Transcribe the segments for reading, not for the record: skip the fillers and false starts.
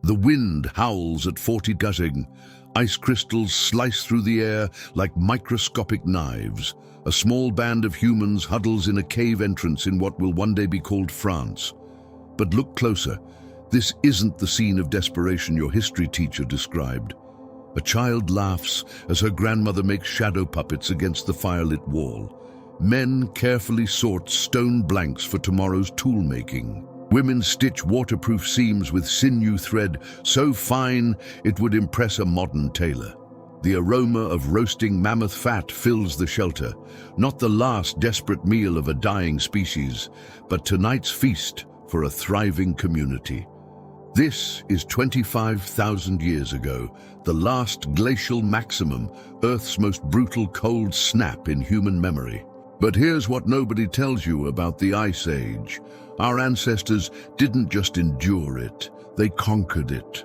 The wind howls at 40 gutting. Ice crystals slice through the air like microscopic knives. A small band of humans huddles in a cave entrance in what will one day be called France. But look closer. This isn't the scene of desperation your history teacher described. A child laughs as her grandmother makes shadow puppets against the firelit wall. Men carefully sort stone blanks for tomorrow's tool making. Women stitch waterproof seams with sinew thread so fine it would impress a modern tailor. The aroma of roasting mammoth fat fills the shelter, not the last desperate meal of a dying species, but tonight's feast for a thriving community. This is 25,000 years ago, the last glacial maximum, Earth's most brutal cold snap in human memory. But here's what nobody tells you about the Ice Age. Our ancestors didn't just endure it, they conquered it.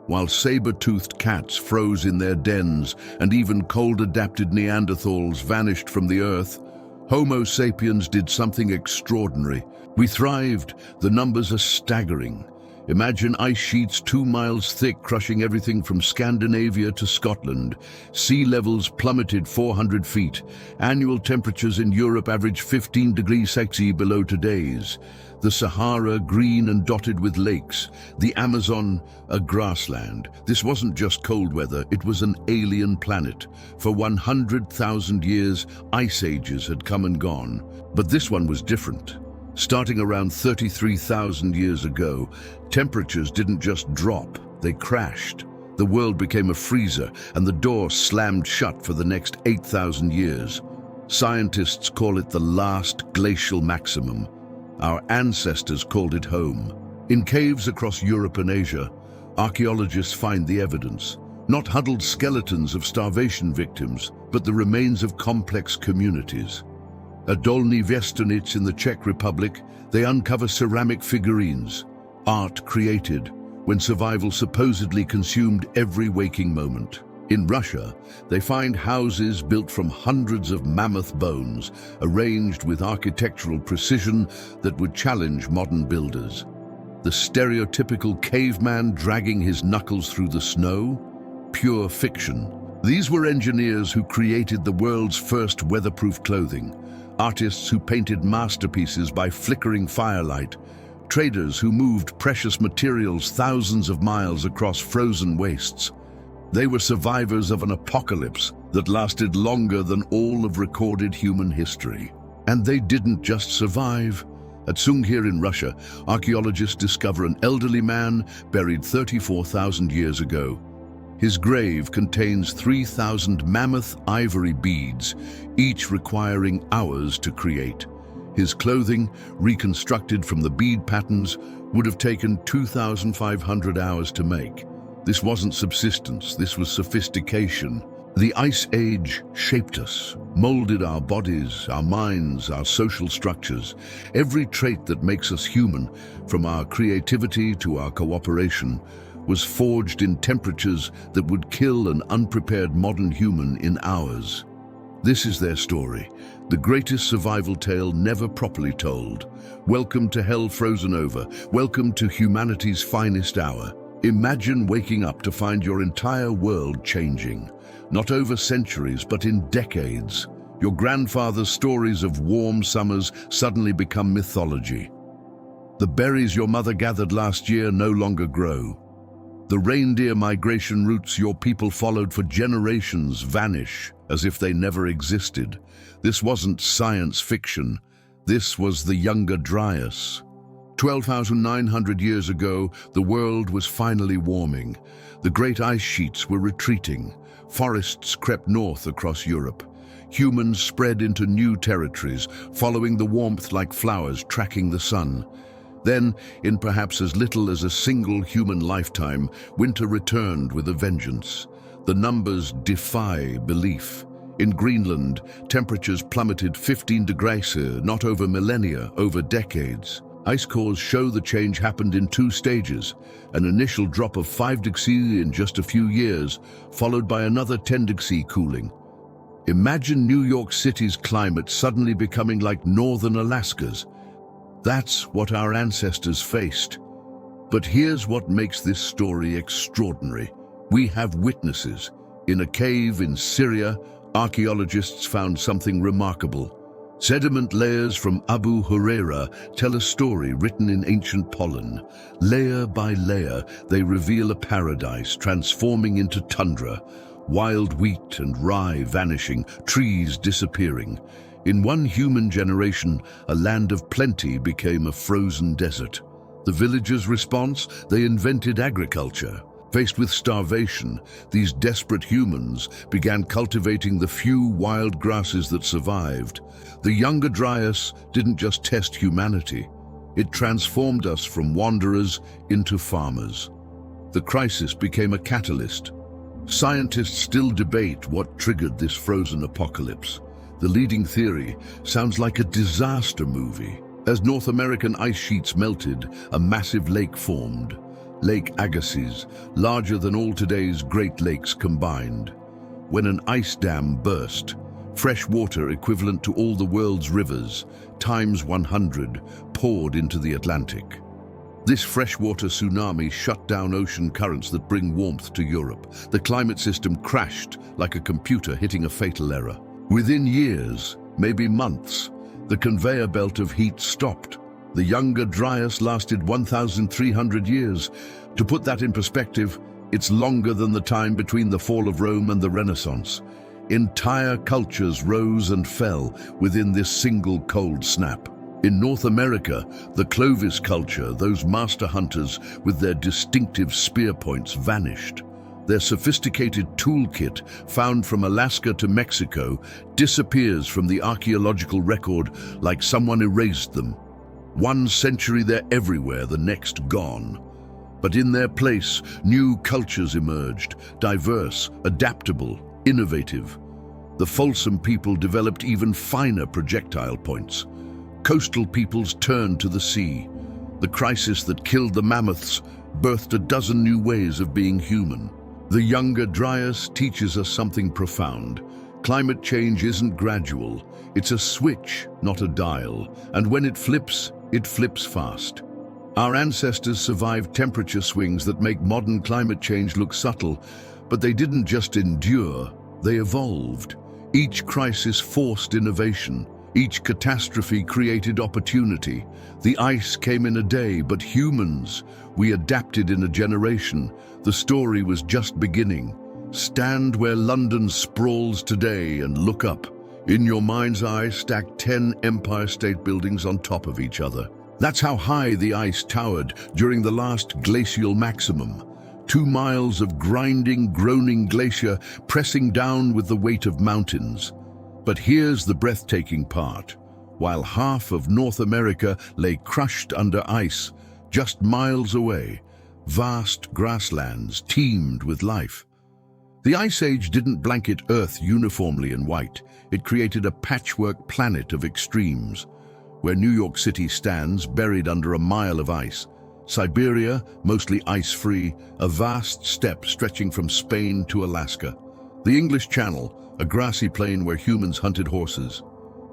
While saber-toothed cats froze in their dens and even cold-adapted Neanderthals vanished from the Earth, Homo sapiens did something extraordinary. We thrived. The numbers are staggering. Imagine ice sheets 2 miles thick crushing everything from Scandinavia to Scotland. Sea levels plummeted 400 feet. Annual temperatures in Europe average 15 degrees Celsius below today's. The Sahara green and dotted with lakes. The Amazon a grassland. This wasn't just cold weather, it was an alien planet. For 100,000 years, ice ages had come and gone. But this one was different. Starting around 33,000 years ago, temperatures didn't just drop, they crashed. The world became a freezer, and the door slammed shut for the next 8,000 years. Scientists call it the last glacial maximum. Our ancestors called it home. In caves across Europe and Asia, archaeologists find the evidence. Not huddled skeletons of starvation victims, but the remains of complex communities. At Dolní Věstonice in the Czech Republic, they uncover ceramic figurines, art created when survival supposedly consumed every waking moment. In Russia, they find houses built from hundreds of mammoth bones, arranged with architectural precision that would challenge modern builders. The stereotypical caveman dragging his knuckles through the snow? Pure fiction. These were engineers who created the world's first weatherproof clothing. Artists who painted masterpieces by flickering firelight, traders who moved precious materials thousands of miles across frozen wastes. They were survivors of an apocalypse that lasted longer than all of recorded human history. And they didn't just survive. At Sungir in Russia, archaeologists discover an elderly man buried 34,000 years ago. His grave contains 3,000 mammoth ivory beads, each requiring hours to create. His clothing, reconstructed from the bead patterns, would have taken 2,500 hours to make. This wasn't subsistence, this was sophistication. The Ice Age shaped us, molded our bodies, our minds, our social structures. Every trait that makes us human, from our creativity to our cooperation, was forged in temperatures that would kill an unprepared modern human in hours. This is their story, the greatest survival tale never properly told. Welcome to hell frozen over. Welcome to humanity's finest hour. Imagine waking up to find your entire world changing. Not over centuries, but in decades. Your grandfather's stories of warm summers suddenly become mythology. The berries your mother gathered last year no longer grow. The reindeer migration routes your people followed for generations vanish as if they never existed. This wasn't science fiction. This was the Younger Dryas. 12,900 years ago, the world was finally warming. The great ice sheets were retreating. Forests crept north across Europe. Humans spread into new territories, following the warmth like flowers tracking the sun. Then, in perhaps as little as a single human lifetime, winter returned with a vengeance. The numbers defy belief. In Greenland, temperatures plummeted 15 degrees, not over millennia, over decades. Ice cores show the change happened in 2 stages, an initial drop of 5 degrees in just a few years, followed by another 10 degrees cooling. Imagine New York City's climate suddenly becoming like northern Alaska's. That's what our ancestors faced. But here's what makes this story extraordinary. We have witnesses. In a cave in Syria, archaeologists found something remarkable. Sediment layers from Abu Huraira tell a story written in ancient pollen. Layer by layer, they reveal a paradise transforming into tundra, wild wheat and rye vanishing, trees disappearing. In one human generation, a land of plenty became a frozen desert. The villagers' response? They invented agriculture. Faced with starvation, these desperate humans began cultivating the few wild grasses that survived. The Younger Dryas didn't just test humanity. It transformed us from wanderers into farmers. The crisis became a catalyst. Scientists still debate what triggered this frozen apocalypse. The leading theory sounds like a disaster movie. As North American ice sheets melted, a massive lake formed. Lake Agassiz, larger than all today's Great Lakes combined. When an ice dam burst, fresh water equivalent to all the world's rivers, times 100, poured into the Atlantic. This freshwater tsunami shut down ocean currents that bring warmth to Europe. The climate system crashed like a computer hitting a fatal error. Within years, maybe months, the conveyor belt of heat stopped. The Younger Dryas lasted 1,300 years. To put that in perspective, it's longer than the time between the fall of Rome and the Renaissance. Entire cultures rose and fell within this single cold snap. In North America, the Clovis culture, those master hunters with their distinctive spear points, vanished. Their sophisticated toolkit, found from Alaska to Mexico, disappears from the archaeological record like someone erased them. One century they're everywhere, the next gone. But in their place, new cultures emerged, diverse, adaptable, innovative. The Folsom people developed even finer projectile points. Coastal peoples turned to the sea. The crisis that killed the mammoths birthed a dozen new ways of being human. The Younger Dryas teaches us something profound. Climate change isn't gradual. It's a switch, not a dial. And when it flips fast. Our ancestors survived temperature swings that make modern climate change look subtle, but they didn't just endure, they evolved. Each crisis forced innovation. Each catastrophe created opportunity. The ice came in a day, but humans, we adapted in a generation. The story was just beginning. Stand where London sprawls today and look up. In your mind's eye, stack 10 Empire State Buildings on top of each other. That's how high the ice towered during the last glacial maximum. 2 miles of grinding, groaning glacier pressing down with the weight of mountains. But here's the breathtaking part. While half of North America lay crushed under ice, just miles away, vast grasslands teemed with life. The Ice Age didn't blanket Earth uniformly in white. It created a patchwork planet of extremes. Where New York City stands, buried under a mile of ice. Siberia, mostly ice-free, a vast steppe stretching from Spain to Alaska. The English Channel, a grassy plain where humans hunted horses.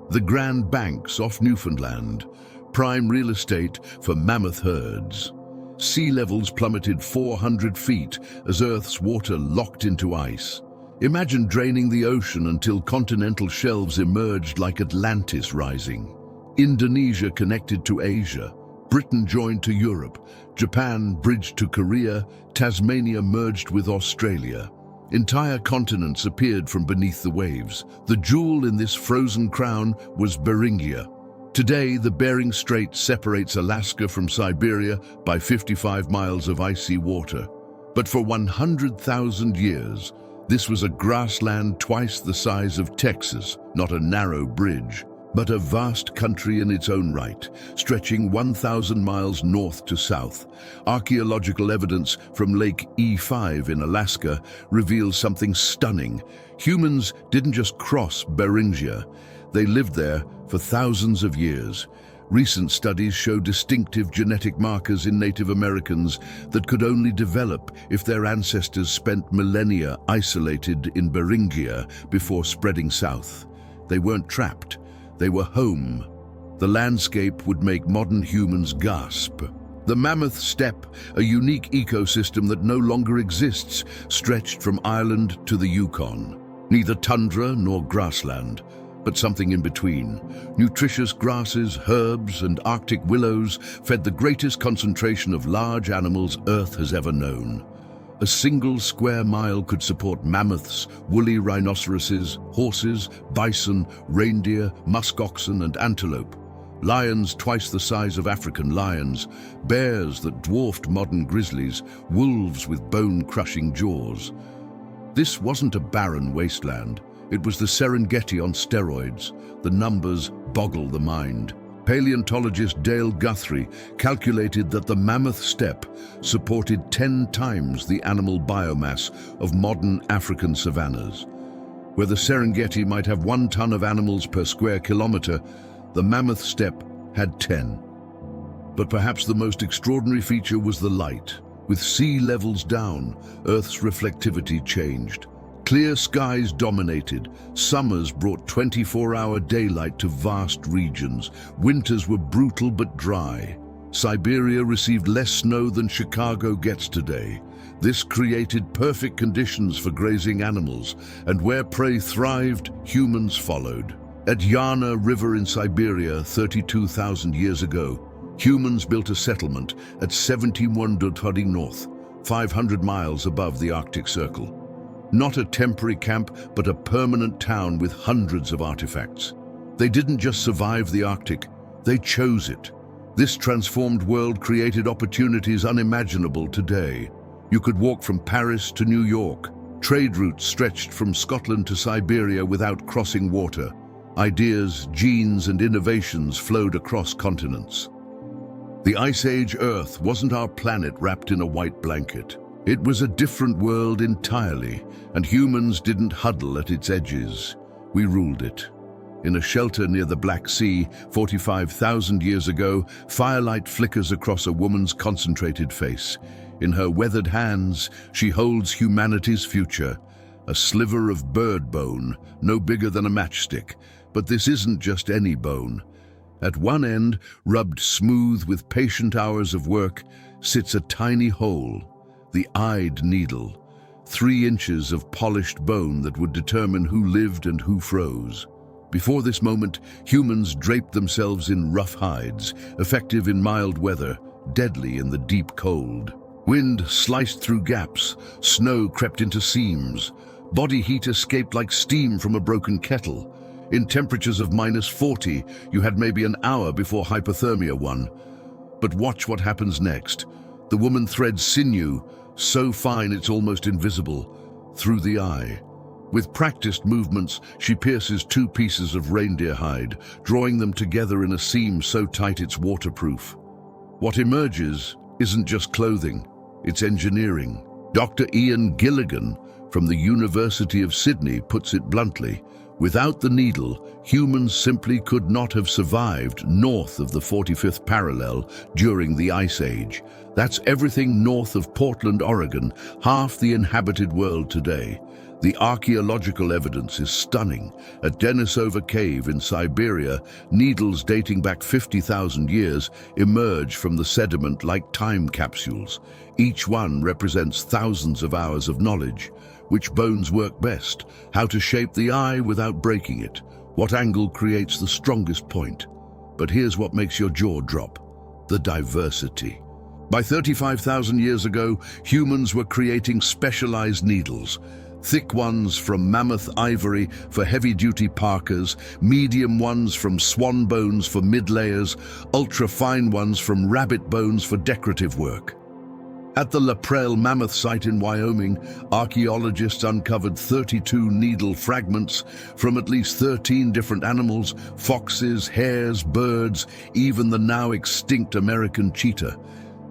The Grand Banks off Newfoundland, prime real estate for mammoth herds. Sea levels plummeted 400 feet as Earth's water locked into ice. Imagine draining the ocean until continental shelves emerged like Atlantis rising. Indonesia connected to Asia. Britain joined to Europe. Japan bridged to Korea. Tasmania merged with Australia. Entire continents appeared from beneath the waves. The jewel in this frozen crown was Beringia. Today, the Bering Strait separates Alaska from Siberia by 55 miles of icy water. But for 100,000 years, this was a grassland twice the size of Texas, not a narrow bridge, but a vast country in its own right, stretching 1,000 miles north to south. Archaeological evidence from Lake E5 in Alaska reveals something stunning. Humans didn't just cross Beringia. They lived there for thousands of years. Recent studies show distinctive genetic markers in Native Americans that could only develop if their ancestors spent millennia isolated in Beringia before spreading south. They weren't trapped. They were home. The landscape would make modern humans gasp. The Mammoth Steppe, a unique ecosystem that no longer exists, stretched from Ireland to the Yukon. Neither tundra nor grassland, but something in between. Nutritious grasses, herbs, and Arctic willows fed the greatest concentration of large animals Earth has ever known. A single square mile could support mammoths, woolly rhinoceroses, horses, bison, reindeer, musk oxen, and antelope. Lions twice the size of African lions, bears that dwarfed modern grizzlies, wolves with bone-crushing jaws. This wasn't a barren wasteland. It was the Serengeti on steroids. The numbers boggle the mind. Paleontologist Dale Guthrie calculated that the Mammoth Steppe supported 10 times the animal biomass of modern African savannas. Where the Serengeti might have 1 ton of animals per square kilometer, the Mammoth Steppe had 10. But perhaps the most extraordinary feature was the light. With sea levels down, Earth's reflectivity changed. Clear skies dominated. Summers brought 24-hour daylight to vast regions. Winters were brutal but dry. Siberia received less snow than Chicago gets today. This created perfect conditions for grazing animals, and where prey thrived, humans followed. At Yana River in Siberia 32,000 years ago, humans built a settlement at 71 north, 500 miles above the Arctic Circle. Not a temporary camp, but a permanent town with hundreds of artifacts. They didn't just survive the Arctic, they chose it. This transformed world created opportunities unimaginable today. You could walk from Paris to New York. Trade routes stretched from Scotland to Siberia without crossing water. Ideas, genes, and innovations flowed across continents. The Ice Age Earth wasn't our planet wrapped in a white blanket. It was a different world entirely, and humans didn't huddle at its edges. We ruled it. In a shelter near the Black Sea, 45,000 years ago, firelight flickers across a woman's concentrated face. In her weathered hands, she holds humanity's future. A sliver of bird bone, no bigger than a matchstick. But this isn't just any bone. At one end, rubbed smooth with patient hours of work, sits a tiny hole, the eyed needle, 3 inches of polished bone that would determine who lived and who froze. Before this moment, humans draped themselves in rough hides, effective in mild weather, deadly in the deep cold. Wind sliced through gaps, snow crept into seams. Body heat escaped like steam from a broken kettle. In temperatures of -40, you had maybe an hour before hypothermia won. But watch what happens next. The woman threads sinew, so fine it's almost invisible, through the eye. With practiced movements, she pierces 2 pieces of reindeer hide, drawing them together in a seam so tight it's waterproof. What emerges isn't just clothing, it's engineering. Dr. Ian Gilligan from the University of Sydney puts it bluntly: without the needle, humans simply could not have survived north of the 45th parallel during the Ice Age. That's everything north of Portland, Oregon, half the inhabited world today. The archaeological evidence is stunning. At Denisova Cave in Siberia, needles dating back 50,000 years emerge from the sediment like time capsules. Each one represents thousands of hours of knowledge. Which bones work best, how to shape the eye without breaking it, what angle creates the strongest point. But here's what makes your jaw drop: the diversity. By 35,000 years ago, humans were creating specialized needles. Thick ones from mammoth ivory for heavy-duty parkas, medium ones from swan bones for mid-layers, ultra-fine ones from rabbit bones for decorative work. At the La Prelle Mammoth site in Wyoming, archaeologists uncovered 32 needle fragments from at least 13 different animals: foxes, hares, birds, even the now extinct American cheetah.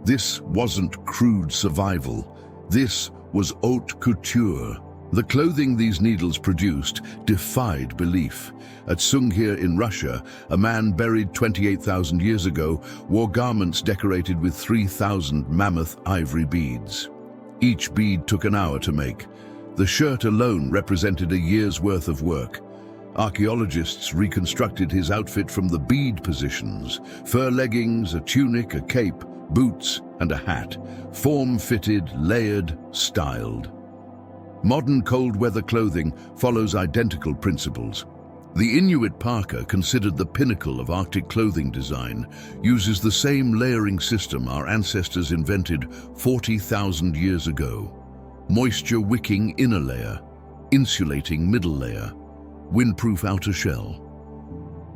This wasn't crude survival. This was haute couture. The clothing these needles produced defied belief. At Sunghir in Russia, a man buried 28,000 years ago wore garments decorated with 3,000 mammoth ivory beads. Each bead took an hour to make. The shirt alone represented a year's worth of work. Archaeologists reconstructed his outfit from the bead positions: fur leggings, a tunic, a cape, boots and a hat, form-fitted, layered, styled. Modern cold-weather clothing follows identical principles. The Inuit parka, considered the pinnacle of Arctic clothing design, uses the same layering system our ancestors invented 40,000 years ago. Moisture-wicking inner layer, insulating middle layer, windproof outer shell.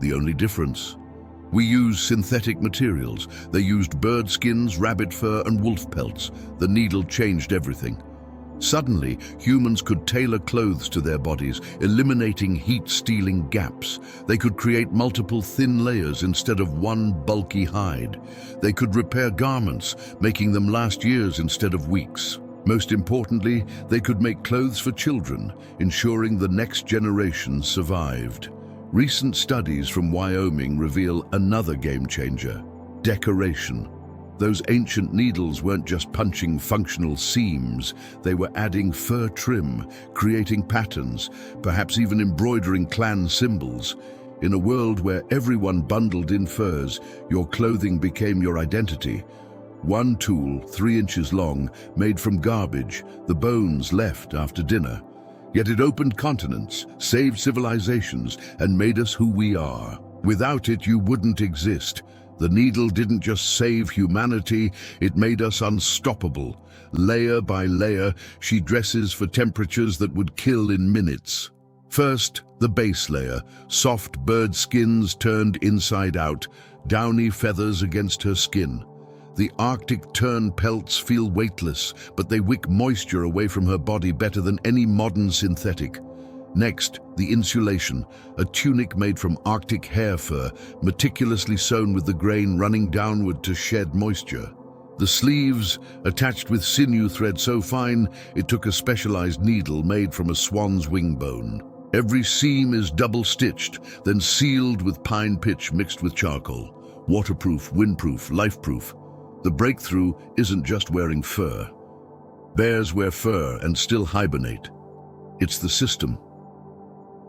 The only difference? We use synthetic materials. They used bird skins, rabbit fur, and wolf pelts. The needle changed everything. Suddenly, humans could tailor clothes to their bodies, eliminating heat-stealing gaps. They could create multiple thin layers instead of one bulky hide. They could repair garments, making them last years instead of weeks. Most importantly, they could make clothes for children, ensuring the next generation survived. Recent studies from Wyoming reveal another game changer: decoration. Those ancient needles weren't just punching functional seams, they were adding fur trim, creating patterns, perhaps even embroidering clan symbols. In a world where everyone bundled in furs, your clothing became your identity. One tool, 3 inches long, made from garbage, the bones left after dinner. Yet it opened continents, saved civilizations, and made us who we are. Without it, you wouldn't exist. The needle didn't just save humanity, it made us unstoppable. Layer by layer, she dresses for temperatures that would kill in minutes. First, the base layer, soft bird skins turned inside out, downy feathers against her skin. The Arctic tern pelts feel weightless, but they wick moisture away from her body better than any modern synthetic. Next, the insulation, a tunic made from Arctic hair fur, meticulously sewn with the grain running downward to shed moisture. The sleeves, attached with sinew thread so fine, it took a specialized needle made from a swan's wing bone. Every seam is double-stitched, then sealed with pine pitch mixed with charcoal. Waterproof, windproof, lifeproof. The breakthrough isn't just wearing fur. Bears wear fur and still hibernate. It's the system.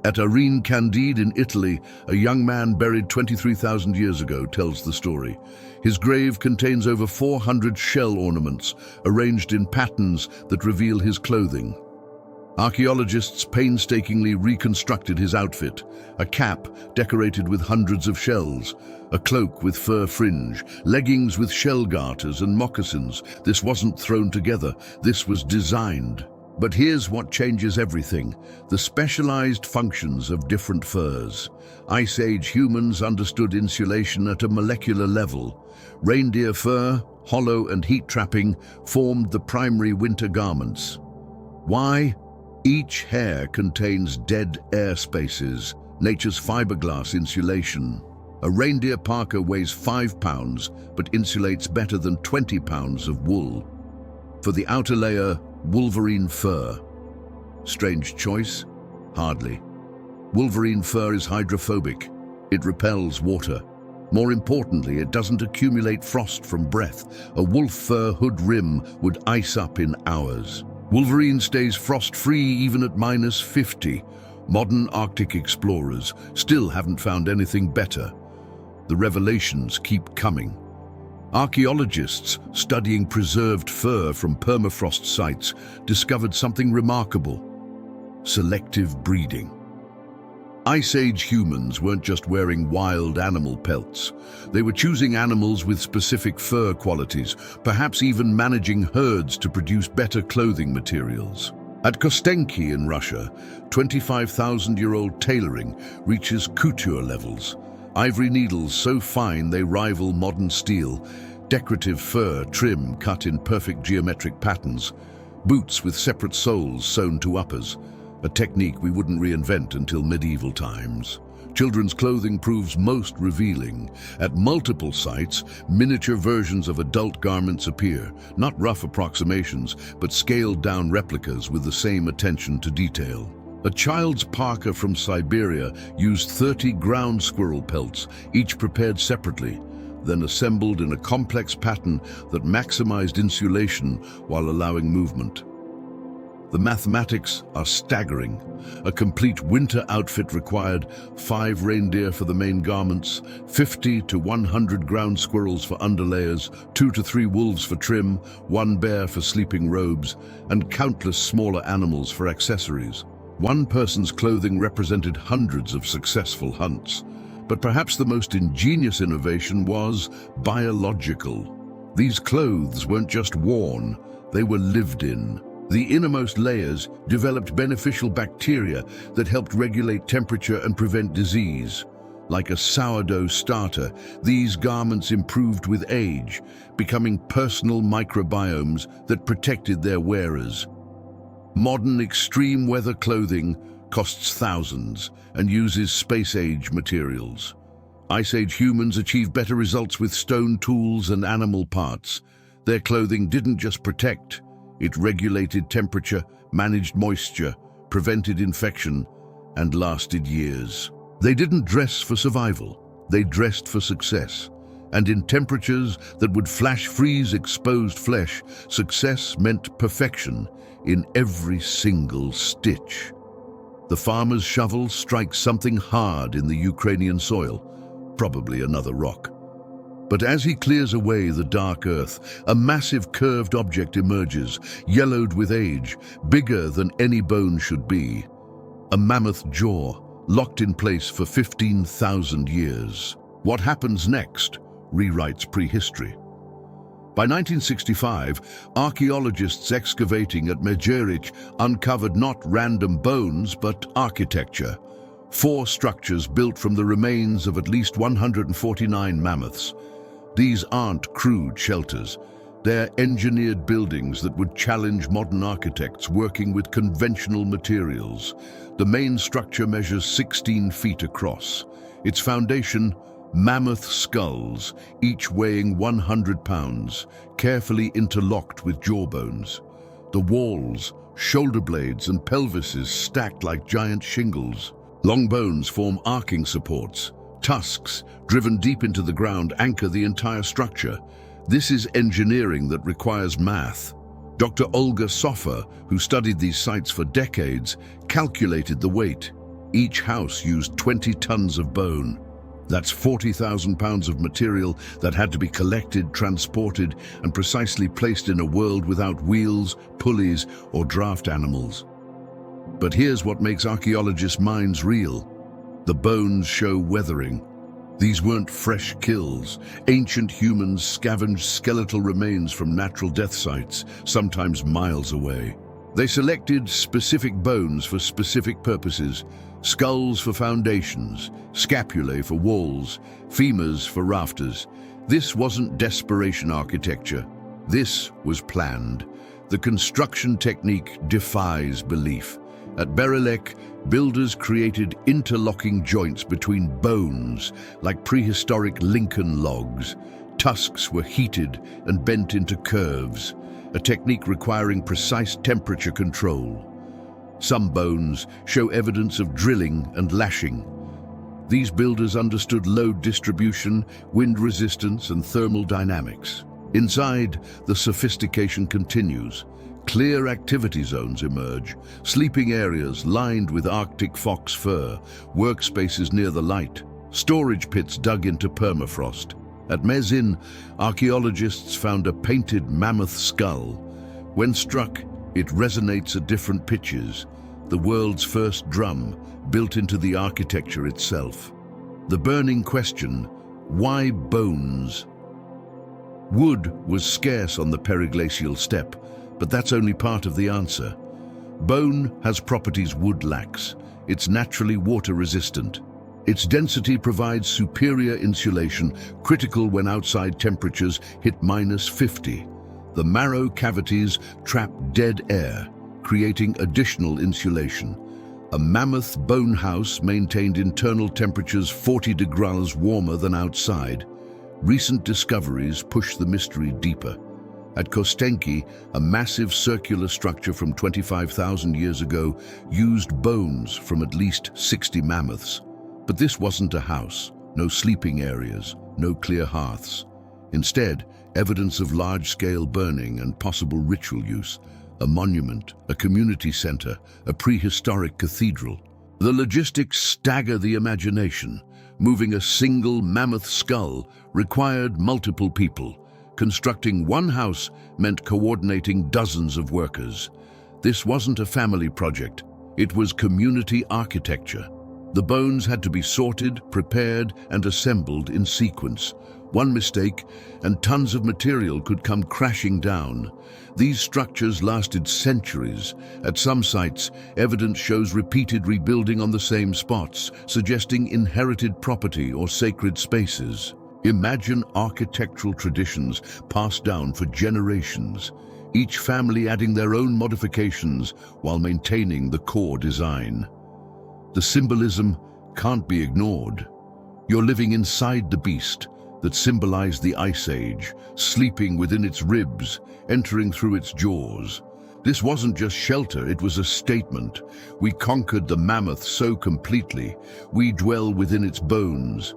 At Arene Candide in Italy, a young man buried 23,000 years ago tells the story. His grave contains over 400 shell ornaments, arranged in patterns that reveal his clothing. Archaeologists painstakingly reconstructed his outfit: a cap decorated with hundreds of shells, a cloak with fur fringe, leggings with shell garters, and moccasins. This wasn't thrown together, this was designed. But here's what changes everything: the specialized functions of different furs. Ice Age humans understood insulation at a molecular level. Reindeer fur, hollow and heat-trapping, formed the primary winter garments. Why? Each hair contains dead air spaces, nature's fiberglass insulation. A reindeer parka weighs 5 pounds, but insulates better than 20 pounds of wool. For the outer layer, wolverine fur. Strange choice? Hardly. Wolverine fur is hydrophobic. It repels water. More importantly, it doesn't accumulate frost from breath. A wolf fur hood rim would ice up in hours. Wolverine stays frost-free even at -50. Modern Arctic explorers still haven't found anything better. The revelations keep coming. Archaeologists studying preserved fur from permafrost sites discovered something remarkable: selective breeding. Ice Age humans weren't just wearing wild animal pelts. They were choosing animals with specific fur qualities, perhaps even managing herds to produce better clothing materials. At Kostenki in Russia, 25,000-year-old tailoring reaches couture levels. Ivory needles so fine they rival modern steel, decorative fur trim cut in perfect geometric patterns, boots with separate soles sewn to uppers, a technique we wouldn't reinvent until medieval times. Children's clothing proves most revealing. At multiple sites, miniature versions of adult garments appear, not rough approximations, but scaled-down replicas with the same attention to detail. A child's parka from Siberia used 30 ground squirrel pelts, each prepared separately, then assembled in a complex pattern that maximized insulation while allowing movement. The mathematics are staggering. A complete winter outfit required 5 reindeer for the main garments, 50 to 100 ground squirrels for underlayers, 2 to 3 wolves for trim, 1 bear for sleeping robes, and countless smaller animals for accessories. One person's clothing represented hundreds of successful hunts. But perhaps the most ingenious innovation was biological. These clothes weren't just worn, they were lived in. The innermost layers developed beneficial bacteria that helped regulate temperature and prevent disease. Like a sourdough starter, these garments improved with age, becoming personal microbiomes that protected their wearers. Modern extreme weather clothing costs thousands and uses space-age materials. Ice Age humans achieved better results with stone tools and animal parts. Their clothing didn't just protect, it regulated temperature, managed moisture, prevented infection, and lasted years. They didn't dress for survival, they dressed for success. And in temperatures that would flash freeze exposed flesh, success meant perfection in every single stitch. The farmer's shovel strikes something hard in the Ukrainian soil, probably another rock. But as he clears away the dark earth, a massive curved object emerges, yellowed with age, bigger than any bone should be. A mammoth jaw, locked in place for 15,000 years. What happens next rewrites prehistory. By 1965, archaeologists excavating at Medjeric uncovered not random bones, but architecture. 4 structures built from the remains of at least 149 mammoths. These aren't crude shelters. They're engineered buildings that would challenge modern architects working with conventional materials. The main structure measures 16 feet across. Its foundation, mammoth skulls, each weighing 100 pounds, carefully interlocked with jawbones. The walls, shoulder blades and pelvises stacked like giant shingles. Long bones form arcing supports. Tusks, driven deep into the ground, anchor the entire structure. This is engineering that requires math. Dr. Olga Sofer, who studied these sites for decades, calculated the weight. Each house used 20 tons of bone. That's 40,000 pounds of material that had to be collected, transported, and precisely placed in a world without wheels, pulleys, or draft animals. But here's what makes archaeologists' minds reel. The bones show weathering. These weren't fresh kills. Ancient humans scavenged skeletal remains from natural death sites, sometimes miles away. They selected specific bones for specific purposes: skulls for foundations, scapulae for walls, femurs for rafters. This wasn't desperation architecture. This was planned. The construction technique defies belief. At Berilek, builders created interlocking joints between bones, like prehistoric Lincoln logs. Tusks were heated and bent into curves, a technique requiring precise temperature control. Some bones show evidence of drilling and lashing. These builders understood load distribution, wind resistance, and thermal dynamics. Inside, the sophistication continues. Clear activity zones emerge, sleeping areas lined with Arctic fox fur, workspaces near the light, storage pits dug into permafrost. At Mezin, archaeologists found a painted mammoth skull. When struck, it resonates at different pitches, the world's first drum built into the architecture itself. The burning question: why bones? Wood was scarce on the periglacial steppe, but that's only part of the answer. Bone has properties wood lacks. It's naturally water-resistant. Its density provides superior insulation, critical when outside temperatures hit -50. The marrow cavities trap dead air, creating additional insulation. A mammoth bone house maintained internal temperatures 40 degrees warmer than outside. Recent discoveries push the mystery deeper. At Kostenki, a massive circular structure from 25,000 years ago used bones from at least 60 mammoths. But this wasn't a house, no sleeping areas, no clear hearths. Instead, evidence of large-scale burning and possible ritual use. a monument, a community center, a prehistoric cathedral. The logistics stagger the imagination. Moving a single mammoth skull required multiple people. Constructing one house meant coordinating dozens of workers. This wasn't a family project. It was community architecture. The bones had to be sorted, prepared, and assembled in sequence. One mistake, and tons of material could come crashing down. These structures lasted centuries. At some sites, evidence shows repeated rebuilding on the same spots, suggesting inherited property or sacred spaces. Imagine architectural traditions passed down for generations, each family adding their own modifications while maintaining the core design. The symbolism can't be ignored. You're living inside the beast that symbolized the Ice Age, sleeping within its ribs, entering through its jaws. This wasn't just shelter, it was a statement. We conquered the mammoth so completely, we dwell within its bones.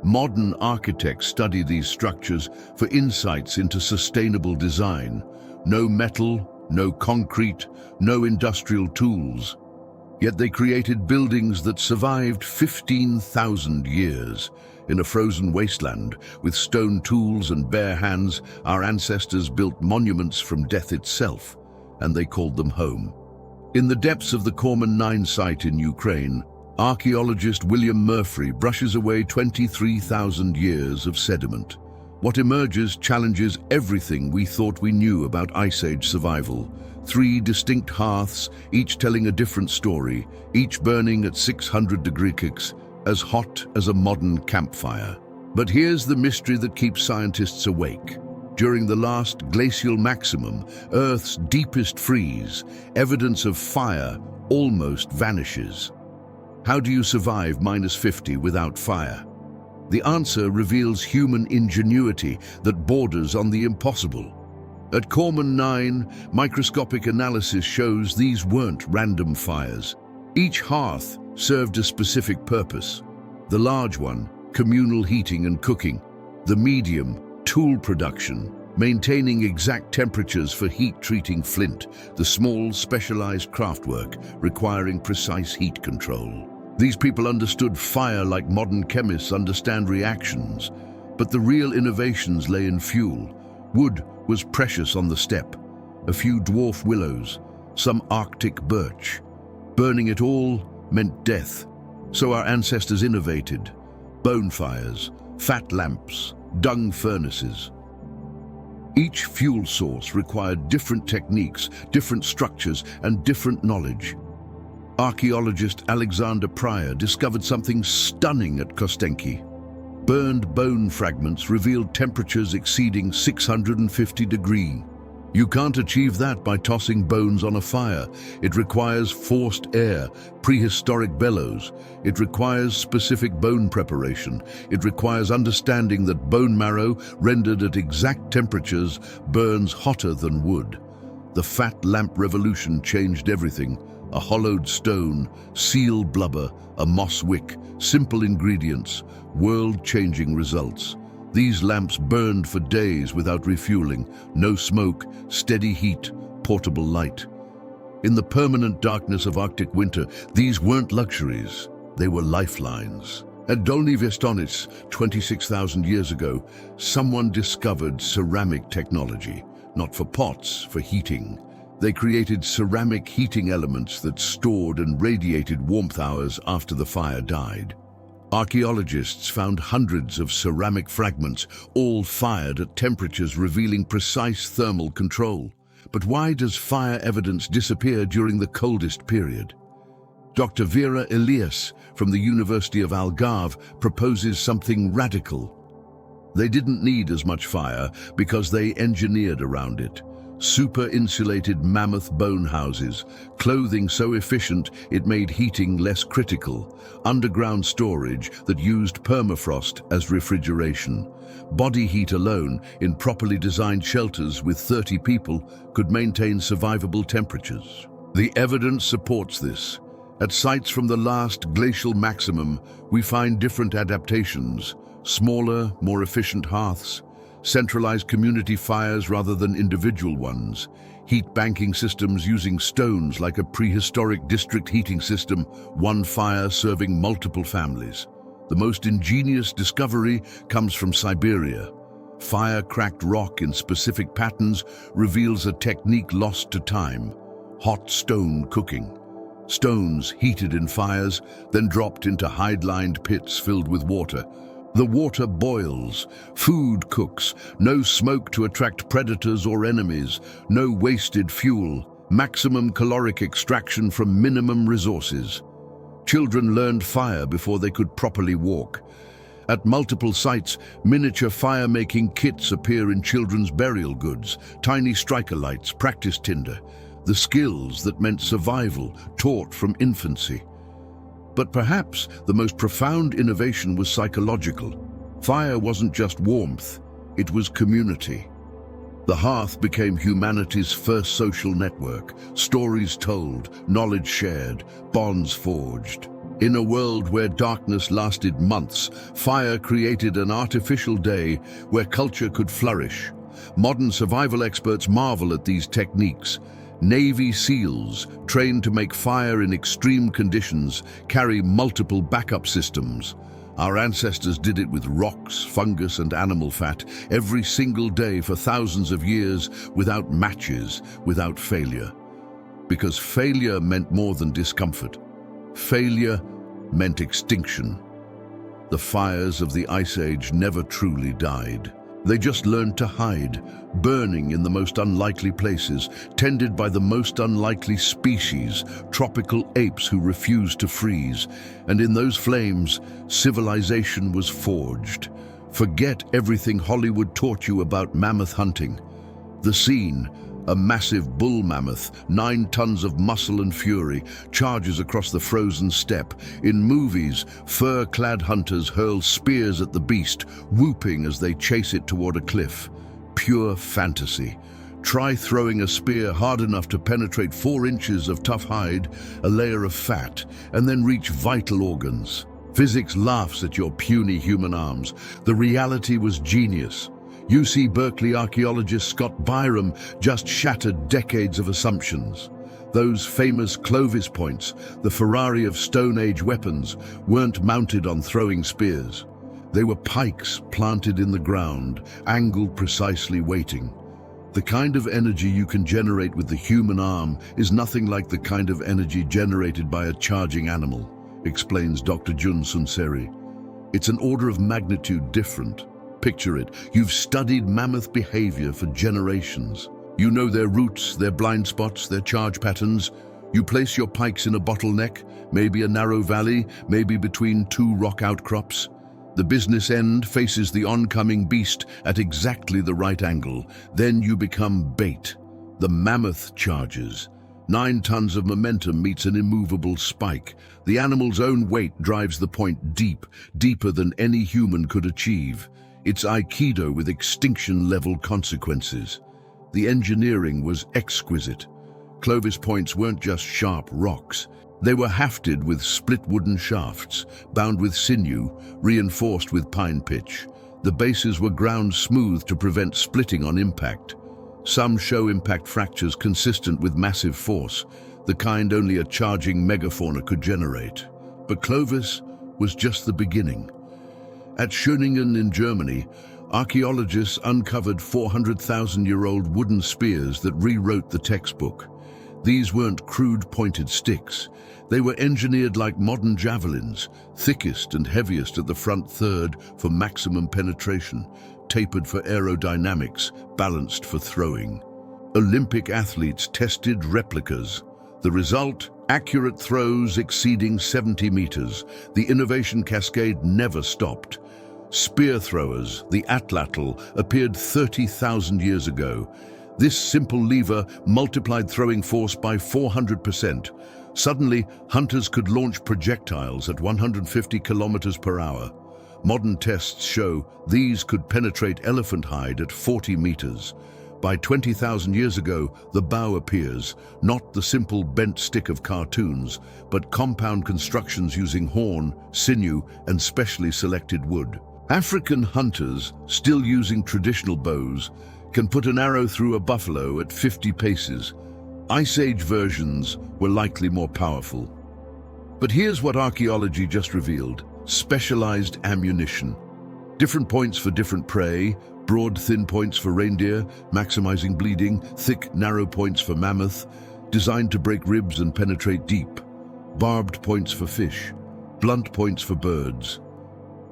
Modern architects study these structures for insights into sustainable design. No metal, no concrete, no industrial tools. Yet they created buildings that survived 15,000 years. In a frozen wasteland, with stone tools and bare hands, our ancestors built monuments from death itself, and they called them home. In the depths of the Cavemen 9 site in Ukraine, archaeologist William Murphy brushes away 23,000 years of sediment. What emerges challenges everything we thought we knew about Ice Age survival. 3 distinct hearths, each telling a different story, each burning at 600-degree kicks, as hot as a modern campfire. But here's the mystery that keeps scientists awake. During the last glacial maximum, Earth's deepest freeze, evidence of fire almost vanishes. How do you survive -50 without fire? The answer reveals human ingenuity that borders on the impossible. At Cavemen 9, microscopic analysis shows these weren't random fires. Each hearth served a specific purpose. The large one, communal heating and cooking. The medium, tool production, maintaining exact temperatures for heat-treating flint. The small, specialized craftwork, requiring precise heat control. These people understood fire like modern chemists understand reactions, but the real innovations lay in fuel. Wood was precious on the steppe, a few dwarf willows, some Arctic birch. Burning it all meant death, so our ancestors innovated. Bonfires, fat lamps, dung furnaces. Each fuel source required different techniques, different structures, and different knowledge. Archaeologist Alexander Pryor discovered something stunning at Kostenki. Burned bone fragments revealed temperatures exceeding 650 degrees. You can't achieve that by tossing bones on a fire. It requires forced air, prehistoric bellows. It requires specific bone preparation. It requires understanding that bone marrow, rendered at exact temperatures, burns hotter than wood. The fat lamp revolution changed everything. A hollowed stone, seal blubber, a moss wick, simple ingredients, world-changing results. These lamps burned for days without refueling, no smoke, steady heat, portable light. In the permanent darkness of Arctic winter, these weren't luxuries, they were lifelines. At Dolny Vestonets, 26,000 years ago, someone discovered ceramic technology, not for pots, for heating. They created ceramic heating elements that stored and radiated warmth hours after the fire died. Archaeologists found hundreds of ceramic fragments, all fired at temperatures revealing precise thermal control. But why does fire evidence disappear during the coldest period? Dr. Vera Elias from the University of Algarve proposes something radical. They didn't need as much fire because they engineered around it. Super-insulated mammoth bone houses, clothing so efficient it made heating less critical, underground storage that used permafrost as refrigeration. Body heat alone, in properly designed shelters with 30 people, could maintain survivable temperatures. The evidence supports this. At sites from the last glacial maximum, we find different adaptations, smaller, more efficient hearths, centralized community fires rather than individual ones, Heat banking systems using stones like a prehistoric district heating system, one fire serving multiple families. The most ingenious discovery comes from Siberia. Fire-cracked rock in specific patterns reveals a technique lost to time: hot stone cooking. Stones heated in fires, then dropped into hide-lined pits filled with water. The water boils, food cooks, no smoke to attract predators or enemies, no wasted fuel, maximum caloric extraction from minimum resources. Children learned fire before they could properly walk. At multiple sites, miniature fire-making kits appear in children's burial goods, tiny striker lights, practice tinder, the skills that meant survival, taught from infancy. But perhaps the most profound innovation was psychological. Fire wasn't just warmth, it was community. The hearth became humanity's first social network, stories told, knowledge shared, bonds forged. In a world where darkness lasted months, fire created an artificial day where culture could flourish. Modern survival experts marvel at these techniques. Navy SEALs, trained to make fire in extreme conditions, carry multiple backup systems. Our ancestors did it with rocks, fungus, and animal fat every single day for thousands of years, without matches, without failure. Because failure meant more than discomfort. Failure meant extinction. The fires of the Ice Age never truly died. They just learned to hide, burning in the most unlikely places, tended by the most unlikely species, tropical apes who refused to freeze. And in those flames, civilization was forged. Forget everything Hollywood taught you about mammoth hunting. The scene: a massive bull mammoth, 9 tons of muscle and fury, charges across the frozen steppe. In movies, fur-clad hunters hurl spears at the beast, whooping as they chase it toward a cliff. Pure fantasy. Try throwing a spear hard enough to penetrate 4 inches of tough hide, a layer of fat, and then reach vital organs. Physics laughs at your puny human arms. The reality was genius. UC Berkeley archaeologist Scott Byram just shattered decades of assumptions. Those famous Clovis points, the Ferrari of Stone Age weapons, weren't mounted on throwing spears. They were pikes planted in the ground, angled precisely, waiting. The kind of energy you can generate with the human arm is nothing like the kind of energy generated by a charging animal, explains Dr. Jun Sunseri. It's an order of magnitude different. Picture it. You've studied mammoth behavior for generations. You know their routes, their blind spots, their charge patterns. You place your pikes in a bottleneck, maybe a narrow valley, maybe between 2 rock outcrops. The business end faces the oncoming beast at exactly the right angle. Then you become bait. The mammoth charges. 9 tons of momentum meets an immovable spike. The animal's own weight drives the point deep, deeper than any human could achieve. It's Aikido with extinction-level consequences. The engineering was exquisite. Clovis points weren't just sharp rocks. They were hafted with split wooden shafts, bound with sinew, reinforced with pine pitch. The bases were ground smooth to prevent splitting on impact. Some show impact fractures consistent with massive force, the kind only a charging megafauna could generate. But Clovis was just the beginning. At Schöningen in Germany, archaeologists uncovered 400,000-year-old wooden spears that rewrote the textbook. These weren't crude pointed sticks. They were engineered like modern javelins, thickest and heaviest at the front third for maximum penetration, tapered for aerodynamics, balanced for throwing. Olympic athletes tested replicas. The result? Accurate throws exceeding 70 meters. The innovation cascade never stopped. Spear throwers, the atlatl, appeared 30,000 years ago. This simple lever multiplied throwing force by 400%. Suddenly, hunters could launch projectiles at 150 kilometers per hour. Modern tests show these could penetrate elephant hide at 40 meters. By 20,000 years ago, the bow appears, not the simple bent stick of cartoons, but compound constructions using horn, sinew, and specially selected wood. African hunters, still using traditional bows, can put an arrow through a buffalo at 50 paces. Ice Age versions were likely more powerful. But here's what archaeology just revealed: specialized ammunition. Different points for different prey, broad, thin points for reindeer, maximizing bleeding, thick, narrow points for mammoth, designed to break ribs and penetrate deep, barbed points for fish, blunt points for birds.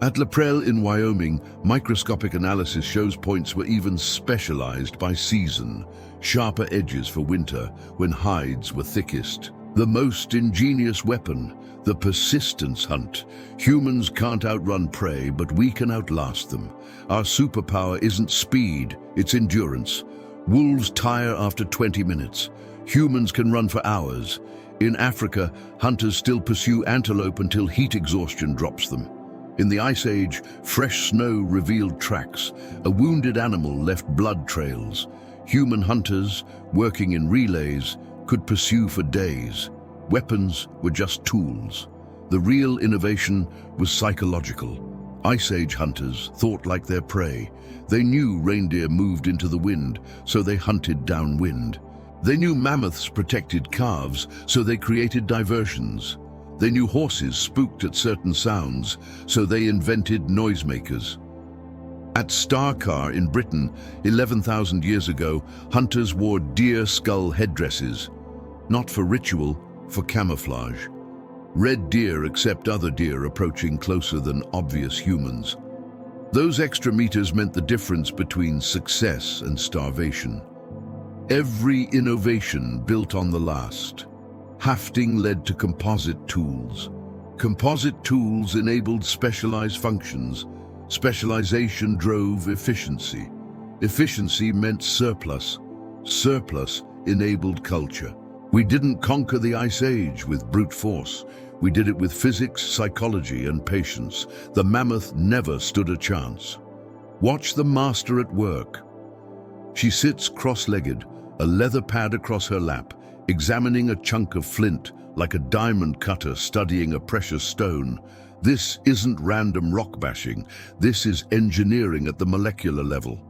At La Prairie in Wyoming, microscopic analysis shows points were even specialized by season, sharper edges for winter, when hides were thickest. The most ingenious weapon, the persistence hunt. Humans can't outrun prey, but we can outlast them. Our superpower isn't speed, it's endurance. Wolves tire after 20 minutes. Humans can run for hours. In Africa, hunters still pursue antelope until heat exhaustion drops them. In the Ice Age, fresh snow revealed tracks. A wounded animal left blood trails. Human hunters, working in relays, could pursue for days. Weapons were just tools. The real innovation was psychological. Ice Age hunters thought like their prey. They knew reindeer moved into the wind, so they hunted downwind. They knew mammoths protected calves, so they created diversions. They knew horses spooked at certain sounds, so they invented noisemakers. At Starcar in Britain, 11,000 years ago, hunters wore deer skull headdresses, not for ritual, for camouflage. Red deer accept other deer approaching closer than obvious humans. Those extra meters meant the difference between success and starvation. Every innovation built on the last. Hafting led to composite tools. Composite tools enabled specialized functions. Specialization drove efficiency. Efficiency meant surplus. Surplus enabled culture. We didn't conquer the Ice Age with brute force. We did it with physics, psychology, and patience. The mammoth never stood a chance. Watch the master at work. She sits cross-legged, a leather pad across her lap, examining a chunk of flint like a diamond cutter studying a precious stone. This isn't random rock bashing. This is engineering at the molecular level.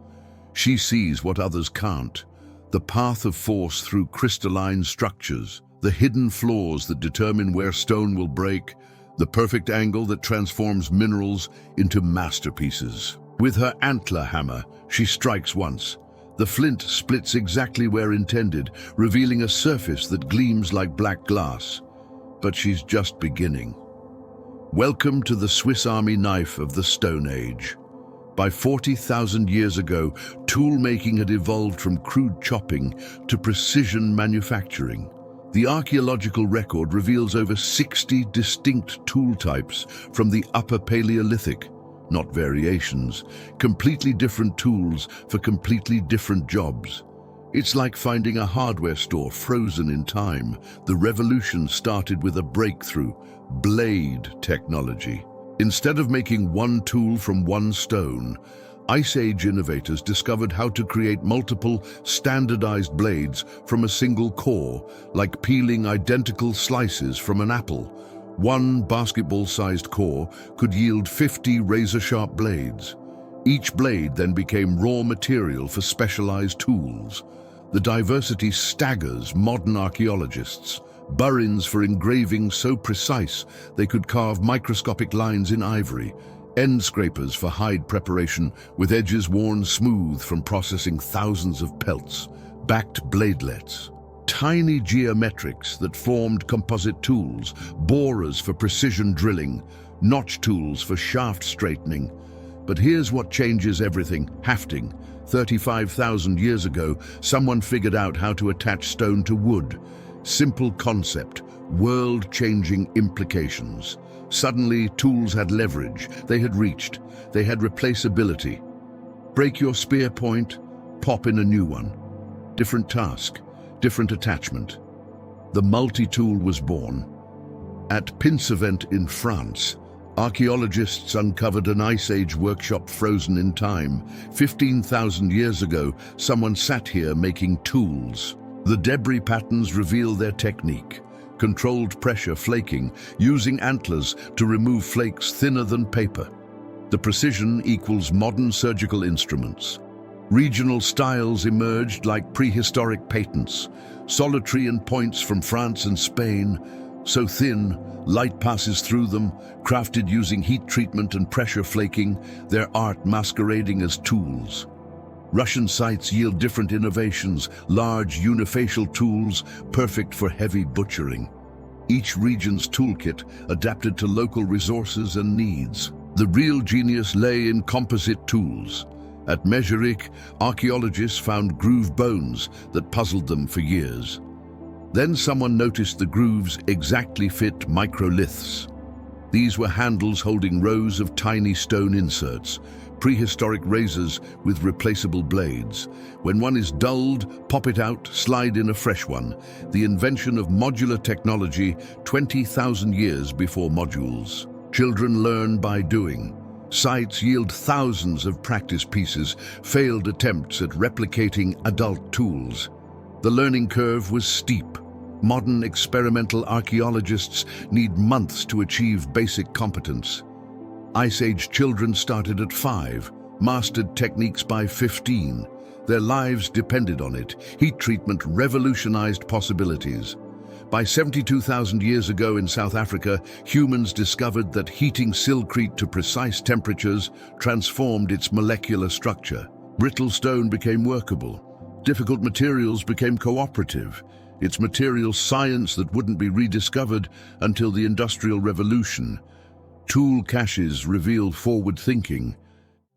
She sees what others can't. The path of force through crystalline structures, the hidden flaws that determine where stone will break, the perfect angle that transforms minerals into masterpieces. With her antler hammer, she strikes once. The flint splits exactly where intended, revealing a surface that gleams like black glass. But she's just beginning. Welcome to the Swiss Army knife of the Stone Age. By 40,000 years ago, tool-making had evolved from crude chopping to precision manufacturing. The archaeological record reveals over 60 distinct tool types from the Upper Paleolithic, not variations, completely different tools for completely different jobs. It's like finding a hardware store frozen in time. The revolution started with a breakthrough, blade technology. Instead of making one tool from one stone, Ice Age innovators discovered how to create multiple standardized blades from a single core, like peeling identical slices from an apple. One basketball-sized core could yield 50 razor-sharp blades. Each blade then became raw material for specialized tools. The diversity staggers modern archaeologists. Burins for engraving so precise they could carve microscopic lines in ivory. End scrapers for hide preparation with edges worn smooth from processing thousands of pelts. Backed bladelets. Tiny geometrics that formed composite tools, borers for precision drilling, notch tools for shaft straightening. But here's what changes everything: hafting. 35,000 years ago, someone figured out how to attach stone to wood. Simple concept, world-changing implications. Suddenly, tools had leverage, they had reached, they had replaceability. Break your spear point, pop in a new one. Different task, different attachment. The multi-tool was born. At Pinsevent in France, archaeologists uncovered an Ice Age workshop frozen in time. 15,000 years ago, someone sat here making tools. The debris patterns reveal their technique. Controlled pressure flaking, using antlers to remove flakes thinner than paper. The precision equals modern surgical instruments. Regional styles emerged like prehistoric patents, solitary in points from France and Spain, so thin, light passes through them, crafted using heat treatment and pressure flaking, their art masquerading as tools. Russian sites yield different innovations, large unifacial tools, perfect for heavy butchering. Each region's toolkit adapted to local resources and needs. The real genius lay in composite tools. At Mezherik, archaeologists found groove bones that puzzled them for years. Then someone noticed the grooves exactly fit microliths. These were handles holding rows of tiny stone inserts, prehistoric razors with replaceable blades. When one is dulled, pop it out, slide in a fresh one. The invention of modular technology 20,000 years before modules. Children learn by doing. Sites yield thousands of practice pieces, failed attempts at replicating adult tools. The learning curve was steep. Modern experimental archaeologists need months to achieve basic competence. Ice Age children started at 5, mastered techniques by 15. Their lives depended on it. Heat treatment revolutionized possibilities. By 72,000 years ago in South Africa, humans discovered that heating silkrete to precise temperatures transformed its molecular structure. Brittle stone became workable. Difficult materials became cooperative. It's material science that wouldn't be rediscovered until the Industrial Revolution. Tool caches reveal forward thinking.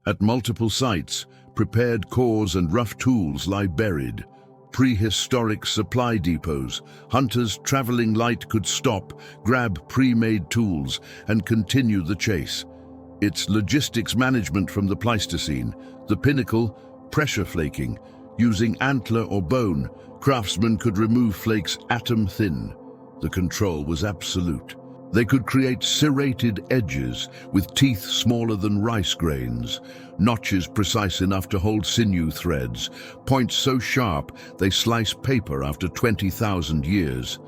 At multiple sites, prepared cores and rough tools lie buried. Prehistoric supply depots, hunters traveling light could stop, grab pre-made tools, and continue the chase. It's logistics management from the Pleistocene. The pinnacle, pressure flaking. Using antler or bone, craftsmen could remove flakes atom thin. The control was absolute. They could create serrated edges with teeth smaller than rice grains, notches precise enough to hold sinew threads, points so sharp they slice paper after 20,000 years.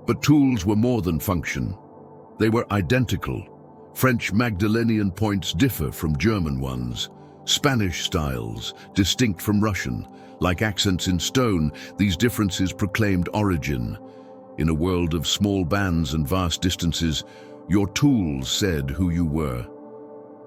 But tools were more than function. They were identical. French Magdalenian points differ from German ones. Spanish styles, distinct from Russian. Like accents in stone, these differences proclaimed origin. In a world of small bands and vast distances, your tools said who you were.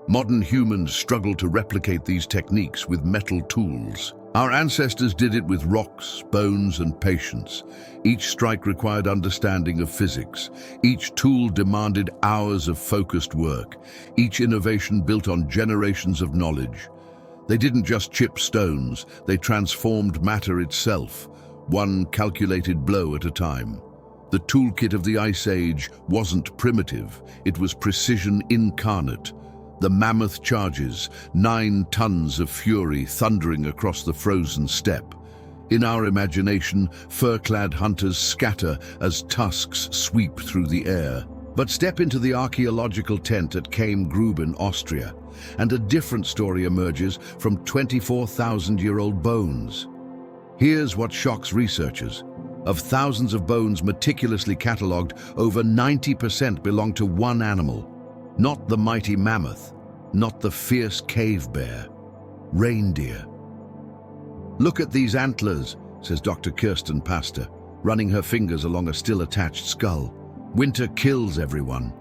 Modern humans struggle to replicate these techniques with metal tools. Our ancestors did it with rocks, bones, and patience. Each strike required understanding of physics. Each tool demanded hours of focused work. Each innovation built on generations of knowledge. They didn't just chip stones, they transformed matter itself, one calculated blow at a time. The toolkit of the Ice Age wasn't primitive, it was precision incarnate. The mammoth charges, 9 tons of fury thundering across the frozen steppe. In our imagination, fur-clad hunters scatter as tusks sweep through the air. But step into the archaeological tent at Cavemen, Austria, and a different story emerges from 24,000-year-old bones. Here's what shocks researchers. Of thousands of bones meticulously catalogued, over 90% belong to one animal. Not the mighty mammoth, not the fierce cave bear. Reindeer. "Look at these antlers," says Dr. Kirsten Pastor, running her fingers along a still-attached skull. "Winter kills everyone."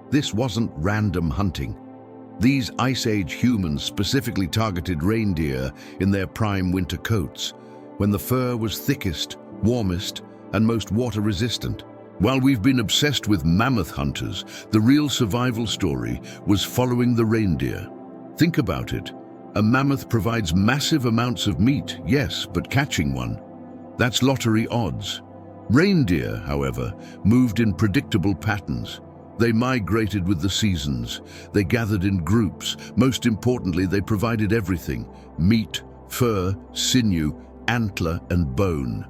This wasn't random hunting. These Ice Age humans specifically targeted reindeer in their prime winter coats, when the fur was thickest, warmest, and most water-resistant. While we've been obsessed with mammoth hunters, the real survival story was following the reindeer. Think about it. A mammoth provides massive amounts of meat, yes, but catching one, that's lottery odds. Reindeer, however, moved in predictable patterns. They migrated with the seasons. They gathered in groups. Most importantly, they provided everything: meat, fur, sinew, antler, and bone.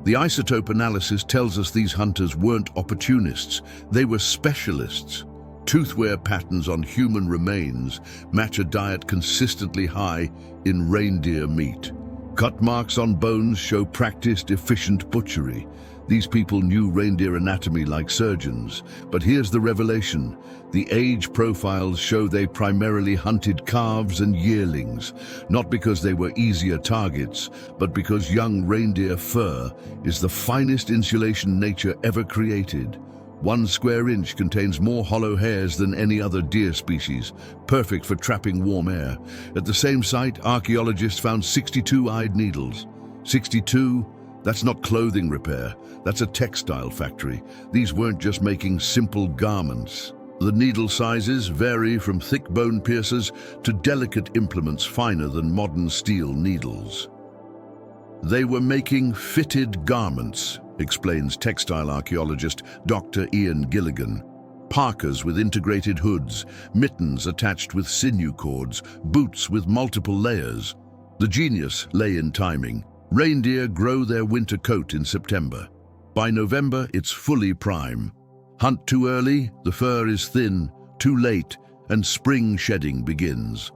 The isotope analysis tells us these hunters weren't opportunists, they were specialists. Tooth wear patterns on human remains match a diet consistently high in reindeer meat. Cut marks on bones show practiced, efficient butchery. These people knew reindeer anatomy like surgeons, but here's the revelation. The age profiles show they primarily hunted calves and yearlings, not because they were easier targets, but because young reindeer fur is the finest insulation nature ever created. 1 square inch contains more hollow hairs than any other deer species, perfect for trapping warm air. At the same site, archaeologists found 62 eyed needles. 62? That's not clothing repair, that's a textile factory. These weren't just making simple garments. The needle sizes vary from thick bone piercers to delicate implements finer than modern steel needles. They were making fitted garments, explains textile archaeologist Dr. Ian Gilligan. Parkas with integrated hoods, mittens attached with sinew cords, boots with multiple layers. The genius lay in timing. Reindeer grow their winter coat in September. By November, it's fully prime. Hunt too early, the fur is thin, too late, and spring shedding begins.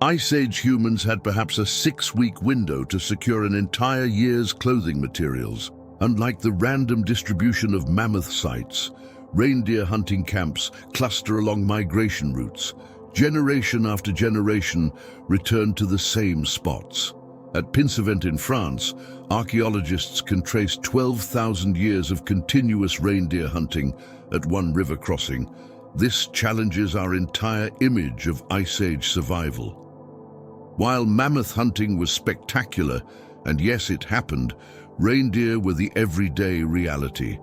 Ice Age humans had perhaps a 6-week window to secure an entire year's clothing materials. Unlike the random distribution of mammoth sites, reindeer hunting camps cluster along migration routes. Generation after generation return to the same spots. At Pinsevent in France, archaeologists can trace 12,000 years of continuous reindeer hunting at one river crossing. This challenges our entire image of Ice Age survival. While mammoth hunting was spectacular, and yes, it happened, reindeer were the everyday reality.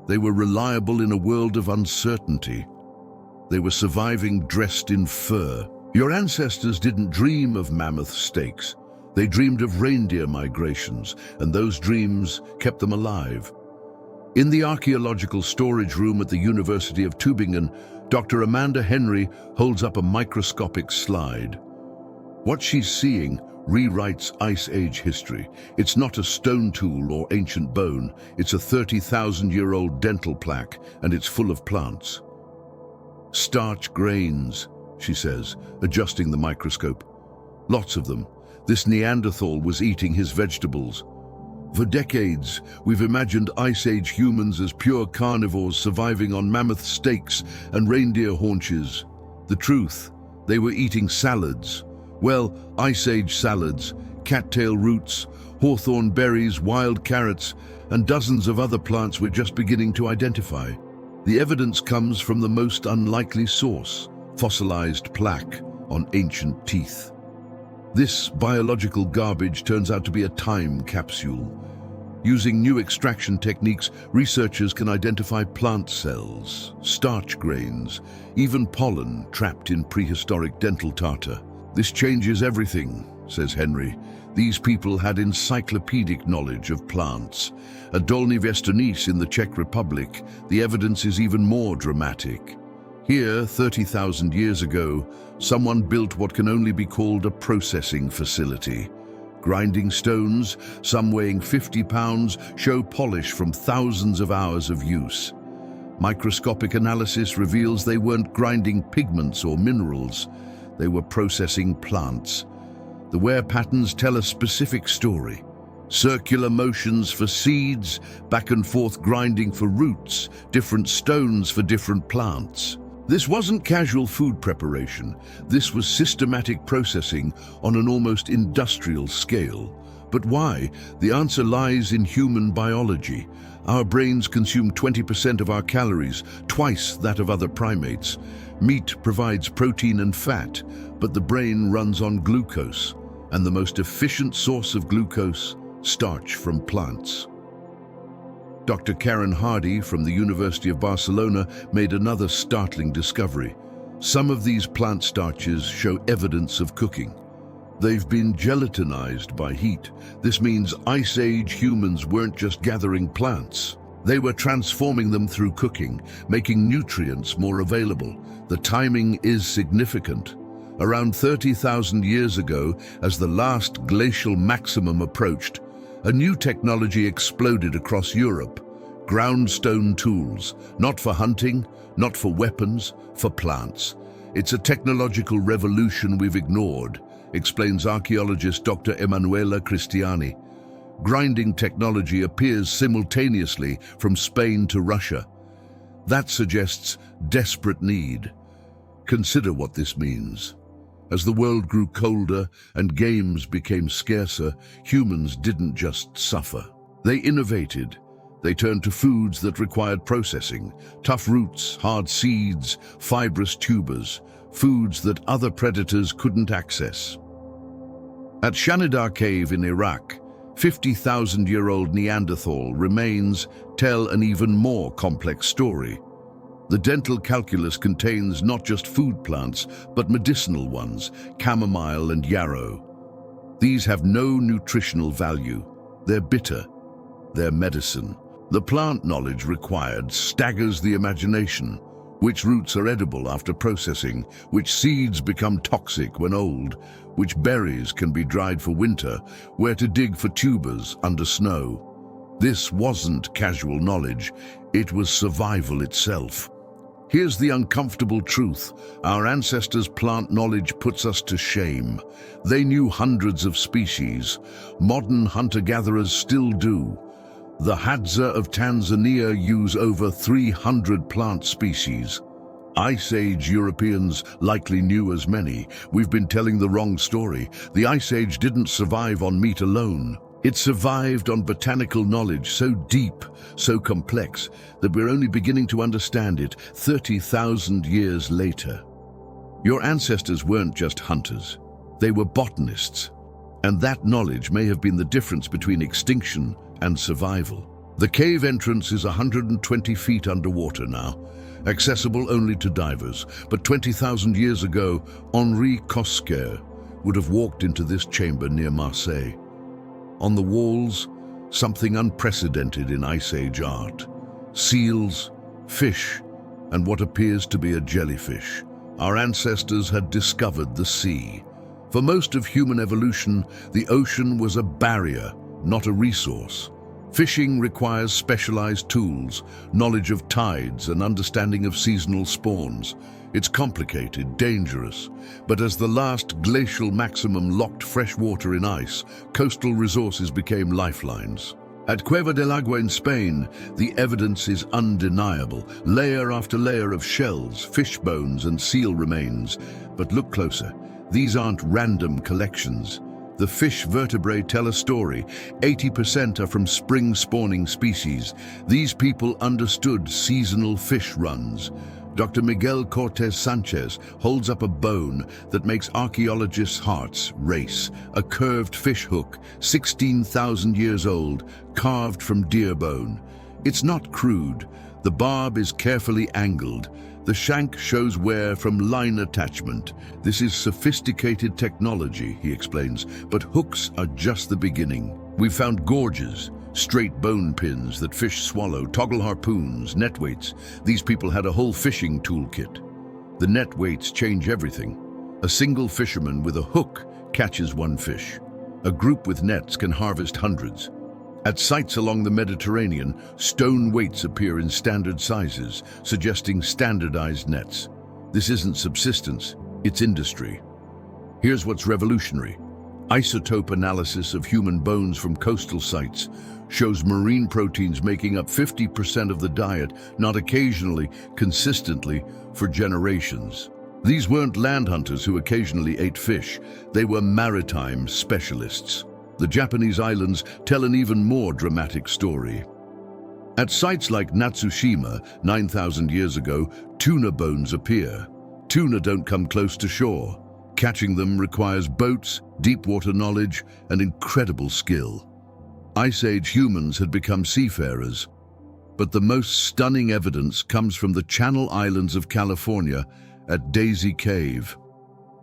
They were reliable in a world of uncertainty. They were surviving dressed in fur. Your ancestors didn't dream of mammoth steaks. They dreamed of reindeer migrations, and those dreams kept them alive. In the archaeological storage room at the University of Tübingen, Dr. Amanda Henry holds up a microscopic slide. What she's seeing rewrites Ice Age history. It's not a stone tool or ancient bone. It's a 30,000-year-old dental plaque, and it's full of plants. Starch grains, she says, adjusting the microscope. Lots of them. This Neanderthal was eating his vegetables. For decades, we've imagined Ice Age humans as pure carnivores surviving on mammoth steaks and reindeer haunches. The truth, they were eating salads. Well, Ice Age salads, cattail roots, hawthorn berries, wild carrots, and dozens of other plants we're just beginning to identify. The evidence comes from the most unlikely source, fossilized plaque on ancient teeth. This biological garbage turns out to be a time capsule. Using new extraction techniques, researchers can identify plant cells, starch grains, even pollen trapped in prehistoric dental tartar. This changes everything, says Henry. These people had encyclopedic knowledge of plants. At Dolní Věstonice in the Czech Republic, the evidence is even more dramatic. Here, 30,000 years ago, someone built what can only be called a processing facility. Grinding stones, some weighing 50 pounds, show polish from thousands of hours of use. Microscopic analysis reveals they weren't grinding pigments or minerals. They were processing plants. The wear patterns tell a specific story. Circular motions for seeds, back and forth grinding for roots, different stones for different plants. This wasn't casual food preparation. This was systematic processing on an almost industrial scale. But why? The answer lies in human biology. Our brains consume 20% of our calories, twice that of other primates. Meat provides protein and fat, but the brain runs on glucose, and the most efficient source of glucose, starch from plants. Dr. Karen Hardy from the University of Barcelona made another startling discovery. Some of these plant starches show evidence of cooking. They've been gelatinized by heat. This means Ice Age humans weren't just gathering plants. They were transforming them through cooking, making nutrients more available. The timing is significant. Around 30,000 years ago, as the last glacial maximum approached, a new technology exploded across Europe. Ground stone tools, not for hunting, not for weapons, for plants. It's a technological revolution we've ignored, explains archaeologist Dr. Emanuela Cristiani. grinding technology appears simultaneously from Spain to Russia. That suggests desperate need. Consider what this means. As the world grew colder and games became scarcer, humans didn't just suffer. They innovated. They turned to foods that required processing, tough roots, hard seeds, fibrous tubers, foods that other predators couldn't access. At Shanidar Cave in Iraq, 50,000-year-old Neanderthal remains tell an even more complex story. The dental calculus contains not just food plants, but medicinal ones, chamomile and yarrow. These have no nutritional value. They're bitter. They're medicine. The plant knowledge required staggers the imagination. Which roots are edible after processing, which seeds become toxic when old, which berries can be dried for winter, where to dig for tubers under snow. This wasn't casual knowledge, it was survival itself. Here's the uncomfortable truth. Our ancestors' plant knowledge puts us to shame. They knew hundreds of species. Modern hunter-gatherers still do. The Hadza of Tanzania use over 300 plant species. Ice Age Europeans likely knew as many. We've been telling the wrong story. The Ice Age didn't survive on meat alone. It survived on botanical knowledge so deep, so complex, that we're only beginning to understand it 30,000 years later. Your ancestors weren't just hunters. They were botanists. And that knowledge may have been the difference between extinction and survival. The cave entrance is 120 feet underwater now, accessible only to divers. But 20,000 years ago, Henri Cosquer would have walked into this chamber near Marseille. On the walls, something unprecedented in Ice Age art. Seals, fish, and what appears to be a jellyfish. Our ancestors had discovered the sea. For most of human evolution, the ocean was a barrier, not a resource. Fishing requires specialized tools, knowledge of tides, and understanding of seasonal spawns. It's complicated, dangerous, but as the last glacial maximum locked fresh water in ice, coastal resources became lifelines. At Cueva del Agua in Spain, the evidence is undeniable. Layer after layer of shells, fish bones, and seal remains. But look closer. These aren't random collections. The fish vertebrae tell a story. 80% are from spring-spawning species. These people understood seasonal fish runs. Dr. Miguel Cortez Sanchez holds up a bone that makes archaeologists' hearts race. A curved fish hook, 16,000 years old, carved from deer bone. It's not crude. The barb is carefully angled. The shank shows wear from line attachment. This is sophisticated technology, he explains, but hooks are just the beginning. We've found gorges, straight bone pins that fish swallow, toggle harpoons, net weights. These people had a whole fishing toolkit. The net weights change everything. A single fisherman with a hook catches one fish. A group with nets can harvest hundreds. At sites along the Mediterranean, stone weights appear in standard sizes, suggesting standardized nets. This isn't subsistence, it's industry. Here's what's revolutionary. Isotope analysis of human bones from coastal sites shows marine proteins making up 50% of the diet, not occasionally, consistently, for generations. These weren't land hunters who occasionally ate fish. They were maritime specialists. The Japanese islands tell an even more dramatic story. At sites like Natsushima, 9,000 years ago, tuna bones appear. Tuna don't come close to shore. Catching them requires boats, deep water knowledge, and incredible skill. Ice Age humans had become seafarers. But the most stunning evidence comes from the Channel Islands of California at Daisy Cave.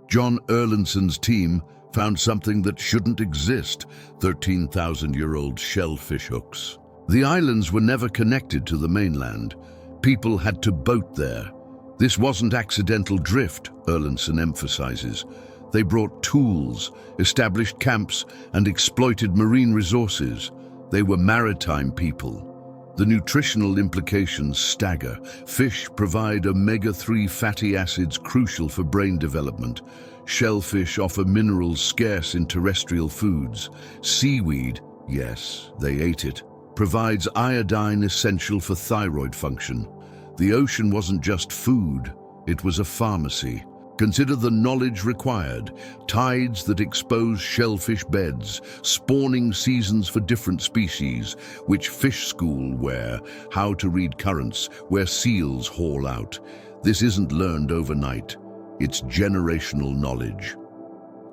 John Erlandson's team found something that shouldn't exist, 13,000-year-old shellfish hooks. The islands were never connected to the mainland. People had to boat there. This wasn't accidental drift, Erlandson emphasizes. They brought tools, established camps, and exploited marine resources. They were maritime people. The nutritional implications stagger. Fish provide omega-3 fatty acids crucial for brain development. Shellfish offer minerals scarce in terrestrial foods. Seaweed, Yes, they ate it. Provides iodine essential for thyroid function. The ocean wasn't just food, it was a pharmacy. Consider the knowledge required. Tides that expose shellfish beds, spawning seasons for different species, which fish school where, how to read currents, where seals haul out. This isn't learned overnight. It's generational knowledge.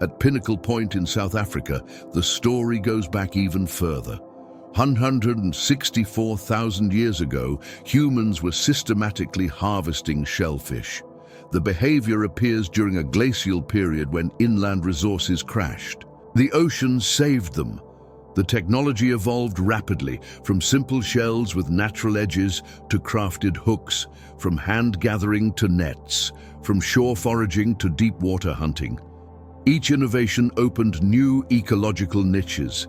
At Pinnacle Point in South Africa, the story goes back even further. 164,000 years ago, humans were systematically harvesting shellfish. The behavior appears during a glacial period when inland resources crashed. The ocean saved them. The technology evolved rapidly, from simple shells with natural edges to crafted hooks, from hand gathering to nets, from shore foraging to deep water hunting. Each innovation opened new ecological niches.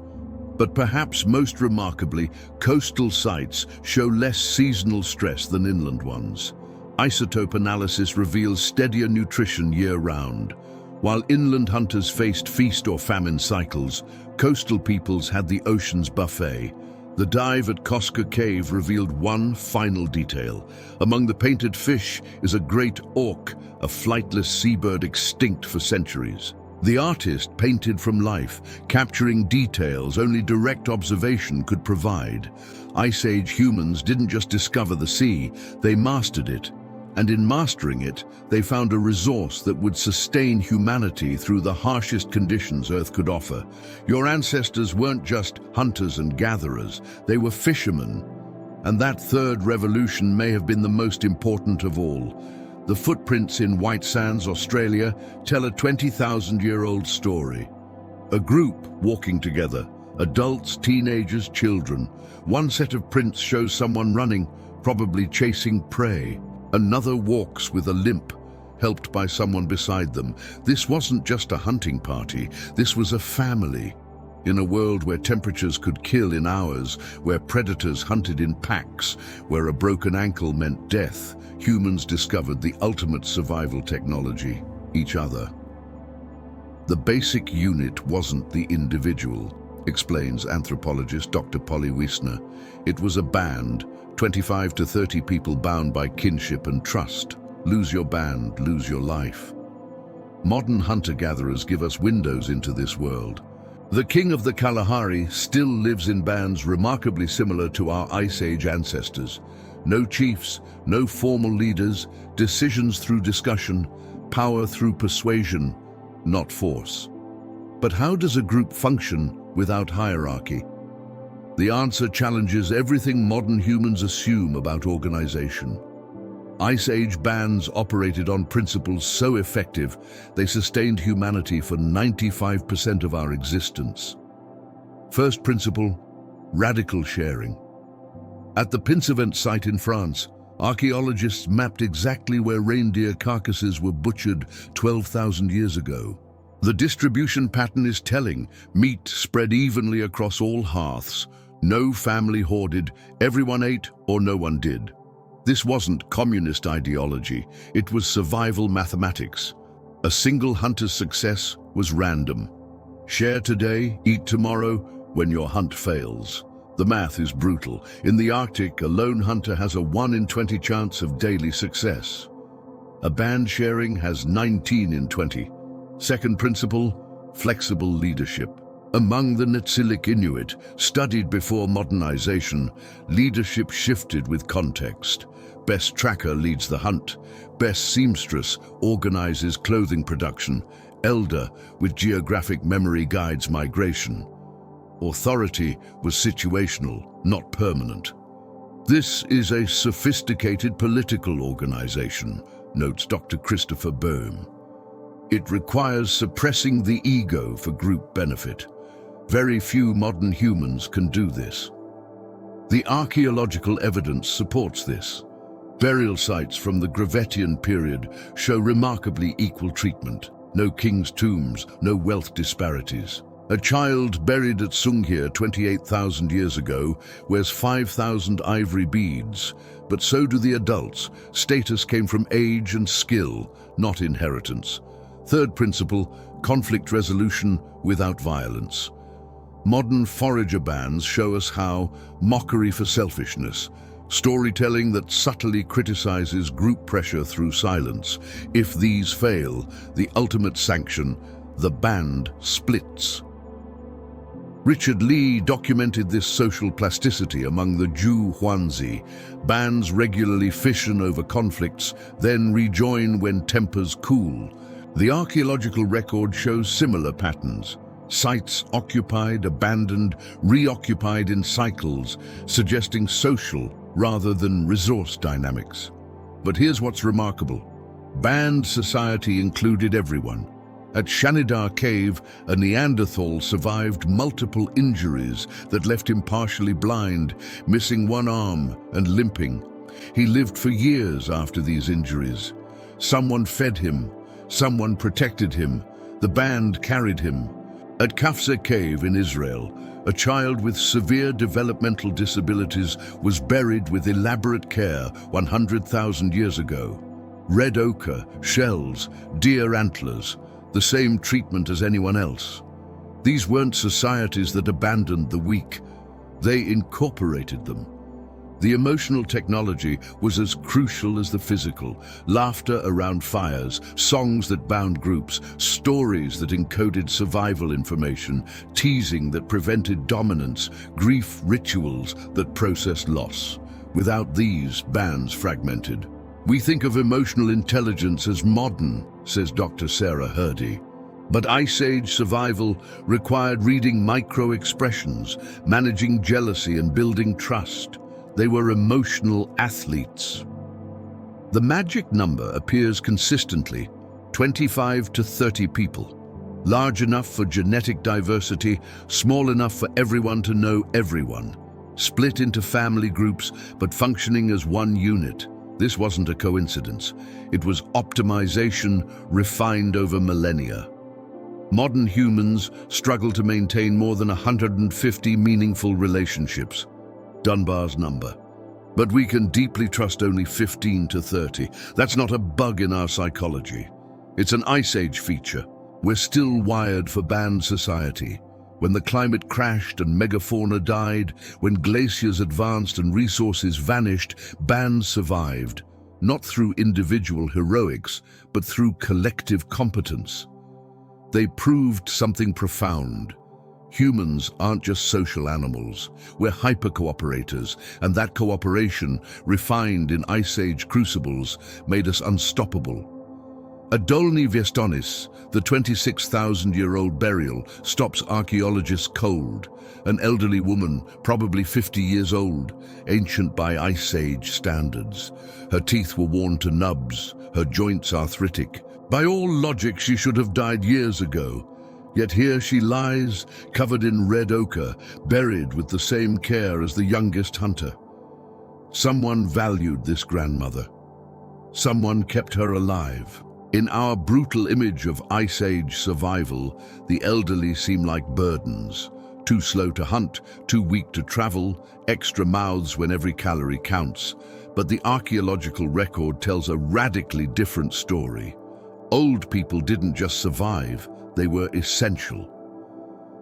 But perhaps most remarkably, coastal sites show less seasonal stress than inland ones. Isotope analysis reveals steadier nutrition year-round. While inland hunters faced feast or famine cycles, coastal peoples had the ocean's buffet. The dive at Cosca Cave revealed one final detail. Among the painted fish is a great auk, a flightless seabird extinct for centuries. The artist painted from life, capturing details only direct observation could provide. Ice Age humans didn't just discover the sea, they mastered it. And in mastering it, they found a resource that would sustain humanity through the harshest conditions Earth could offer. Your ancestors weren't just hunters and gatherers, they were fishermen. And that third revolution may have been the most important of all. The footprints in White Sands, Australia, tell a 20,000-year-old story. A group walking together, adults, teenagers, children. One set of prints shows someone running, probably chasing prey. Another walks with a limp, helped by someone beside them. This wasn't just a hunting party, this was a family. In a world where temperatures could kill in hours, where predators hunted in packs, where a broken ankle meant death, humans discovered the ultimate survival technology, each other. The basic unit wasn't the individual, explains anthropologist Dr. Polly Wiesner. It was a band, 25 to 30 people bound by kinship and trust. Lose your band, lose your life. Modern hunter-gatherers give us windows into this world. The king of the Kalahari still lives in bands remarkably similar to our Ice Age ancestors. No chiefs, no formal leaders, decisions through discussion, power through persuasion, not force. But how does a group function without hierarchy? The answer challenges everything modern humans assume about organization. Ice Age bands operated on principles so effective, they sustained humanity for 95% of our existence. First principle, radical sharing. At the Pinsevent site in France, archaeologists mapped exactly where reindeer carcasses were butchered 12,000 years ago. The distribution pattern is telling. Meat spread evenly across all hearths. No family hoarded, everyone ate or no one did. This wasn't communist ideology, it was survival mathematics. A single hunter's success was random. Share today, eat tomorrow, when your hunt fails. The math is brutal. In the Arctic, a lone hunter has a 1 in 20 chance of daily success. A band sharing has 19 in 20. Second principle, flexible leadership. Among the Netsilik Inuit, studied before modernization, leadership shifted with context. Best tracker leads the hunt. Best seamstress organizes clothing production. Elder, with geographic memory, guides migration. Authority was situational, not permanent. This is a sophisticated political organization, notes Dr. Christopher Boehm. It requires suppressing the ego for group benefit. Very few modern humans can do this. The archaeological evidence supports this. Burial sites from the Gravettian period show remarkably equal treatment. No king's tombs, no wealth disparities. A child buried at Sunghir 28,000 years ago wears 5,000 ivory beads, but so do the adults. Status came from age and skill, not inheritance. Third principle, conflict resolution without violence. Modern forager bands show us how mockery for selfishness, storytelling that subtly criticizes group pressure through silence. If these fail, the ultimate sanction, the band splits. Richard Lee documented this social plasticity among the Zhu Huanzi. Bands regularly fission over conflicts, then rejoin when tempers cool. The archaeological record shows similar patterns. Sites occupied, abandoned, reoccupied in cycles, suggesting social rather than resource dynamics. But here's what's remarkable. Band society included everyone. At Shanidar Cave, a Neanderthal survived multiple injuries that left him partially blind, missing one arm and limping. He lived for years after these injuries. Someone fed him, someone protected him, the band carried him. At Kafse Cave in Israel, a child with severe developmental disabilities was buried with elaborate care 100,000 years ago. Red ochre, shells, deer antlers, the same treatment as anyone else. These weren't societies that abandoned the weak. They incorporated them. The emotional technology was as crucial as the physical. Laughter around fires, songs that bound groups, stories that encoded survival information, teasing that prevented dominance, grief rituals that processed loss. Without these, bands fragmented. We think of emotional intelligence as modern, says Dr. Sarah Hurdy. But Ice Age survival required reading micro-expressions, managing jealousy and building trust. They were emotional athletes. The magic number appears consistently, 25 to 30 people. Large enough for genetic diversity, small enough for everyone to know everyone. Split into family groups, but functioning as one unit. This wasn't a coincidence. It was optimization refined over millennia. Modern humans struggle to maintain more than 150 meaningful relationships. Dunbar's number. But we can deeply trust only 15 to 30. That's not a bug in our psychology. It's an Ice Age feature. We're still wired for band society. When the climate crashed and megafauna died, when glaciers advanced and resources vanished, bands survived, not through individual heroics, but through collective competence. They proved something profound. Humans aren't just social animals. We're hyper-cooperators, and that cooperation, refined in Ice Age crucibles, made us unstoppable. At Dolny Viestonis, the 26,000-year-old burial stops archaeologists cold. An elderly woman, probably 50 years old, ancient by Ice Age standards. Her teeth were worn to nubs, her joints arthritic. By all logic, she should have died years ago. Yet here she lies, covered in red ochre, buried with the same care as the youngest hunter. Someone valued this grandmother. Someone kept her alive. In our brutal image of Ice Age survival, the elderly seem like burdens. Too slow to hunt, too weak to travel, extra mouths when every calorie counts. But the archaeological record tells a radically different story. Old people didn't just survive, they were essential.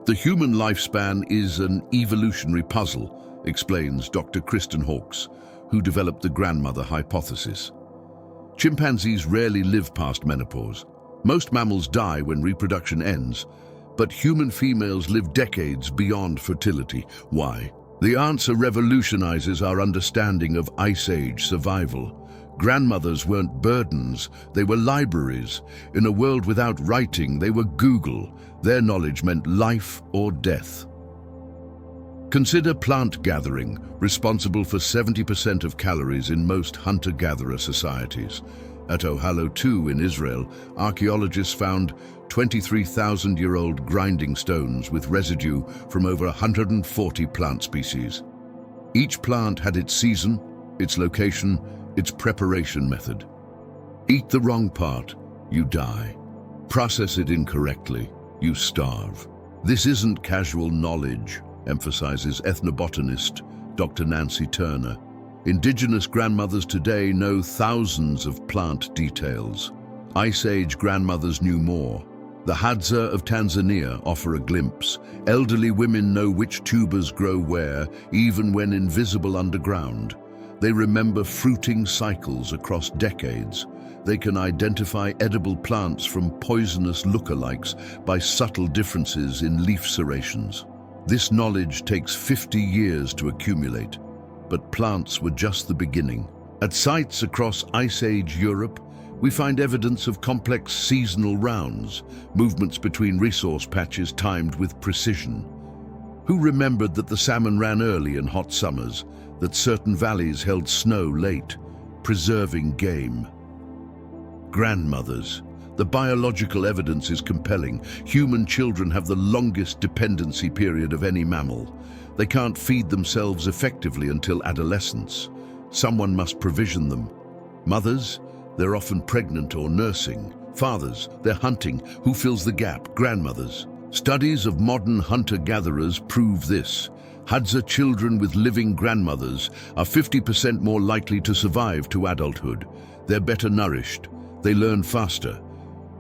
The human lifespan is an evolutionary puzzle, explains Dr. Kristen Hawkes, who developed the grandmother hypothesis. Chimpanzees rarely live past menopause. Most mammals die when reproduction ends, but human females live decades beyond fertility. Why? The answer revolutionizes our understanding of Ice Age survival. Grandmothers weren't burdens, they were libraries. In a world without writing, they were Google. Their knowledge meant life or death. Consider plant gathering, responsible for 70% of calories in most hunter-gatherer societies. At Ohallo 2 in Israel, archaeologists found 23,000-year-old grinding stones with residue from over 140 plant species. Each plant had its season, its location, its preparation method. Eat the wrong part, you die. Process it incorrectly, you starve. This isn't casual knowledge, emphasizes ethnobotanist Dr. Nancy Turner. Indigenous grandmothers today know thousands of plant details. Ice Age grandmothers knew more. The Hadza of Tanzania offer a glimpse. Elderly women know which tubers grow where, even when invisible underground. They remember fruiting cycles across decades. They can identify edible plants from poisonous lookalikes by subtle differences in leaf serrations. This knowledge takes 50 years to accumulate, but plants were just the beginning. At sites across Ice Age Europe, we find evidence of complex seasonal rounds, movements between resource patches timed with precision. Who remembered that the salmon ran early in hot summers, that certain valleys held snow late, preserving game? Grandmothers. The biological evidence is compelling. Human children have the longest dependency period of any mammal. They can't feed themselves effectively until adolescence. Someone must provision them. Mothers? They're often pregnant or nursing. Fathers? They're hunting. Who fills the gap? Grandmothers. Studies of modern hunter-gatherers prove this. Hadza children with living grandmothers are 50% more likely to survive to adulthood. They're better nourished. They learn faster.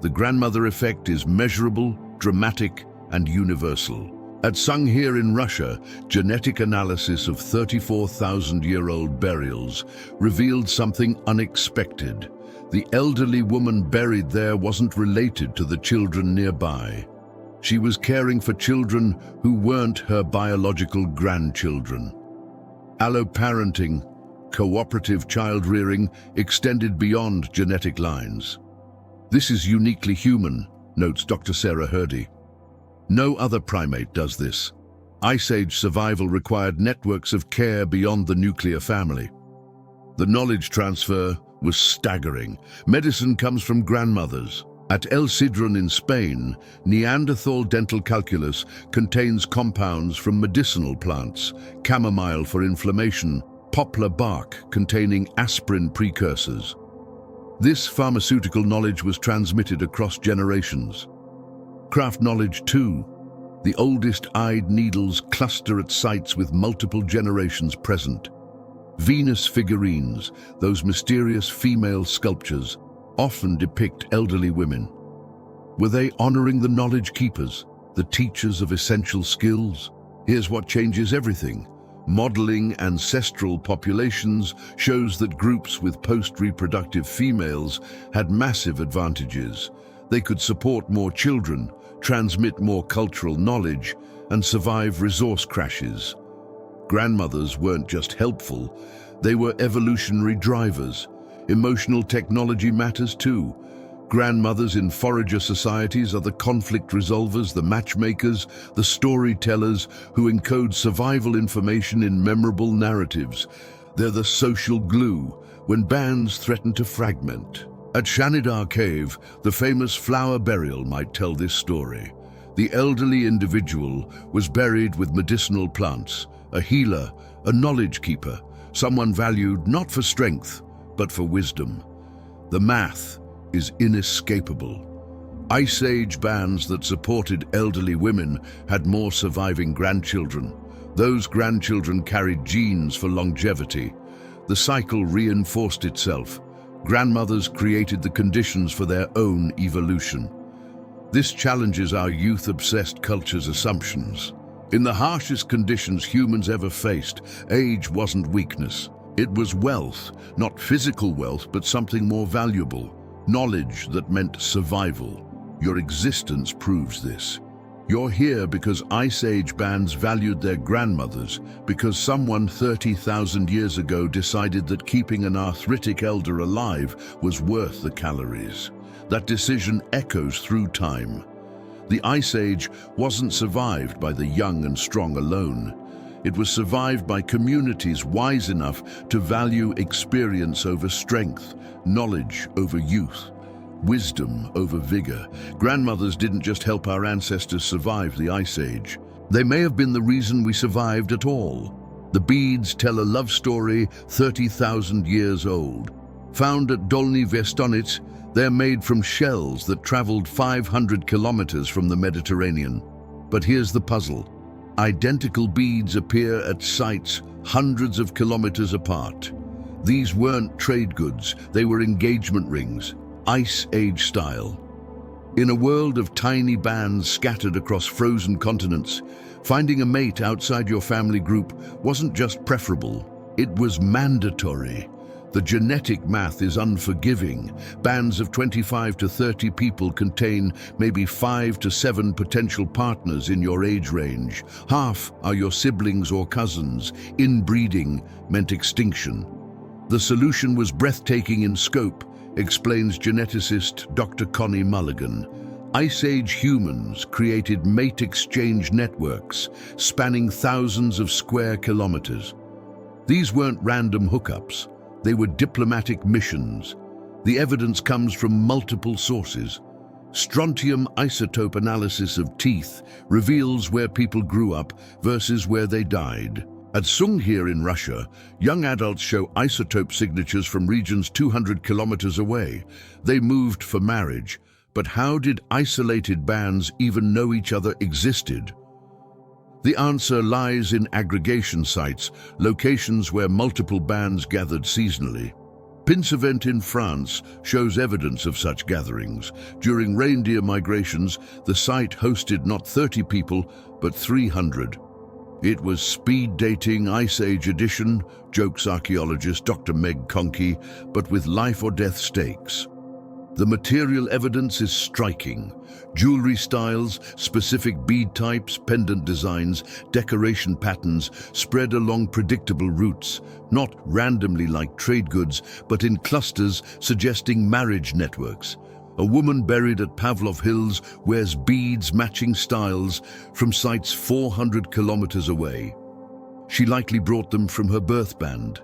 The grandmother effect is measurable, dramatic, and universal. At Sangir in Russia, genetic analysis of 34,000-year-old burials revealed something unexpected. The elderly woman buried there wasn't related to the children nearby. She was caring for children who weren't her biological grandchildren. Alloparenting, cooperative child-rearing, extended beyond genetic lines. This is uniquely human, notes Dr. Sarah Hurdy. No other primate does this. Ice Age survival required networks of care beyond the nuclear family. The knowledge transfer was staggering. Medicine comes from grandmothers. At El Sidrón in Spain, Neanderthal dental calculus contains compounds from medicinal plants, chamomile for inflammation, poplar bark containing aspirin precursors. This pharmaceutical knowledge was transmitted across generations. Craft knowledge too. The oldest-eyed needles cluster at sites with multiple generations present. Venus figurines, those mysterious female sculptures, often depict elderly women. Were they honoring the knowledge keepers, the teachers of essential skills? Here's what changes everything. Modeling ancestral populations shows that groups with post-reproductive females had massive advantages. They could support more children, transmit more cultural knowledge, and survive resource crashes. Grandmothers weren't just helpful, they were evolutionary drivers. Emotional technology matters too. Grandmothers in forager societies are the conflict resolvers, the matchmakers, the storytellers who encode survival information in memorable narratives. They're the social glue when bands threaten to fragment. At Shanidar Cave, the famous flower burial might tell this story. The elderly individual was buried with medicinal plants, a healer, a knowledge keeper, someone valued not for strength, but for wisdom. The math is inescapable. Ice Age bands that supported elderly women had more surviving grandchildren. Those grandchildren carried genes for longevity. The cycle reinforced itself. Grandmothers created the conditions for their own evolution. This challenges our youth-obsessed culture's assumptions. In the harshest conditions humans ever faced, age wasn't weakness. It was wealth, not physical wealth, but something more valuable. Knowledge that meant survival. Your existence proves this. You're here because Ice Age bands valued their grandmothers, because someone 30,000 years ago decided that keeping an arthritic elder alive was worth the calories. That decision echoes through time. The Ice Age wasn't survived by the young and strong alone. It was survived by communities wise enough to value experience over strength, knowledge over youth, wisdom over vigor. Grandmothers didn't just help our ancestors survive the Ice Age. They may have been the reason we survived at all. The beads tell a love story 30,000 years old. Found at Dolny Vestonitz, they're made from shells that traveled 500 kilometers from the Mediterranean. But here's the puzzle. Identical beads appear at sites hundreds of kilometers apart. These weren't trade goods, they were engagement rings, Ice Age style. In a world of tiny bands scattered across frozen continents, finding a mate outside your family group wasn't just preferable, it was mandatory. The genetic math is unforgiving. Bands of 25 to 30 people contain maybe 5 to 7 potential partners in your age range. Half are your siblings or cousins. Inbreeding meant extinction. The solution was breathtaking in scope, explains geneticist Dr. Connie Mulligan. Ice Age humans created mate exchange networks spanning thousands of square kilometers. These weren't random hookups. They were diplomatic missions. The evidence comes from multiple sources. Strontium isotope analysis of teeth reveals where people grew up versus where they died. At Sunghir in Russia, young adults show isotope signatures from regions 200 kilometers away. They moved for marriage, but how did isolated bands even know each other existed? The answer lies in aggregation sites, locations where multiple bands gathered seasonally. Pinsevent in France shows evidence of such gatherings. During reindeer migrations, the site hosted not 30 people, but 300. It was speed dating Ice Age edition, jokes archaeologist Dr. Meg Conkey, but with life or death stakes. The material evidence is striking. Jewelry styles, specific bead types, pendant designs, decoration patterns spread along predictable routes, not randomly like trade goods, but in clusters suggesting marriage networks. A woman buried at Pavlov Hills wears beads matching styles from sites 400 kilometers away. She likely brought them from her birth band.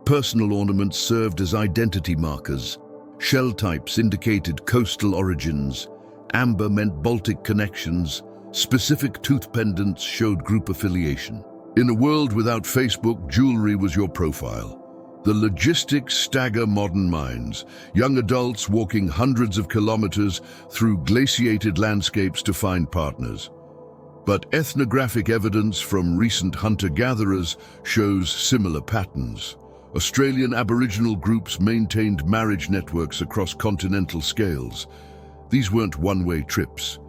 Personal ornaments served as identity markers. Shell types indicated coastal origins. Amber meant Baltic connections. Specific tooth pendants showed group affiliation. In a world without Facebook, jewelry was your profile. The logistics stagger modern minds. Young adults walking hundreds of kilometers through glaciated landscapes to find partners. But ethnographic evidence from recent hunter-gatherers shows similar patterns. Australian Aboriginal groups maintained marriage networks across continental scales. These weren't one-way trips.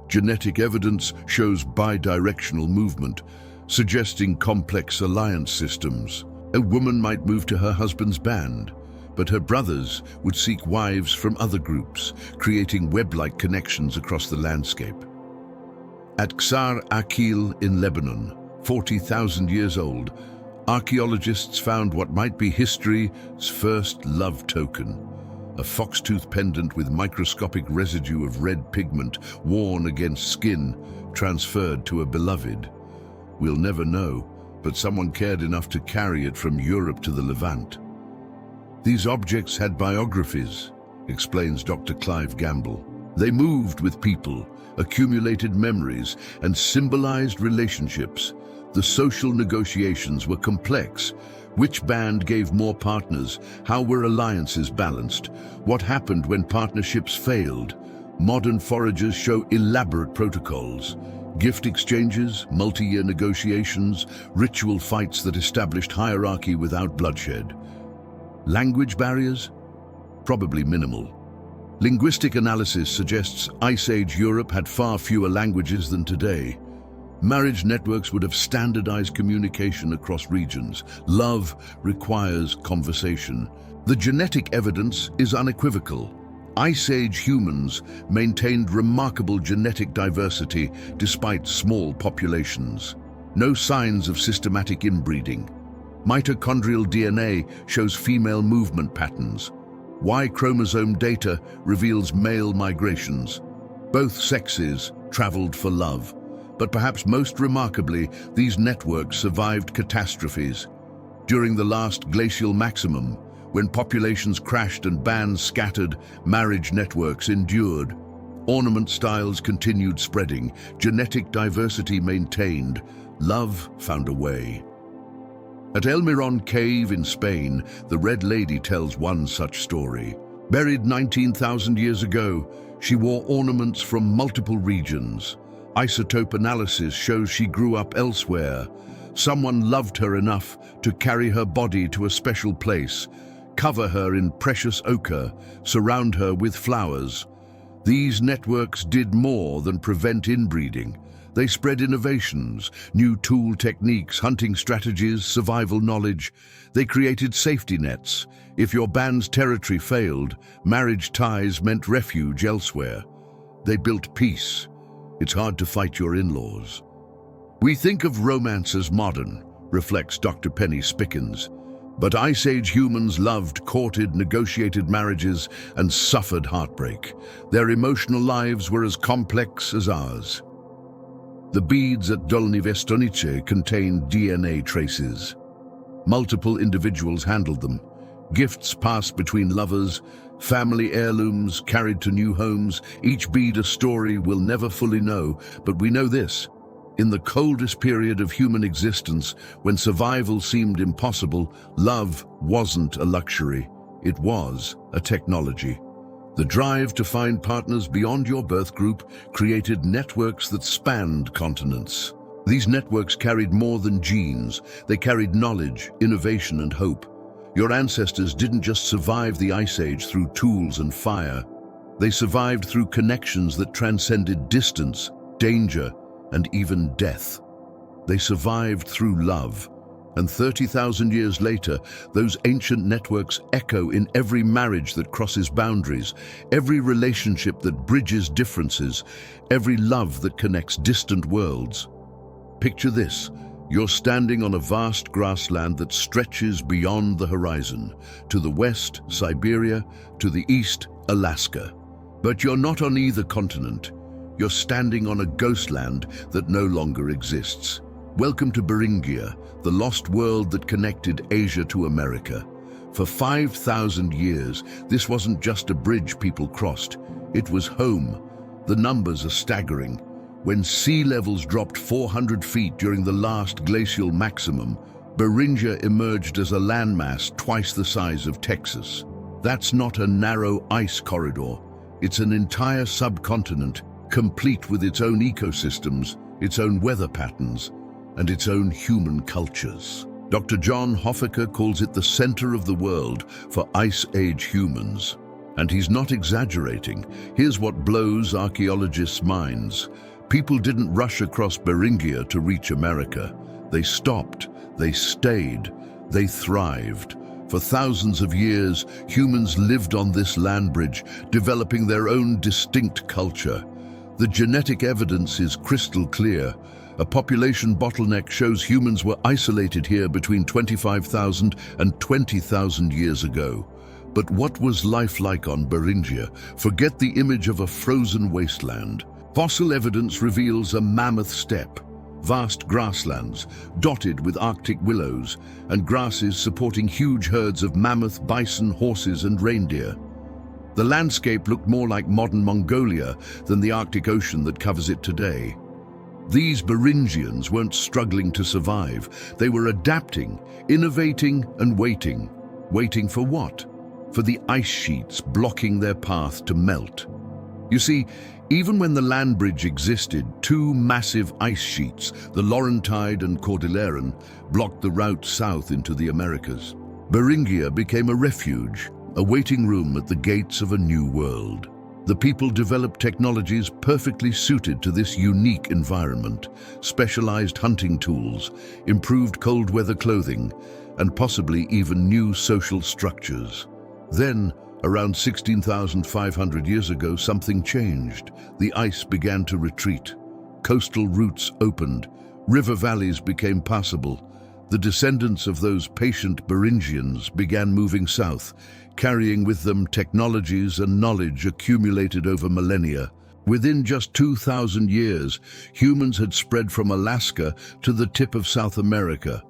Genetic evidence shows bi-directional movement, suggesting complex alliance systems. A woman might move to her husband's band, but her brothers would seek wives from other groups, creating web-like connections across the landscape. At Ksar Akil in Lebanon, 40,000 years old, archaeologists found what might be history's first love token, a foxtooth pendant with microscopic residue of red pigment worn against skin, transferred to a beloved. We'll never know, but someone cared enough to carry it from Europe to the Levant. These objects had biographies, explains Dr. Clive Gamble. They moved with people, accumulated memories, and symbolized relationships. The social negotiations were complex. Which band gave more partners? How were alliances balanced? What happened when partnerships failed? Modern foragers show elaborate protocols. Gift exchanges, multi-year negotiations, ritual fights that established hierarchy without bloodshed. Language barriers? Probably minimal. Linguistic analysis suggests Ice Age Europe had far fewer languages than today. Marriage networks would have standardized communication across regions. Love requires conversation. The genetic evidence is unequivocal. Ice Age humans maintained remarkable genetic diversity despite small populations. No signs of systematic inbreeding. Mitochondrial DNA shows female movement patterns. Y chromosome data reveals male migrations. Both sexes traveled for love. But perhaps most remarkably, these networks survived catastrophes. During the last glacial maximum, when populations crashed and bands scattered, marriage networks endured. Ornament styles continued spreading, genetic diversity maintained, love found a way. At El Miron Cave in Spain, the Red Lady tells one such story. Buried 19,000 years ago, she wore ornaments from multiple regions. Isotope analysis shows she grew up elsewhere. Someone loved her enough to carry her body to a special place, cover her in precious ochre, surround her with flowers. These networks did more than prevent inbreeding. They spread innovations, new tool techniques, hunting strategies, survival knowledge. They created safety nets. If your band's territory failed, marriage ties meant refuge elsewhere. They built peace. It's hard to fight your in-laws. We think of romance as modern, reflects Dr. Penny Spickens. But Ice Age humans loved, courted, negotiated marriages, and suffered heartbreak. Their emotional lives were as complex as ours. The beads at Dolní Věstonice contained DNA traces. Multiple individuals handled them. Gifts passed between lovers, family heirlooms carried to new homes, each bead a story we'll never fully know, but we know this. In the coldest period of human existence, when survival seemed impossible, love wasn't a luxury. It was a technology. The drive to find partners beyond your birth group created networks that spanned continents. These networks carried more than genes. They carried knowledge, innovation, and hope. Your ancestors didn't just survive the Ice Age through tools and fire. They survived through connections that transcended distance, danger, and even death. They survived through love. And 30,000 years later, those ancient networks echo in every marriage that crosses boundaries, every relationship that bridges differences, every love that connects distant worlds. Picture this. You're standing on a vast grassland that stretches beyond the horizon. To the west, Siberia. To the east, Alaska. But you're not on either continent. You're standing on a ghostland that no longer exists. Welcome to Beringia, the lost world that connected Asia to America. For 5,000 years, this wasn't just a bridge people crossed. It was home. The numbers are staggering. When sea levels dropped 400 feet during the last glacial maximum, Beringia emerged as a landmass twice the size of Texas. That's not a narrow ice corridor. It's an entire subcontinent, complete with its own ecosystems, its own weather patterns, and its own human cultures. Dr. John Hoffaker calls it the center of the world for Ice Age humans. And he's not exaggerating. Here's what blows archaeologists' minds. People didn't rush across Beringia to reach America. They stopped, they stayed, they thrived. For thousands of years, humans lived on this land bridge, developing their own distinct culture. The genetic evidence is crystal clear. A population bottleneck shows humans were isolated here between 25,000 and 20,000 years ago. But what was life like on Beringia? Forget the image of a frozen wasteland. Fossil evidence reveals a mammoth steppe, vast grasslands dotted with Arctic willows, and grasses supporting huge herds of mammoth, bison, horses, and reindeer. The landscape looked more like modern Mongolia than the Arctic Ocean that covers it today. These Beringians weren't struggling to survive. They were adapting, innovating, and waiting. Waiting for what? For the ice sheets blocking their path to melt. You see, even when the land bridge existed, two massive ice sheets, the Laurentide and Cordilleran, blocked the route south into the Americas. Beringia became a refuge, a waiting room at the gates of a new world. The people developed technologies perfectly suited to this unique environment, specialized hunting tools, improved cold weather clothing, and possibly even new social structures. Then, around 16,500 years ago, something changed. The ice began to retreat. Coastal routes opened. River valleys became passable. The descendants of those patient Beringians began moving south, carrying with them technologies and knowledge accumulated over millennia. Within just 2,000 years, humans had spread from Alaska to the tip of South America,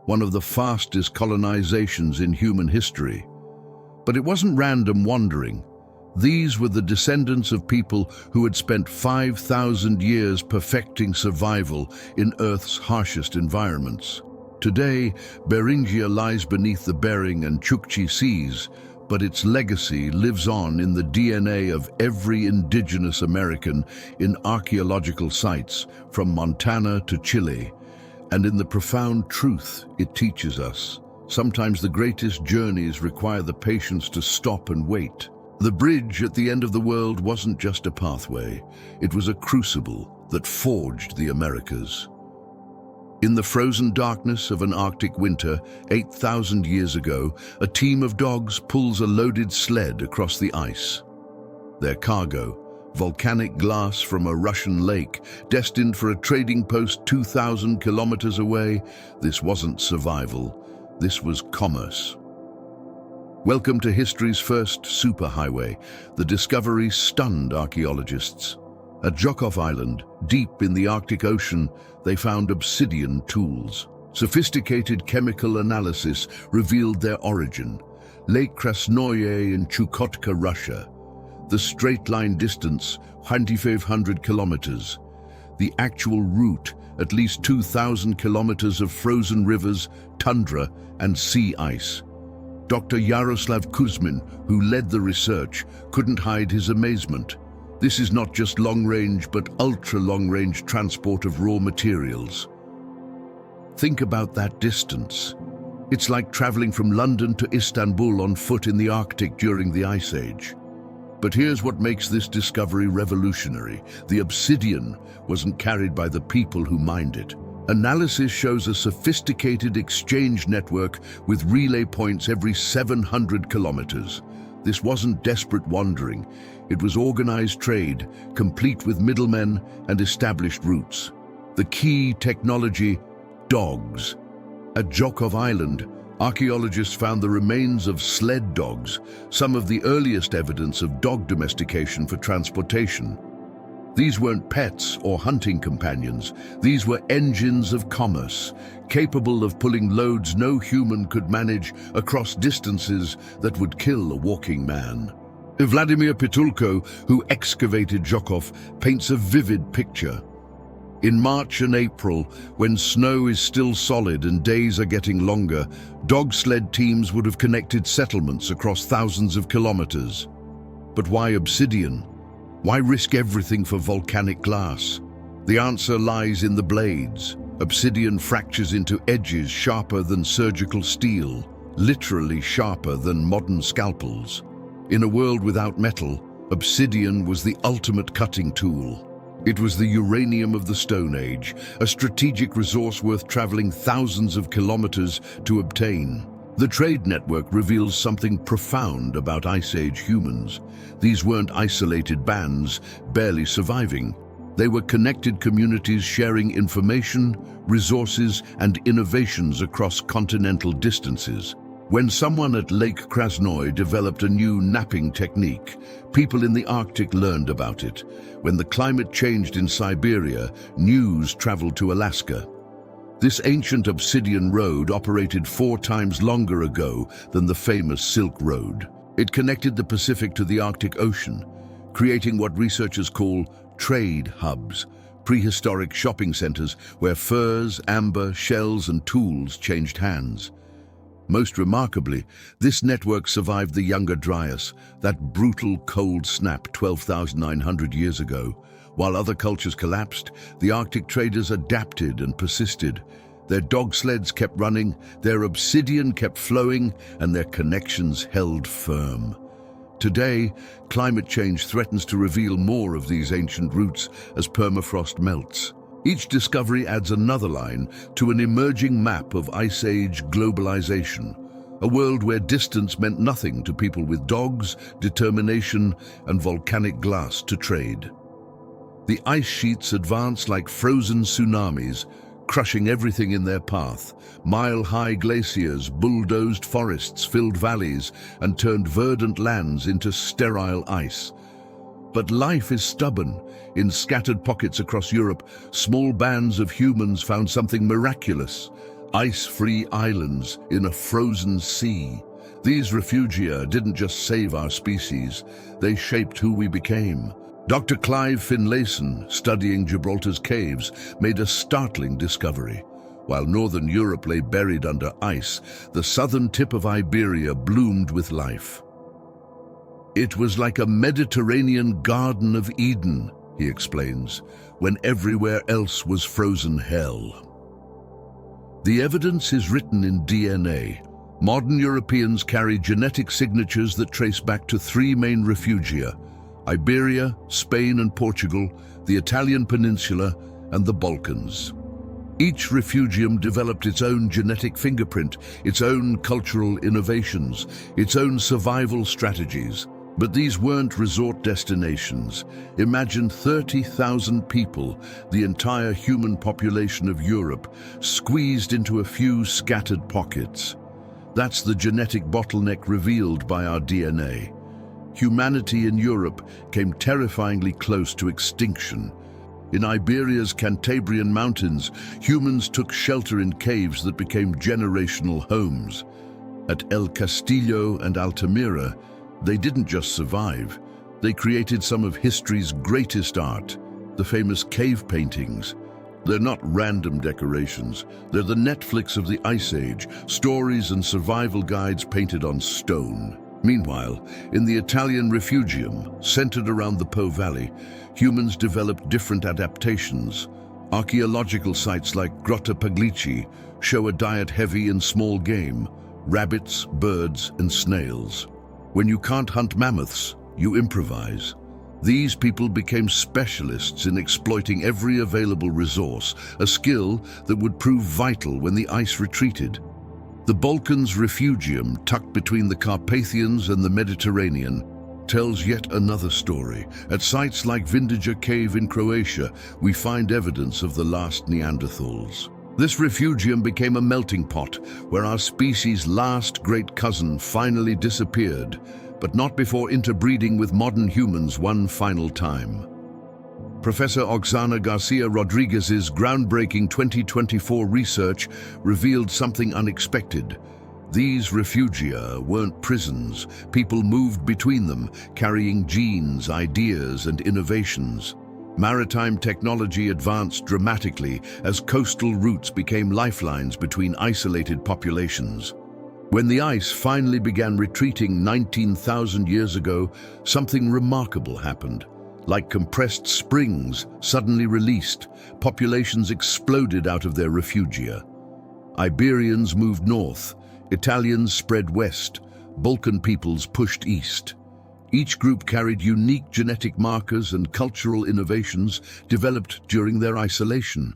one of the fastest colonizations in human history. But it wasn't random wandering. These were the descendants of people who had spent 5,000 years perfecting survival in Earth's harshest environments. Today, Beringia lies beneath the Bering and Chukchi seas, but its legacy lives on in the DNA of every indigenous American in archaeological sites, from Montana to Chile. And in the profound truth it teaches us, sometimes the greatest journeys require the patience to stop and wait. The bridge at the end of the world wasn't just a pathway, it was a crucible that forged the Americas. In the frozen darkness of an Arctic winter, 8,000 years ago, a team of dogs pulls a loaded sled across the ice. Their cargo, volcanic glass from a Russian lake, destined for a trading post 2,000 kilometers away. This wasn't survival, this was commerce. Welcome to history's first superhighway. The discovery stunned archaeologists. At Zhukov Island, deep in the Arctic Ocean, they found obsidian tools. Sophisticated chemical analysis revealed their origin. Lake Krasnoye in Chukotka, Russia. The straight-line distance, 2,500 kilometers. The actual route, at least 2,000 kilometers of frozen rivers, tundra, and sea ice. Dr. Yaroslav Kuzmin, who led the research, couldn't hide his amazement. This is not just long-range, but ultra-long-range transport of raw materials. Think about that distance. It's like traveling from London to Istanbul on foot in the Arctic during the Ice Age. But here's what makes this discovery revolutionary. The obsidian wasn't carried by the people who mined it. Analysis shows a sophisticated exchange network with relay points every 700 kilometers. This wasn't desperate wandering. It was organized trade, complete with middlemen and established routes. The key technology, dogs. At Zhukov Island, archaeologists found the remains of sled dogs, some of the earliest evidence of dog domestication for transportation. These weren't pets or hunting companions. These were engines of commerce, capable of pulling loads no human could manage across distances that would kill a walking man. Vladimir Pitulko, who excavated Zhukov, paints a vivid picture. In March and April, when snow is still solid and days are getting longer, dog sled teams would have connected settlements across thousands of kilometers. But why obsidian? Why risk everything for volcanic glass? The answer lies in the blades. Obsidian fractures into edges sharper than surgical steel, literally sharper than modern scalpels. In a world without metal, obsidian was the ultimate cutting tool. It was the uranium of the Stone Age, a strategic resource worth traveling thousands of kilometers to obtain. The trade network reveals something profound about Ice Age humans. These weren't isolated bands, barely surviving. They were connected communities sharing information, resources, and innovations across continental distances. When someone at Lake Krasnoye developed a new napping technique, people in the Arctic learned about it. When the climate changed in Siberia, news traveled to Alaska. This ancient obsidian road operated 4 times longer ago than the famous Silk Road. It connected the Pacific to the Arctic Ocean, creating what researchers call trade hubs, prehistoric shopping centers where furs, amber, shells, and tools changed hands. Most remarkably, this network survived the Younger Dryas, that brutal cold snap 12,900 years ago. While other cultures collapsed, the Arctic traders adapted and persisted. Their dog sleds kept running, their obsidian kept flowing, and their connections held firm. Today, climate change threatens to reveal more of these ancient roots as permafrost melts. Each discovery adds another line to an emerging map of Ice Age globalization, a world where distance meant nothing to people with dogs, determination, and volcanic glass to trade. The ice sheets advanced like frozen tsunamis, crushing everything in their path. Mile-high glaciers bulldozed forests, filled valleys, and turned verdant lands into sterile ice. But life is stubborn. In scattered pockets across Europe, small bands of humans found something miraculous: ice-free islands in a frozen sea. These refugia didn't just save our species, they shaped who we became. Dr. Clive Finlayson, studying Gibraltar's caves, made a startling discovery. While northern Europe lay buried under ice, the southern tip of Iberia bloomed with life. It was like a Mediterranean Garden of Eden, he explains, when everywhere else was frozen hell. The evidence is written in DNA. Modern Europeans carry genetic signatures that trace back to three main refugia: Iberia, Spain and Portugal, the Italian peninsula, and the Balkans. Each refugium developed its own genetic fingerprint, its own cultural innovations, its own survival strategies. But these weren't resort destinations. Imagine 30,000 people, the entire human population of Europe, squeezed into a few scattered pockets. That's the genetic bottleneck revealed by our DNA. Humanity in Europe came terrifyingly close to extinction. In Iberia's Cantabrian mountains, humans took shelter in caves that became generational homes. At El Castillo and Altamira, they didn't just survive. They created some of history's greatest art, the famous cave paintings. They're not random decorations. They're the Netflix of the Ice Age, stories and survival guides painted on stone. Meanwhile, in the Italian refugium, centered around the Po Valley, humans developed different adaptations. Archaeological sites like Grotta Paglici show a diet heavy in small game: rabbits, birds, and snails. When you can't hunt mammoths, you improvise. These people became specialists in exploiting every available resource, a skill that would prove vital when the ice retreated. The Balkans refugium, tucked between the Carpathians and the Mediterranean, tells yet another story. At sites like Vindiga Cave in Croatia, we find evidence of the last Neanderthals. This refugium became a melting pot where our species' last great cousin finally disappeared, but not before interbreeding with modern humans one final time. Professor Oksana Garcia Rodriguez's groundbreaking 2024 research revealed something unexpected. These refugia weren't prisons. People moved between them, carrying genes, ideas, and innovations. Maritime technology advanced dramatically as coastal routes became lifelines between isolated populations. When the ice finally began retreating 19,000 years ago, something remarkable happened. Like compressed springs suddenly released, populations exploded out of their refugia. Iberians moved north, Italians spread west, Balkan peoples pushed east. Each group carried unique genetic markers and cultural innovations developed during their isolation.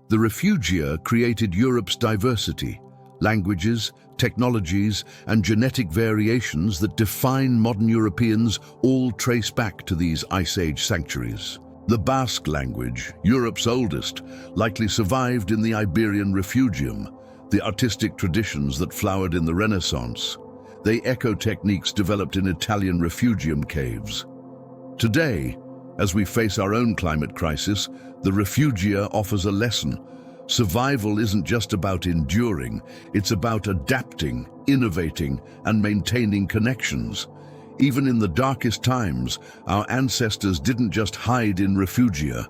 The refugia created Europe's diversity: languages, technologies, and genetic variations that define modern Europeans all trace back to these Ice Age sanctuaries. The Basque language, Europe's oldest, likely survived in the Iberian refugium. The artistic traditions that flowered in the Renaissance, they echo techniques developed in Italian refugium caves. Today, as we face our own climate crisis, the refugia offers a lesson. Survival isn't just about enduring, it's about adapting, innovating, and maintaining connections. Even in the darkest times, our ancestors didn't just hide in refugia.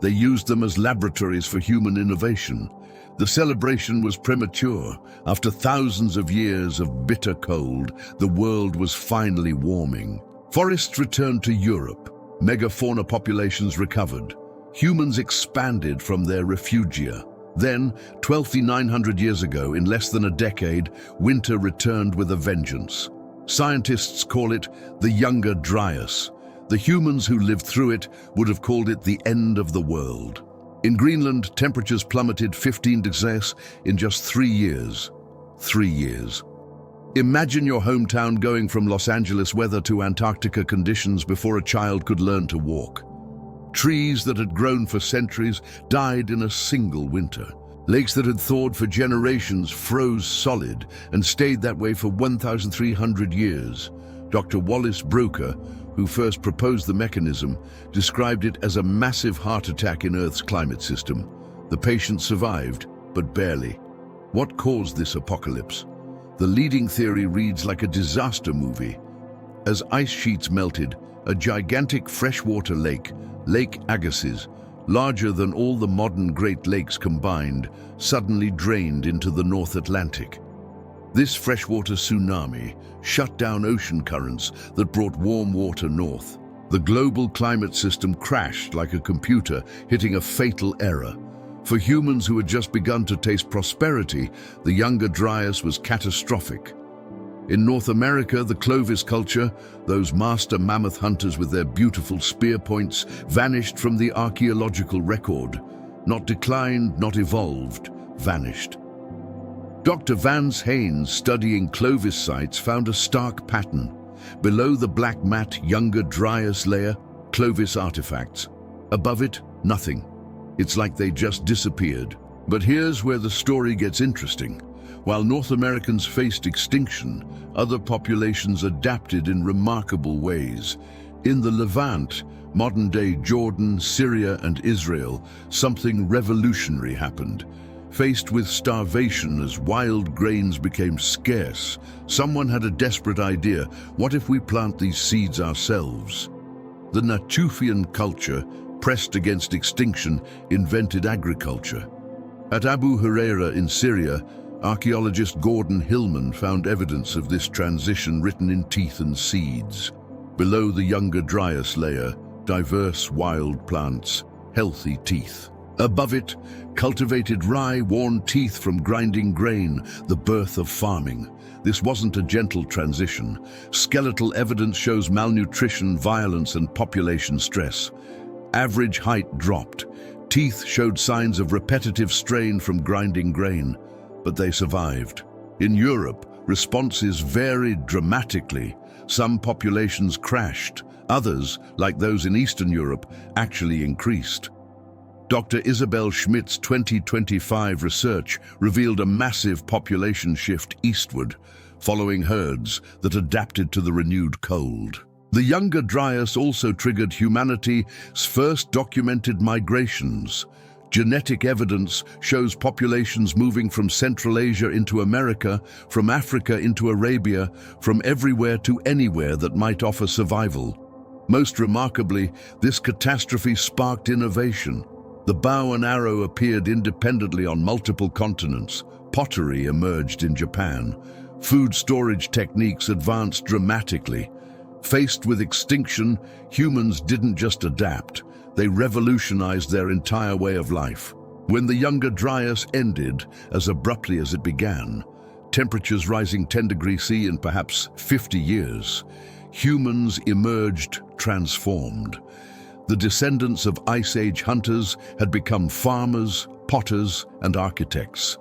They used them as laboratories for human innovation. The celebration was premature. After thousands of years of bitter cold, the world was finally warming. Forests returned to Europe. Megafauna populations recovered. Humans expanded from their refugia. Then, 12,900 years ago, in less than a decade, winter returned with a vengeance. Scientists call it the Younger Dryas. The humans who lived through it would have called it the end of the world. In Greenland, temperatures plummeted 15 degrees in just 3 years. 3 years. Imagine your hometown going from Los Angeles weather to Antarctica conditions before a child could learn to walk. Trees that had grown for centuries died in a single winter. Lakes that had thawed for generations froze solid and stayed that way for 1,300 years. Dr. Wallace Broecker, who first proposed the mechanism, described it as a massive heart attack in Earth's climate system. The patient survived, but barely. What caused this apocalypse? The leading theory reads like a disaster movie. As ice sheets melted, a gigantic freshwater lake, Lake Agassiz, larger than all the modern Great Lakes combined, suddenly drained into the North Atlantic. This freshwater tsunami shut down ocean currents that brought warm water north. The global climate system crashed like a computer, hitting a fatal error. For humans who had just begun to taste prosperity, the Younger Dryas was catastrophic. In North America, the Clovis culture, those master mammoth hunters with their beautiful spear points, vanished from the archaeological record. Not declined, not evolved, vanished. Dr. Vance Haynes, studying Clovis sites, found a stark pattern. Below the black matte Younger Dryas layer, Clovis artifacts. Above it, nothing. It's like they just disappeared. But here's where the story gets interesting. While North Americans faced extinction, other populations adapted in remarkable ways. In the Levant, modern-day Jordan, Syria, and Israel, something revolutionary happened. Faced with starvation as wild grains became scarce, someone had a desperate idea. What if we plant these seeds ourselves? The Natufian culture, pressed against extinction, invented agriculture. At Abu Huraira in Syria, archaeologist Gordon Hillman found evidence of this transition written in teeth and seeds. Below the Younger Dryas layer, diverse wild plants, healthy teeth. Above it, cultivated rye, worn teeth from grinding grain, the birth of farming. This wasn't a gentle transition. Skeletal evidence shows malnutrition, violence, and population stress. Average height dropped. Teeth showed signs of repetitive strain from grinding grain, but they survived. In Europe, responses varied dramatically. Some populations crashed. Others, like those in Eastern Europe, actually increased. Dr. Isabel Schmidt's 2025 research revealed a massive population shift eastward, following herds that adapted to the renewed cold. The Younger Dryas also triggered humanity's first documented migrations. Genetic evidence shows populations moving from Central Asia into America, from Africa into Arabia, from everywhere to anywhere that might offer survival. Most remarkably, this catastrophe sparked innovation. The bow and arrow appeared independently on multiple continents. Pottery emerged in Japan. Food storage techniques advanced dramatically. Faced with extinction, humans didn't just adapt, they revolutionized their entire way of life. When the Younger Dryas ended as abruptly as it began, temperatures rising 10 degrees C in perhaps 50 years, humans emerged transformed. The descendants of Ice Age hunters had become farmers, potters, and architects.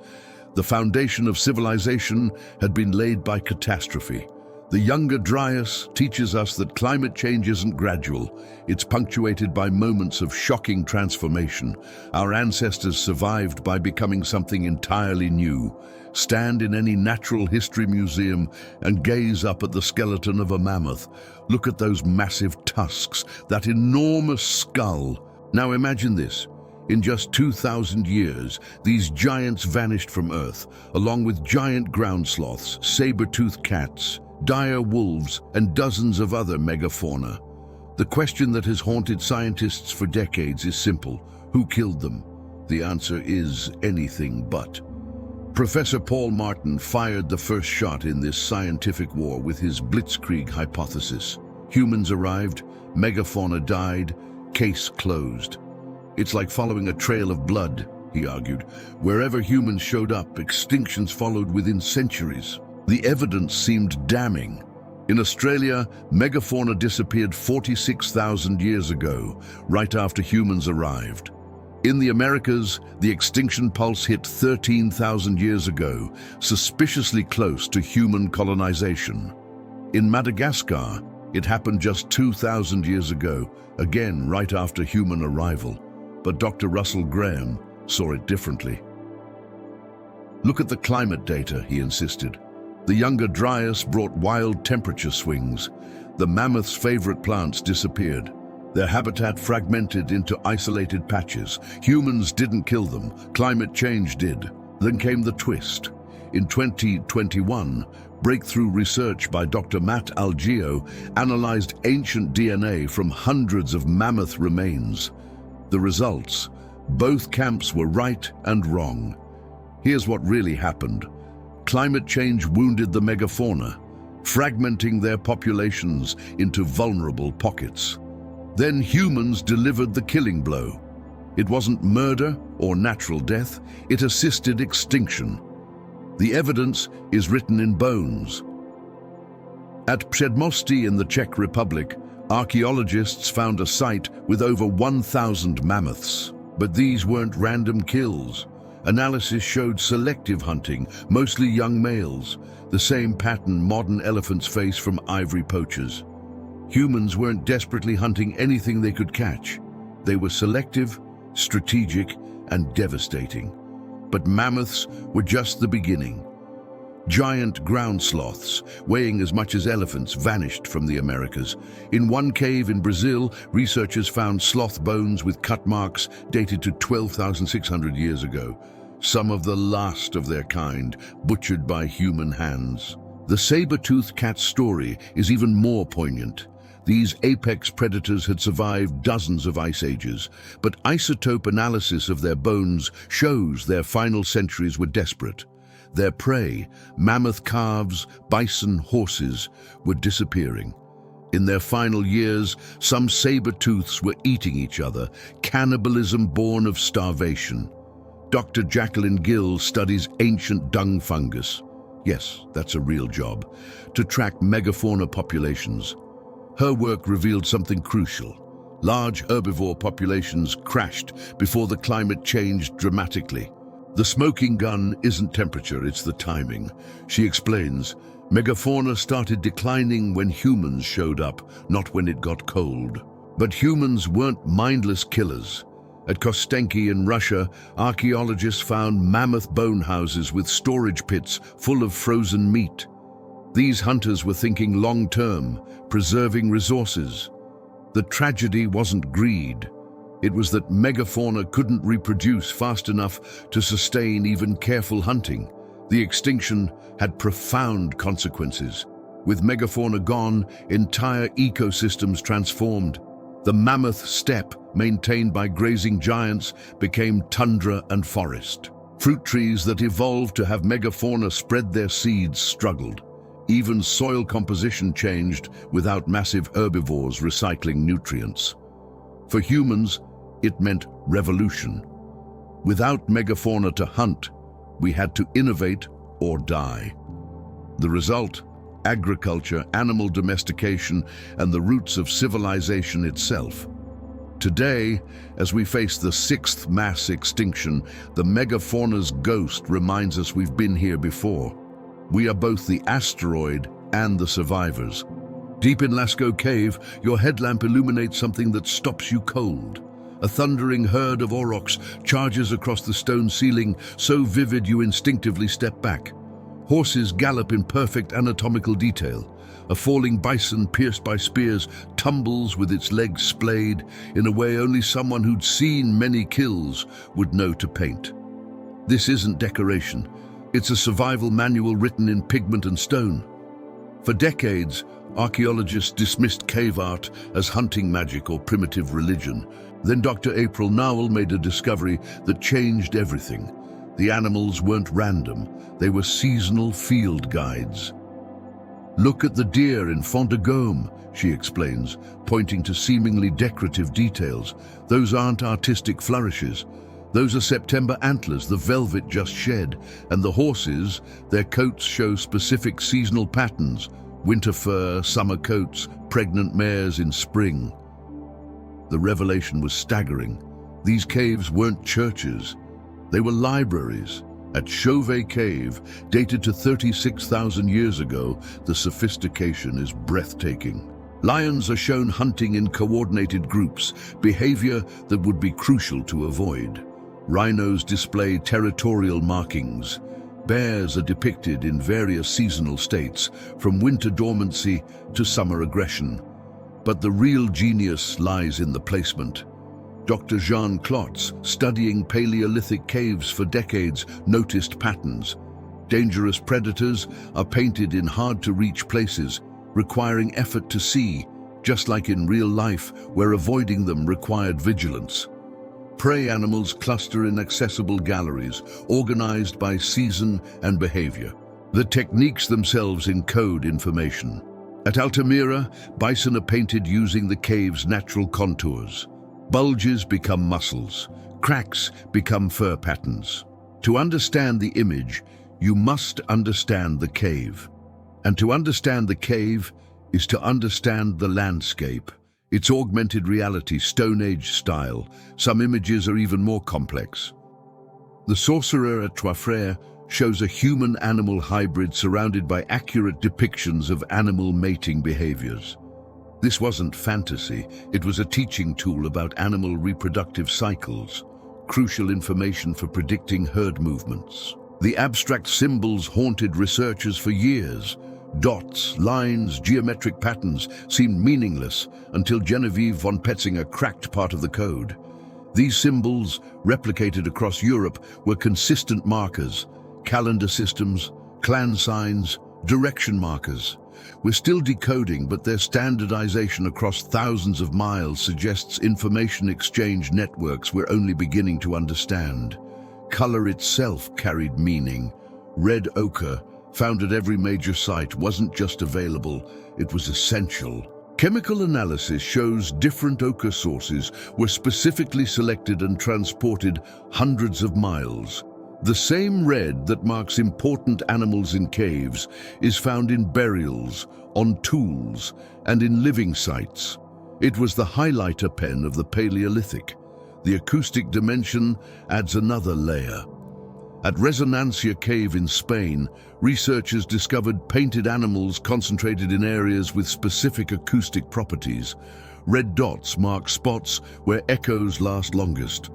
The foundation of civilization had been laid by catastrophe. The Younger Dryas teaches us that climate change isn't gradual. It's punctuated by moments of shocking transformation. Our ancestors survived by becoming something entirely new. Stand in any natural history museum and gaze up at the skeleton of a mammoth. Look at those massive tusks, that enormous skull. Now imagine this. In just 2,000 years, these giants vanished from Earth, along with giant ground sloths, saber-toothed cats, dire wolves, and dozens of other megafauna. The question that has haunted scientists for decades is simple. Who killed them? The answer is anything but. Professor Paul Martin fired the first shot in this scientific war with his blitzkrieg hypothesis. Humans arrived, megafauna died, case closed. It's like following a trail of blood, he argued. Wherever humans showed up, extinctions followed within centuries. The evidence seemed damning. In Australia, megafauna disappeared 46,000 years ago, right after humans arrived. In the Americas, the extinction pulse hit 13,000 years ago, suspiciously close to human colonization. In Madagascar, it happened just 2,000 years ago, again right after human arrival. But Dr. Russell Graham saw it differently. Look at the climate data, he insisted. The Younger Dryas brought wild temperature swings. The mammoth's favorite plants disappeared. Their habitat fragmented into isolated patches. Humans didn't kill them, climate change did. Then came the twist. In 2021, breakthrough research by Dr. Matt Algeo analyzed ancient DNA from hundreds of mammoth remains. The results: both camps were right and wrong. Here's what really happened. Climate change wounded the megafauna, fragmenting their populations into vulnerable pockets. Then humans delivered the killing blow. It wasn't murder or natural death, it assisted extinction. The evidence is written in bones. At Przedmosty in the Czech Republic, archaeologists found a site with over 1,000 mammoths. But these weren't random kills. Analysis showed selective hunting, mostly young males, the same pattern modern elephants face from ivory poachers. Humans weren't desperately hunting anything they could catch. They were selective, strategic, and devastating. But mammoths were just the beginning. Giant ground sloths, weighing as much as elephants, vanished from the Americas. In one cave in Brazil, researchers found sloth bones with cut marks dated to 12,600 years ago. Some of the last of their kind, butchered by human hands. The saber-toothed cat's story is even more poignant. These apex predators had survived dozens of ice ages, but isotope analysis of their bones shows their final centuries were desperate. Their prey, mammoth calves, bison, horses, were disappearing. In their final years, some saber-tooths were eating each other, cannibalism born of starvation. Dr. Jacqueline Gill studies ancient dung fungus. Yes, that's a real job, to track megafauna populations. Her work revealed something crucial. Large herbivore populations crashed before the climate changed dramatically. The smoking gun isn't temperature, it's the timing. She explains, megafauna started declining when humans showed up, not when it got cold. But humans weren't mindless killers. At Kostenki in Russia, archaeologists found mammoth bone houses with storage pits full of frozen meat. These hunters were thinking long-term, preserving resources. The tragedy wasn't greed. It was that megafauna couldn't reproduce fast enough to sustain even careful hunting. The extinction had profound consequences. With megafauna gone, entire ecosystems transformed. The mammoth steppe, maintained by grazing giants, became tundra and forest. Fruit trees that evolved to have megafauna spread their seeds struggled. Even soil composition changed without massive herbivores recycling nutrients. For humans, it meant revolution. Without megafauna to hunt, we had to innovate or die. The result, agriculture, animal domestication, and the roots of civilization itself. Today, as we face the sixth mass extinction, the megafauna's ghost reminds us we've been here before. We are both the asteroid and the survivors. Deep in Lascaux Cave, your headlamp illuminates something that stops you cold. A thundering herd of aurochs charges across the stone ceiling, so vivid you instinctively step back. Horses gallop in perfect anatomical detail. A falling bison pierced by spears tumbles with its legs splayed in a way only someone who'd seen many kills would know to paint. This isn't decoration. It's a survival manual written in pigment and stone. For decades, archaeologists dismissed cave art as hunting magic or primitive religion. Then Dr. April Nowell made a discovery that changed everything. The animals weren't random, they were seasonal field guides. Look at the deer in Font de Gaume, she explains, pointing to seemingly decorative details. Those aren't artistic flourishes. Those are September antlers, the velvet just shed. And the horses, their coats show specific seasonal patterns. Winter fur, summer coats, pregnant mares in spring. The revelation was staggering. These caves weren't churches. They were libraries. At Chauvet Cave, dated to 36,000 years ago, the sophistication is breathtaking. Lions are shown hunting in coordinated groups, behavior that would be crucial to avoid. Rhinos display territorial markings. Bears are depicted in various seasonal states, from winter dormancy to summer aggression. But the real genius lies in the placement. Dr. Jean Klotz, studying Paleolithic caves for decades, noticed patterns. Dangerous predators are painted in hard-to-reach places, requiring effort to see, just like in real life, where avoiding them required vigilance. Prey animals cluster in accessible galleries, organized by season and behavior. The techniques themselves encode information. At Altamira, bison are painted using the cave's natural contours. Bulges become muscles, Cracks become fur patterns. To understand the image, you must understand the cave. And to understand the cave is to understand the landscape. It's augmented reality, Stone Age style. Some images are even more complex. The Sorcerer at Trois Frères shows a human-animal hybrid surrounded by accurate depictions of animal mating behaviors. This wasn't fantasy, it was a teaching tool about animal reproductive cycles, crucial information for predicting herd movements. The abstract symbols haunted researchers for years. Dots, lines, geometric patterns seemed meaningless until Genevieve von Petzinger cracked part of the code. These symbols, replicated across Europe, were consistent markers, calendar systems, clan signs, direction markers. We're still decoding, but their standardization across thousands of miles suggests information exchange networks we're only beginning to understand. Color itself carried meaning. Red ochre, found at every major site, wasn't just available, it was essential. Chemical analysis shows different ochre sources were specifically selected and transported hundreds of miles. The same red that marks important animals in caves is found in burials, on tools, and in living sites. It was the highlighter pen of the Paleolithic. The acoustic dimension adds another layer. At Resonancia Cave in Spain, researchers discovered painted animals concentrated in areas with specific acoustic properties. Red dots mark spots where echoes last longest.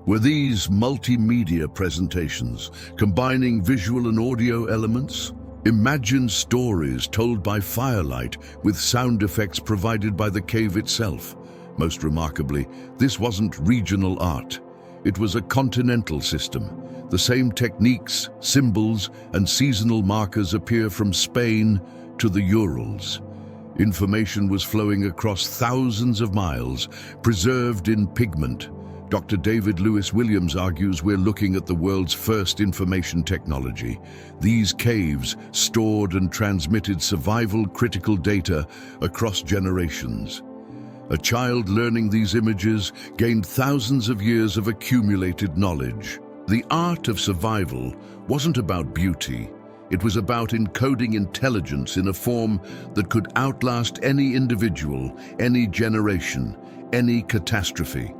Were these multimedia presentations, combining visual and audio elements? Imagine stories told by firelight with sound effects provided by the cave itself. Most remarkably, this wasn't regional art. It was a continental system. The same techniques, symbols, and seasonal markers appear from Spain to the Urals. Information was flowing across thousands of miles, preserved in pigment. Dr. David Lewis Williams argues we're looking at the world's first information technology. These caves stored and transmitted survival-critical data across generations. A child learning these images gained thousands of years of accumulated knowledge. The art of survival wasn't about beauty. It was about encoding intelligence in a form that could outlast any individual, any generation, any catastrophe.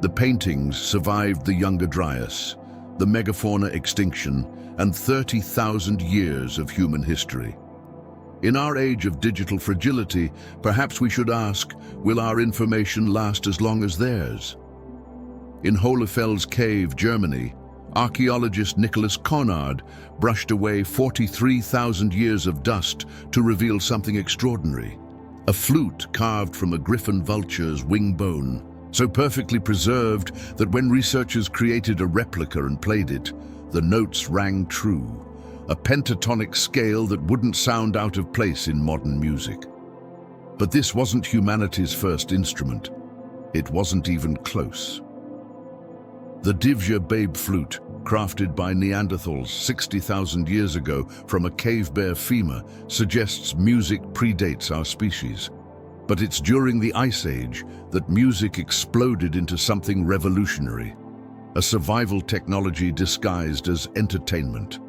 The paintings survived the Younger Dryas, the megafauna extinction, and 30,000 years of human history. In our age of digital fragility, perhaps we should ask, will our information last as long as theirs? In Hohlefels Cave, Germany, archaeologist Nicholas Conrad brushed away 43,000 years of dust to reveal something extraordinary. A flute carved from a griffon vulture's wing bone, so perfectly preserved that when researchers created a replica and played it, the notes rang true. A pentatonic scale that wouldn't sound out of place in modern music. But this wasn't humanity's first instrument. It wasn't even close. The Divja Babe flute, crafted by Neanderthals 60,000 years ago from a cave bear femur, suggests music predates our species. But it's during the Ice Age that music exploded into something revolutionary, a survival technology disguised as entertainment.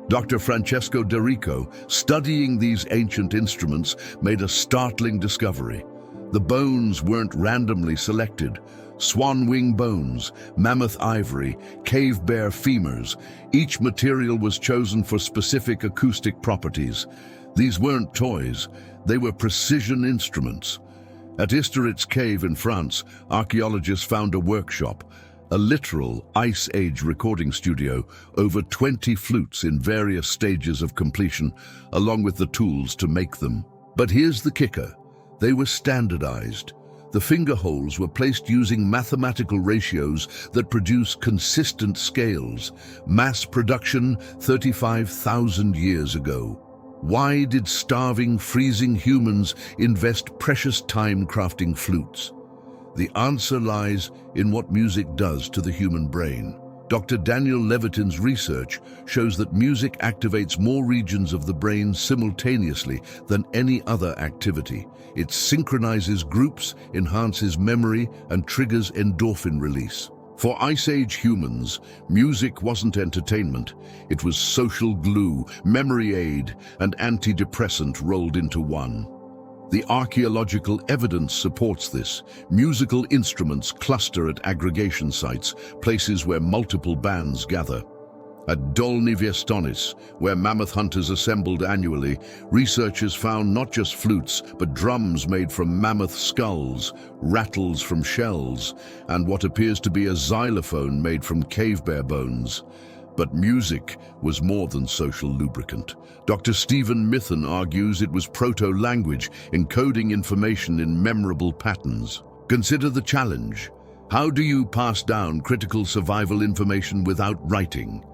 Dr. Francesco D'Erico, studying these ancient instruments, made a startling discovery. The bones weren't randomly selected. Swan wing bones, mammoth ivory, cave bear femurs, each material was chosen for specific acoustic properties. These weren't toys, they were precision instruments. At Historic Cave in France, archaeologists found a workshop, a literal Ice Age recording studio, over 20 flutes in various stages of completion, along with the tools to make them. But here's the kicker, they were standardized. The finger holes were placed using mathematical ratios that produce consistent scales. Mass production 35,000 years ago. Why did starving, freezing humans invest precious time crafting flutes? The answer lies in what music does to the human brain. Dr. Daniel Levitin's research shows that music activates more regions of the brain simultaneously than any other activity. It synchronizes groups, enhances memory, and triggers endorphin release. For Ice Age humans, music wasn't entertainment. It was social glue, memory aid, and antidepressant rolled into one. The archaeological evidence supports this. Musical instruments cluster at aggregation sites, places where multiple bands gather. At Dolny Viestonis, where mammoth hunters assembled annually, researchers found not just flutes, but drums made from mammoth skulls, rattles from shells, and what appears to be a xylophone made from cave bear bones. But music was more than social lubricant. Dr. Stephen Mithen argues it was proto-language, encoding information in memorable patterns. Consider the challenge. How do you pass down critical survival information without writing?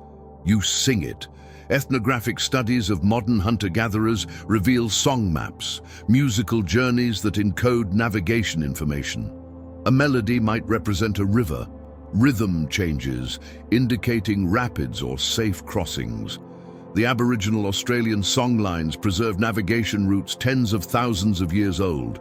You sing it. Ethnographic studies of modern hunter-gatherers reveal song maps, musical journeys that encode navigation information. A melody might represent a river, rhythm changes, indicating rapids or safe crossings. The Aboriginal Australian songlines preserve navigation routes tens of thousands of years old.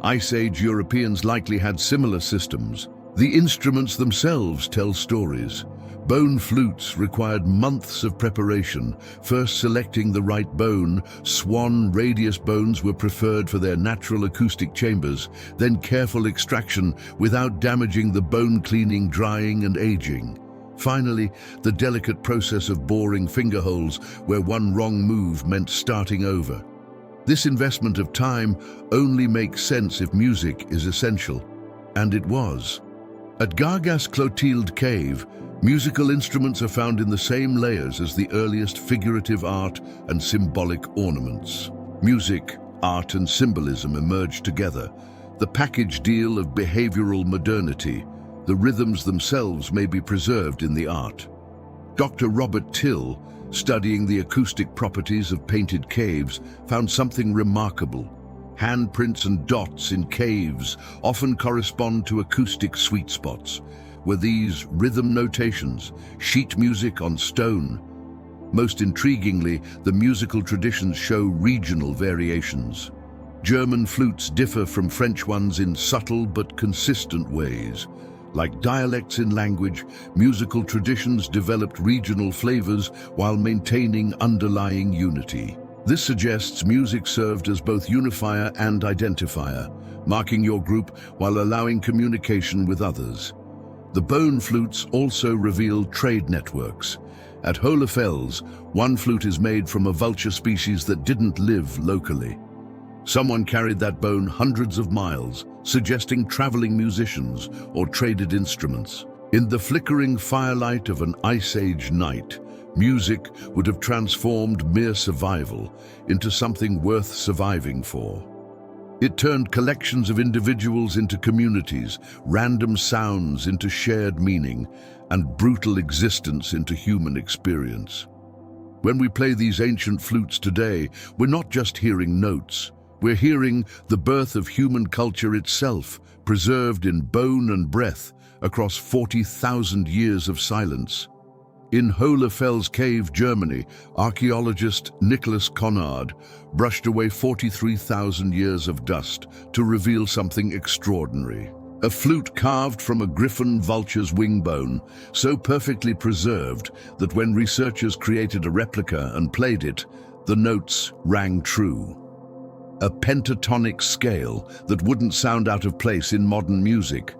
Ice Age Europeans likely had similar systems. The instruments themselves tell stories. Bone flutes required months of preparation. First selecting the right bone, swan radius bones were preferred for their natural acoustic chambers, then careful extraction without damaging the bone, cleaning, drying, and aging. Finally, the delicate process of boring finger holes where one wrong move meant starting over. This investment of time only makes sense if music is essential, and it was. At Gargas Clotilde Cave, musical instruments are found in the same layers as the earliest figurative art and symbolic ornaments. Music, art, and symbolism emerged together. The package deal of behavioral modernity. The rhythms themselves may be preserved in the art. Dr. Robert Till, studying the acoustic properties of painted caves, found something remarkable. Handprints and dots in caves often correspond to acoustic sweet spots. Were these rhythm notations, sheet music on stone? Most intriguingly, the musical traditions show regional variations. German flutes differ from French ones in subtle but consistent ways. Like dialects in language, musical traditions developed regional flavors while maintaining underlying unity. This suggests music served as both unifier and identifier, marking your group while allowing communication with others. The bone flutes also reveal trade networks. At Hohlefels, one flute is made from a vulture species that didn't live locally. Someone carried that bone hundreds of miles, suggesting traveling musicians or traded instruments. In the flickering firelight of an Ice Age night, music would have transformed mere survival into something worth surviving for. It turned collections of individuals into communities, random sounds into shared meaning, and brutal existence into human experience. When we play these ancient flutes today, we're not just hearing notes. We're hearing the birth of human culture itself, preserved in bone and breath across 40,000 years of silence. In Hohlefels Cave, Germany, archaeologist Nicholas Conrad brushed away 43,000 years of dust to reveal something extraordinary. A flute carved from a griffon vulture's wing bone, so perfectly preserved that when researchers created a replica and played it, the notes rang true. A pentatonic scale that wouldn't sound out of place in modern music.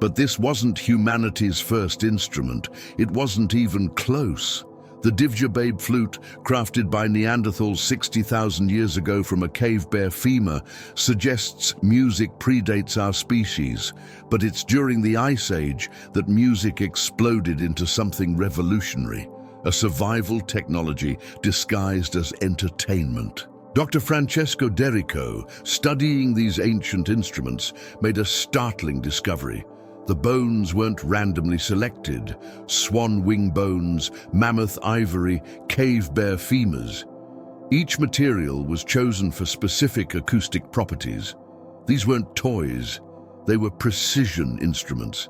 But this wasn't humanity's first instrument. It wasn't even close. The Divjababe flute, crafted by Neanderthals 60,000 years ago from a cave bear femur, suggests music predates our species. But it's during the Ice Age that music exploded into something revolutionary, a survival technology disguised as entertainment. Dr. Francesco Derrico, studying these ancient instruments, made a startling discovery. The bones weren't randomly selected. Swan wing bones, mammoth ivory, cave bear femurs. Each material was chosen for specific acoustic properties. These weren't toys, they were precision instruments.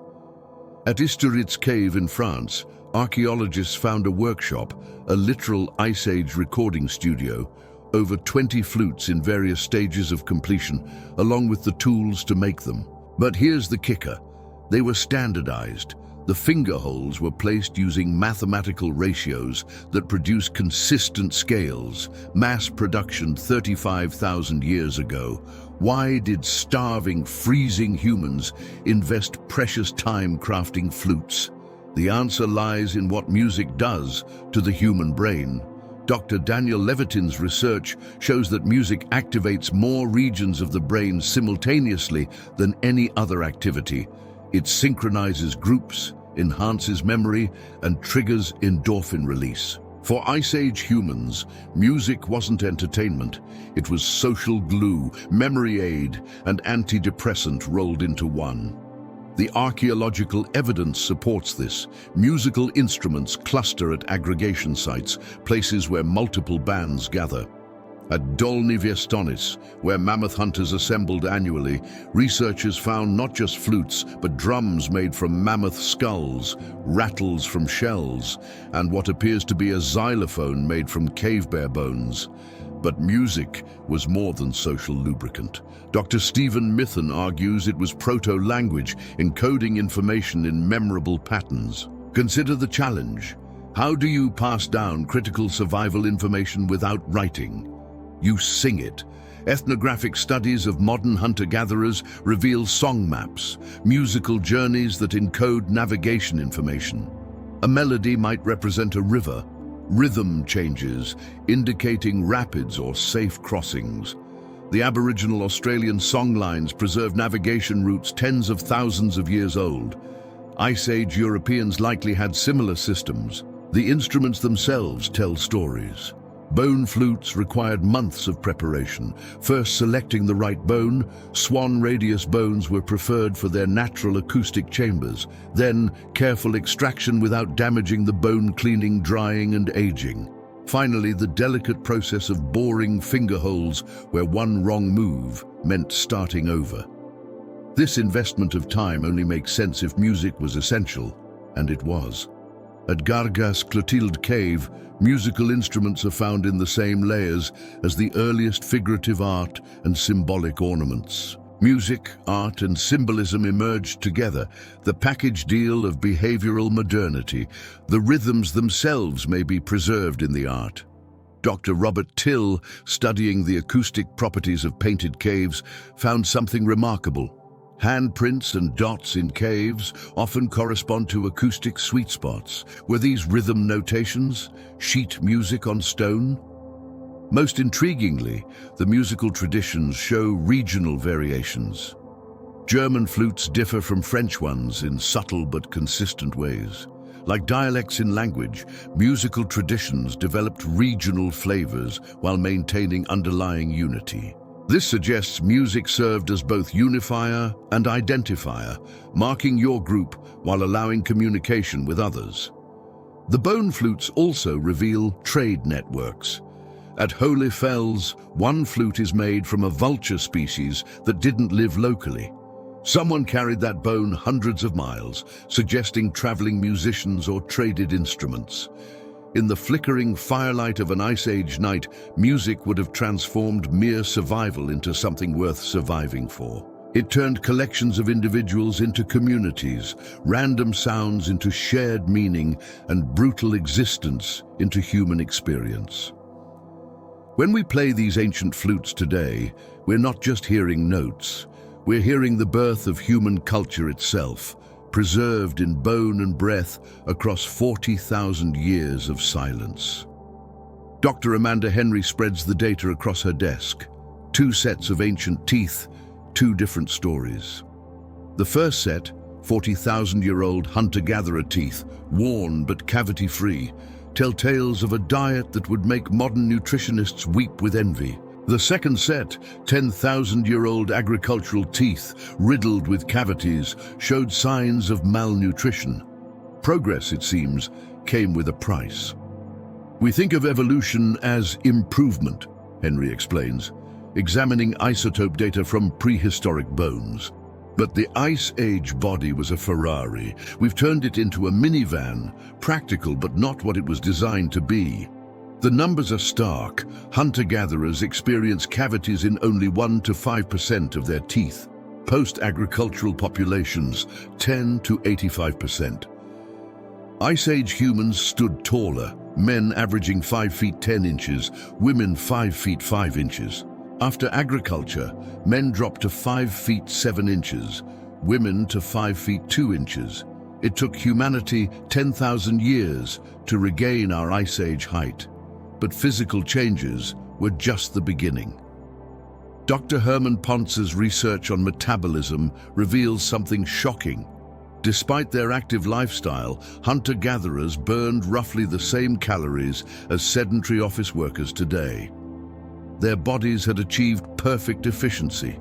At Historic Cave in France, archaeologists found a workshop, a literal Ice Age recording studio, over 20 flutes in various stages of completion, along with the tools to make them. But here's the kicker. They were standardized. The finger holes were placed using mathematical ratios that produce consistent scales, mass production 35,000 years ago. Why did starving, freezing humans invest precious time crafting flutes? The answer lies in what music does to the human brain. Dr. Daniel Levitin's research shows that music activates more regions of the brain simultaneously than any other activity. It synchronizes groups, enhances memory, and triggers endorphin release. For Ice Age humans, music wasn't entertainment. It was social glue, memory aid, and antidepressant rolled into one. The archaeological evidence supports this. Musical instruments cluster at aggregation sites, places where multiple bands gather. At Dolny Viestonis, where mammoth hunters assembled annually, researchers found not just flutes, but drums made from mammoth skulls, rattles from shells, and what appears to be a xylophone made from cave bear bones. But music was more than social lubricant. Dr. Stephen Mithen argues it was proto-language, encoding information in memorable patterns. Consider the challenge. How do you pass down critical survival information without writing? You sing it. Ethnographic studies of modern hunter-gatherers reveal song maps, musical journeys that encode navigation information. A melody might represent a river, rhythm changes, indicating rapids or safe crossings. The Aboriginal Australian songlines preserve navigation routes tens of thousands of years old. Ice Age Europeans likely had similar systems. The instruments themselves tell stories. Bone flutes required months of preparation. First selecting the right bone, swan radius bones were preferred for their natural acoustic chambers. Then careful extraction without damaging the bone, cleaning, drying, and aging. Finally, the delicate process of boring finger holes where one wrong move meant starting over. This investment of time only makes sense if music was essential, and it was. At Gargas Clotilde Cave, musical instruments are found in the same layers as the earliest figurative art and symbolic ornaments. Music, art, and symbolism emerged together, the package deal of behavioral modernity. The rhythms themselves may be preserved in the art. Dr. Robert Till, studying the acoustic properties of painted caves, found something remarkable. Handprints and dots in caves often correspond to acoustic sweet spots. Were these rhythm notations, sheet music on stone? Most intriguingly, the musical traditions show regional variations. German flutes differ from French ones in subtle but consistent ways. Like dialects in language, musical traditions developed regional flavors while maintaining underlying unity. This suggests music served as both unifier and identifier, marking your group while allowing communication with others. The bone flutes also reveal trade networks. At Holy Fells, one flute is made from a vulture species that didn't live locally. Someone carried that bone hundreds of miles, suggesting traveling musicians or traded instruments. In the flickering firelight of an Ice Age night, music would have transformed mere survival into something worth surviving for. It turned collections of individuals into communities, random sounds into shared meaning, and brutal existence into human experience. When we play these ancient flutes today, we're not just hearing notes. We're hearing the birth of human culture itself, preserved in bone and breath across 40,000 years of silence. Dr. Amanda Henry spreads the data across her desk. 2 sets of ancient teeth, 2 different stories. The first set, 40,000-year-old hunter-gatherer teeth, worn but cavity-free, tell tales of a diet that would make modern nutritionists weep with envy. The second set, 10,000-year-old agricultural teeth, riddled with cavities, showed signs of malnutrition. Progress, it seems, came with a price. We think of evolution as improvement, Henry explains, examining isotope data from prehistoric bones. But the Ice Age body was a Ferrari. We've turned it into a minivan, practical but not what it was designed to be. The numbers are stark. Hunter-gatherers experience cavities in only 1 to 5% of their teeth. Post-agricultural populations, 10 to 85%. Ice Age humans stood taller, men averaging 5 feet 10 inches, women 5 feet 5 inches. After agriculture, men dropped to 5 feet 7 inches, women to 5 feet 2 inches. It took humanity 10,000 years to regain our Ice Age height. But physical changes were just the beginning. Dr. Herman Pontz's research on metabolism reveals something shocking. Despite their active lifestyle, hunter-gatherers burned roughly the same calories as sedentary office workers today. Their bodies had achieved perfect efficiency,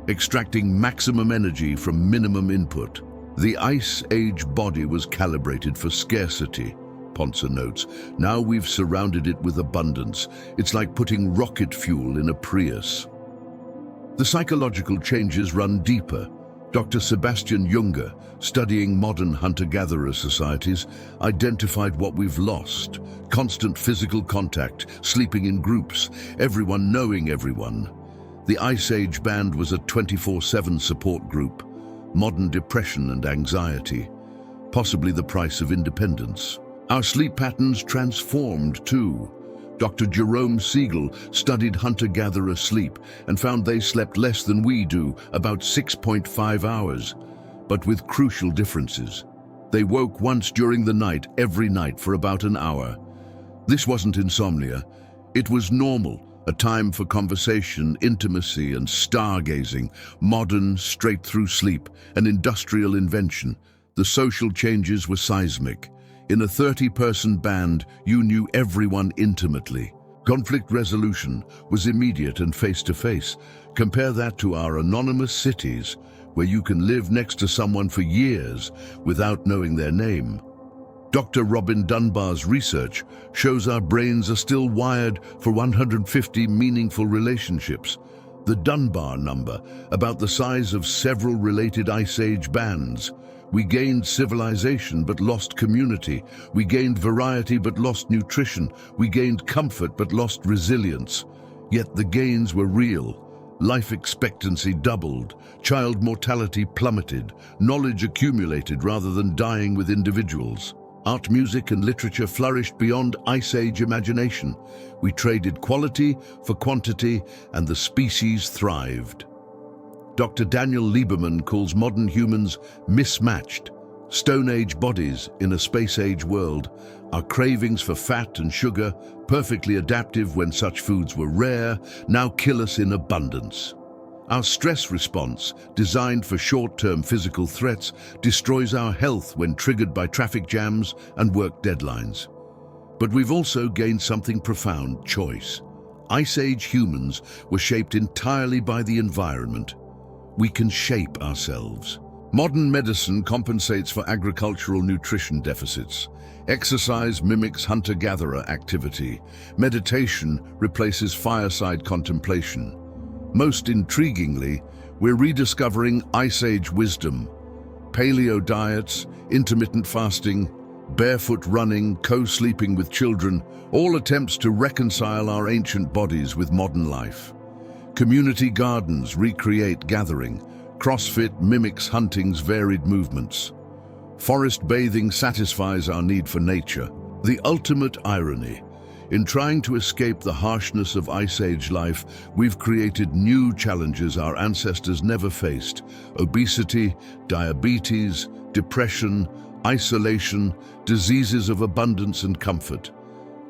extracting maximum energy from minimum input. The Ice Age body was calibrated for scarcity, Pontzer notes. Now we've surrounded it with abundance. It's like putting rocket fuel in a Prius. The psychological changes run deeper. Dr. Sebastian Junger, studying modern hunter-gatherer societies, identified what we've lost. Constant physical contact, sleeping in groups, everyone knowing everyone. The Ice Age band was a 24/7 support group. Modern depression and anxiety, possibly the price of independence. Our sleep patterns transformed too. Dr. Jerome Siegel studied hunter-gatherer sleep and found they slept less than we do, about 6.5 hours, but with crucial differences. They woke once during the night, every night for about an hour. This wasn't insomnia. It was normal, a time for conversation, intimacy, and stargazing. Modern, straight-through sleep, an industrial invention. The social changes were seismic. In a 30-person band, you knew everyone intimately. Conflict resolution was immediate and face-to-face. Compare that to our anonymous cities, where you can live next to someone for years without knowing their name. Dr. Robin Dunbar's research shows our brains are still wired for 150 meaningful relationships. The Dunbar number, about the size of several related Ice Age bands. We gained civilization but lost community. We gained variety but lost nutrition. We gained comfort but lost resilience. Yet the gains were real. Life expectancy doubled. Child mortality plummeted. Knowledge accumulated rather than dying with individuals. Art, music, and literature flourished beyond Ice Age imagination. We traded quality for quantity, and the species thrived. Dr. Daniel Lieberman calls modern humans mismatched, Stone Age bodies in a Space Age world. Our cravings for fat and sugar, perfectly adaptive when such foods were rare, now kill us in abundance. Our stress response, designed for short-term physical threats, destroys our health when triggered by traffic jams and work deadlines. But we've also gained something profound: choice. Ice Age humans were shaped entirely by the environment. We can shape ourselves. Modern medicine compensates for agricultural nutrition deficits. Exercise mimics hunter-gatherer activity. Meditation replaces fireside contemplation. Most intriguingly, we're rediscovering Ice Age wisdom. Paleo diets, intermittent fasting, barefoot running, co-sleeping with children, all attempts to reconcile our ancient bodies with modern life. Community gardens recreate gathering. CrossFit mimics hunting's varied movements. Forest bathing satisfies our need for nature. The ultimate irony. In trying to escape the harshness of Ice Age life, we've created new challenges our ancestors never faced. Obesity, diabetes, depression, isolation, diseases of abundance and comfort.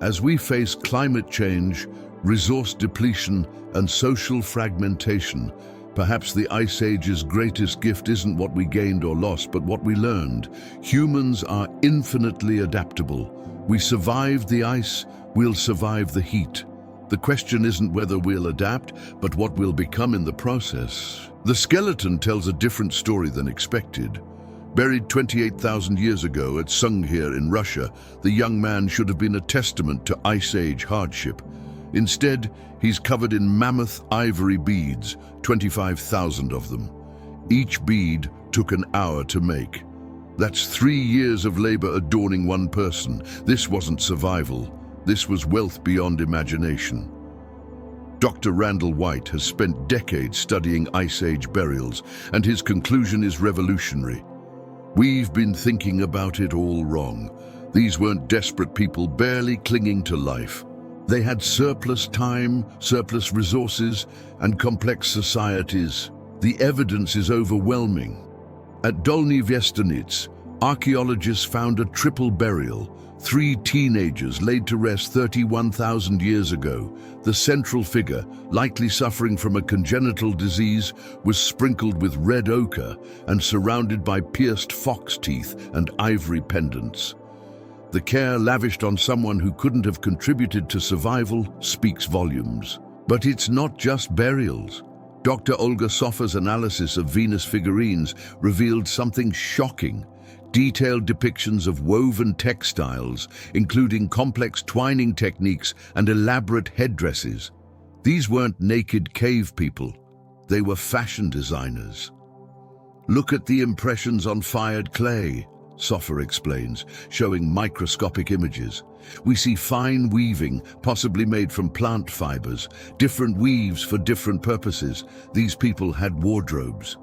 As we face climate change, resource depletion, and social fragmentation, perhaps the Ice Age's greatest gift isn't what we gained or lost, but what we learned. Humans are infinitely adaptable. We survived the ice, we'll survive the heat. The question isn't whether we'll adapt, but what we'll become in the process. The skeleton tells a different story than expected. Buried 28,000 years ago at Sunghir in Russia, the young man should have been a testament to Ice Age hardship. Instead, he's covered in mammoth ivory beads, 25,000 of them. Each bead took an hour to make. That's 3 years of labor adorning one person. This wasn't survival. This was wealth beyond imagination. Dr. Randall White has spent decades studying Ice Age burials, and his conclusion is revolutionary. We've been thinking about it all wrong. These weren't desperate people barely clinging to life. They had surplus time, surplus resources, and complex societies. The evidence is overwhelming. At Dolny Vjestanitz, archaeologists found a triple burial, 3 teenagers laid to rest 31,000 years ago. The central figure, likely suffering from a congenital disease, was sprinkled with red ochre and surrounded by pierced fox teeth and ivory pendants. The care lavished on someone who couldn't have contributed to survival speaks volumes. But it's not just burials. Dr. Olga Sofa's analysis of Venus figurines revealed something shocking. Detailed depictions of woven textiles, including complex twining techniques and elaborate headdresses. These weren't naked cave people. They were fashion designers. Look at the impressions on fired clay, Sofa explains, showing microscopic images. We see fine weaving, possibly made from plant fibers, different weaves for different purposes. These people had wardrobes.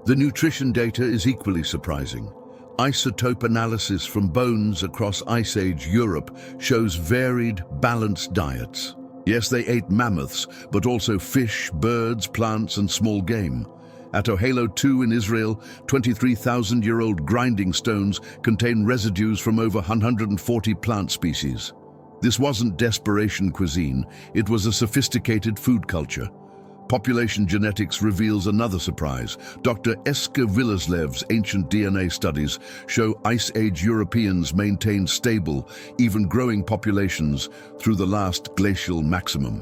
The nutrition data is equally surprising. Isotope analysis from bones across Ice Age Europe shows varied, balanced diets. Yes, they ate mammoths, but also fish, birds, plants, and small game. At Ohalo 2 in Israel, 23,000-year-old grinding stones contain residues from over 140 plant species. This wasn't desperation cuisine, it was a sophisticated food culture. Population genetics reveals another surprise. Dr. Eske Willeslev's ancient DNA studies show Ice Age Europeans maintained stable, even growing populations through the last glacial maximum.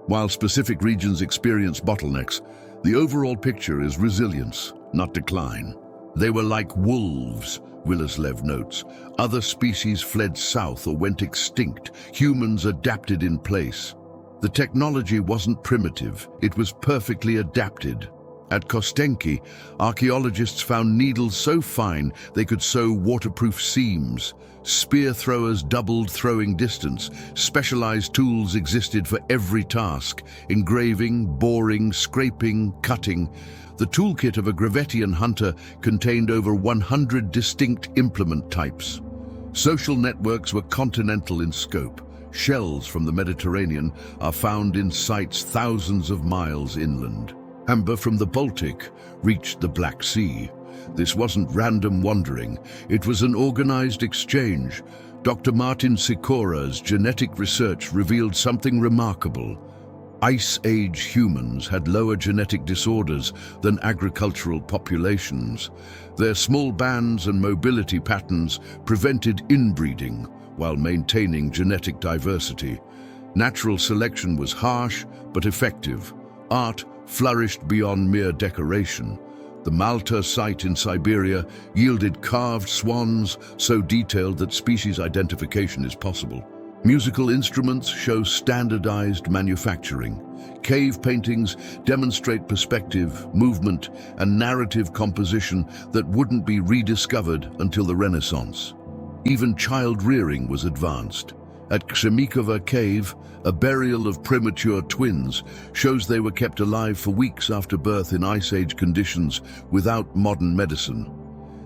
While specific regions experience bottlenecks, the overall picture is resilience, not decline. They were like wolves, Willeslev notes. Other species fled south or went extinct. Humans adapted in place. The technology wasn't primitive, it was perfectly adapted. At Kostenki, archaeologists found needles so fine they could sew waterproof seams. Spear throwers doubled throwing distance. Specialized tools existed for every task: engraving, boring, scraping, cutting. The toolkit of a Gravettian hunter contained over 100 distinct implement types. Social networks were continental in scope. Shells from the Mediterranean are found in sites thousands of miles inland. Amber from the Baltic reached the Black Sea. This wasn't random wandering, it was an organized exchange. Dr. Martin Sikora's genetic research revealed something remarkable. Ice Age humans had lower genetic disorders than agricultural populations. Their small bands and mobility patterns prevented inbreeding while maintaining genetic diversity. Natural selection was harsh but effective. Art flourished beyond mere decoration. The Malta site in Siberia yielded carved swans so detailed that species identification is possible. Musical instruments show standardized manufacturing. Cave paintings demonstrate perspective, movement, and narrative composition that wouldn't be rediscovered until the Renaissance. Even child rearing was advanced. At Kshemikova Cave, a burial of premature twins shows they were kept alive for weeks after birth in Ice Age conditions without modern medicine.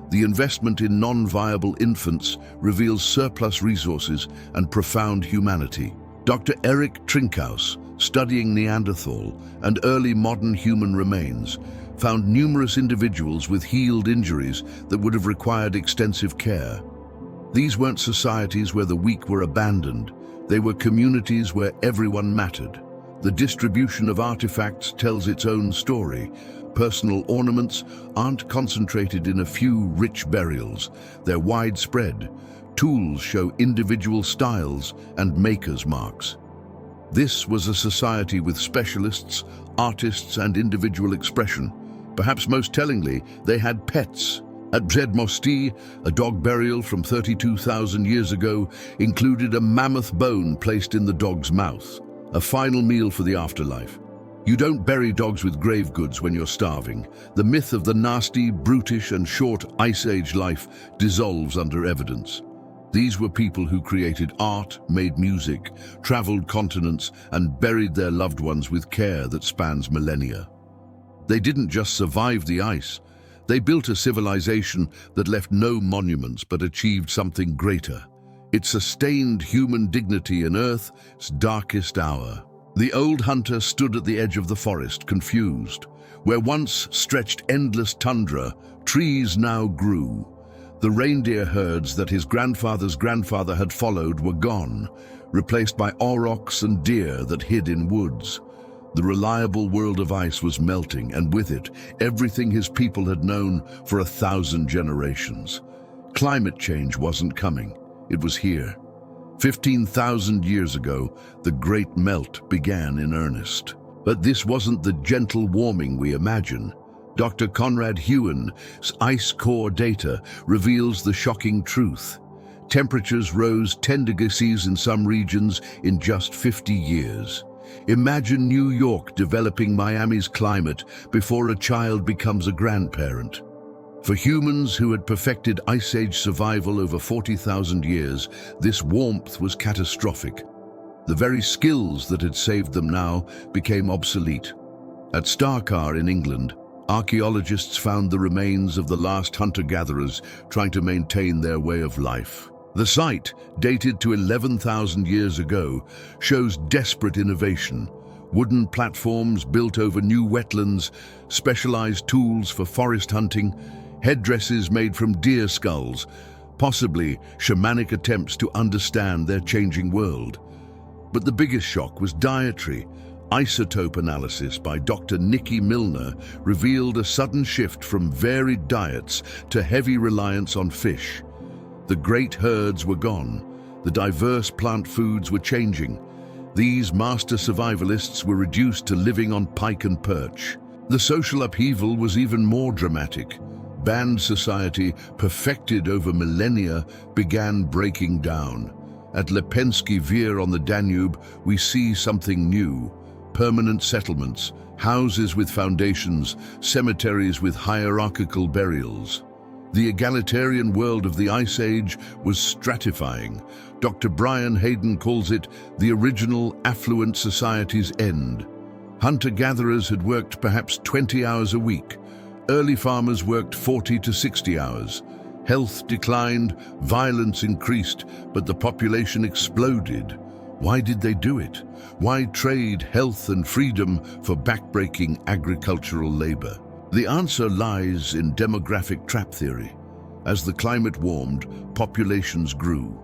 The investment in non-viable infants reveals surplus resources and profound humanity. Dr. Eric Trinkhaus, studying Neanderthal and early modern human remains, found numerous individuals with healed injuries that would have required extensive care. These weren't societies where the weak were abandoned. They were communities where everyone mattered. The distribution of artifacts tells its own story. Personal ornaments aren't concentrated in a few rich burials. They're widespread. Tools show individual styles and makers' marks. This was a society with specialists, artists, and individual expression. Perhaps most tellingly, they had pets. At Brzedmosti, a dog burial from 32,000 years ago included a mammoth bone placed in the dog's mouth, a final meal for the afterlife. You don't bury dogs with grave goods when you're starving. The myth of the nasty, brutish, and short Ice Age life dissolves under evidence. These were people who created art, made music, traveled continents, and buried their loved ones with care that spans millennia. They didn't just survive the ice. They built a civilization that left no monuments but achieved something greater. It sustained human dignity in Earth's darkest hour. The old hunter stood at the edge of the forest, confused. Where once stretched endless tundra, trees now grew. The reindeer herds that his grandfather's grandfather had followed were gone, replaced by aurochs and deer that hid in woods. The reliable world of ice was melting, and with it, everything his people had known for 1,000 generations. Climate change wasn't coming. It was here. 15,000 years ago, the Great Melt began in earnest. But this wasn't the gentle warming we imagine. Dr. Conrad Huon's ice core data reveals the shocking truth. Temperatures rose 10 degrees in some regions in just 50 years. Imagine New York developing Miami's climate before a child becomes a grandparent. For humans who had perfected Ice Age survival over 40,000 years, this warmth was catastrophic. The very skills that had saved them now became obsolete. At Starcar in England, archaeologists found the remains of the last hunter-gatherers trying to maintain their way of life. The site, dated to 11,000 years ago, shows desperate innovation. Wooden platforms built over new wetlands, specialized tools for forest hunting, headdresses made from deer skulls, possibly shamanic attempts to understand their changing world. But the biggest shock was dietary. Isotope analysis by Dr. Nikki Milner revealed a sudden shift from varied diets to heavy reliance on fish. The great herds were gone. The diverse plant foods were changing. These master survivalists were reduced to living on pike and perch. The social upheaval was even more dramatic. Band society, perfected over millennia, began breaking down. At Lepensky Vir on the Danube, we see something new. Permanent settlements, houses with foundations, cemeteries with hierarchical burials. The egalitarian world of the Ice Age was stratifying. Dr. Brian Hayden calls it the original affluent society's end. Hunter-gatherers had worked perhaps 20 hours a week. Early farmers worked 40 to 60 hours. Health declined, violence increased, but the population exploded. Why did they do it? Why trade health and freedom for backbreaking agricultural labor? The answer lies in demographic trap theory. As the climate warmed, populations grew.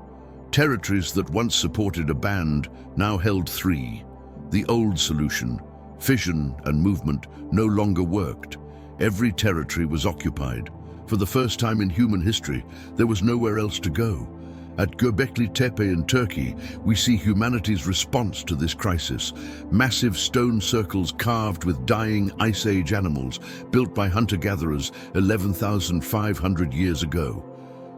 Territories that once supported a band now held 3. The old solution, fission and movement, no longer worked. Every territory was occupied. For the first time in human history, there was nowhere else to go. At Göbekli Tepe in Turkey, we see humanity's response to this crisis. Massive stone circles carved with dying Ice Age animals, built by hunter-gatherers 11,500 years ago.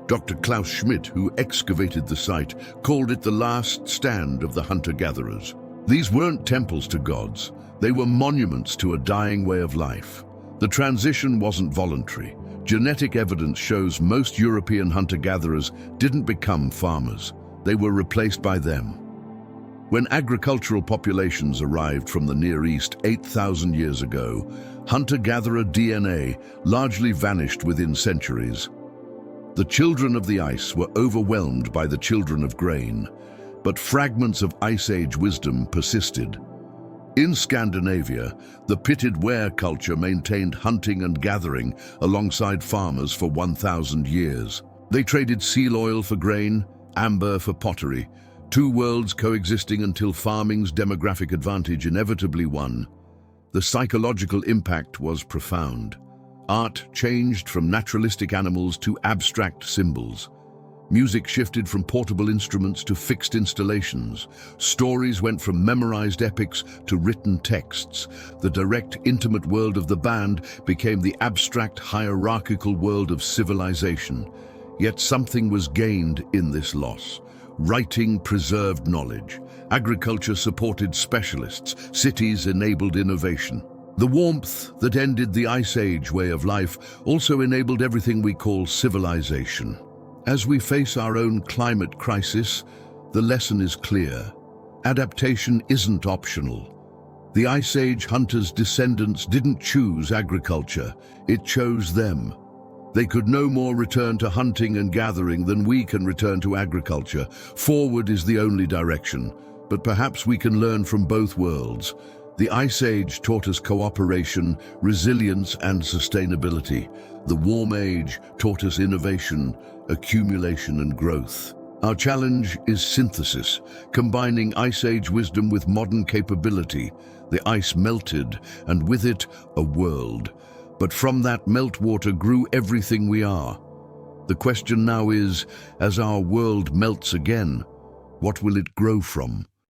Dr. Klaus Schmidt, who excavated the site, called it the last stand of the hunter-gatherers. These weren't temples to gods. They were monuments to a dying way of life. The transition wasn't voluntary. Genetic evidence shows most European hunter-gatherers didn't become farmers. They were replaced by them. When agricultural populations arrived from the Near East 8,000 years ago, hunter-gatherer DNA largely vanished within centuries. The children of the ice were overwhelmed by the children of grain, but fragments of Ice Age wisdom persisted. In Scandinavia, the pitted ware culture maintained hunting and gathering alongside farmers for 1,000 years. They traded seal oil for grain, amber for pottery, 2 worlds coexisting until farming's demographic advantage inevitably won. The psychological impact was profound. Art changed from naturalistic animals to abstract symbols. Music shifted from portable instruments to fixed installations. Stories went from memorized epics to written texts. The direct, intimate world of the band became the abstract, hierarchical world of civilization. Yet something was gained in this loss. Writing preserved knowledge. Agriculture supported specialists. Cities enabled innovation. The warmth that ended the Ice Age way of life also enabled everything we call civilization. As we face our own climate crisis, the lesson is clear. Adaptation isn't optional. The Ice Age hunters' descendants didn't choose agriculture, it chose them. They could no more return to hunting and gathering than we can return to agriculture. Forward is the only direction, but perhaps we can learn from both worlds. The Ice Age taught us cooperation, resilience, and sustainability. The Warm Age taught us innovation, accumulation, and growth. Our challenge is synthesis, combining Ice Age wisdom with modern capability. The ice melted, and with it, a world. But from that meltwater grew everything we are. The question now is, as our world melts again, what will it grow from?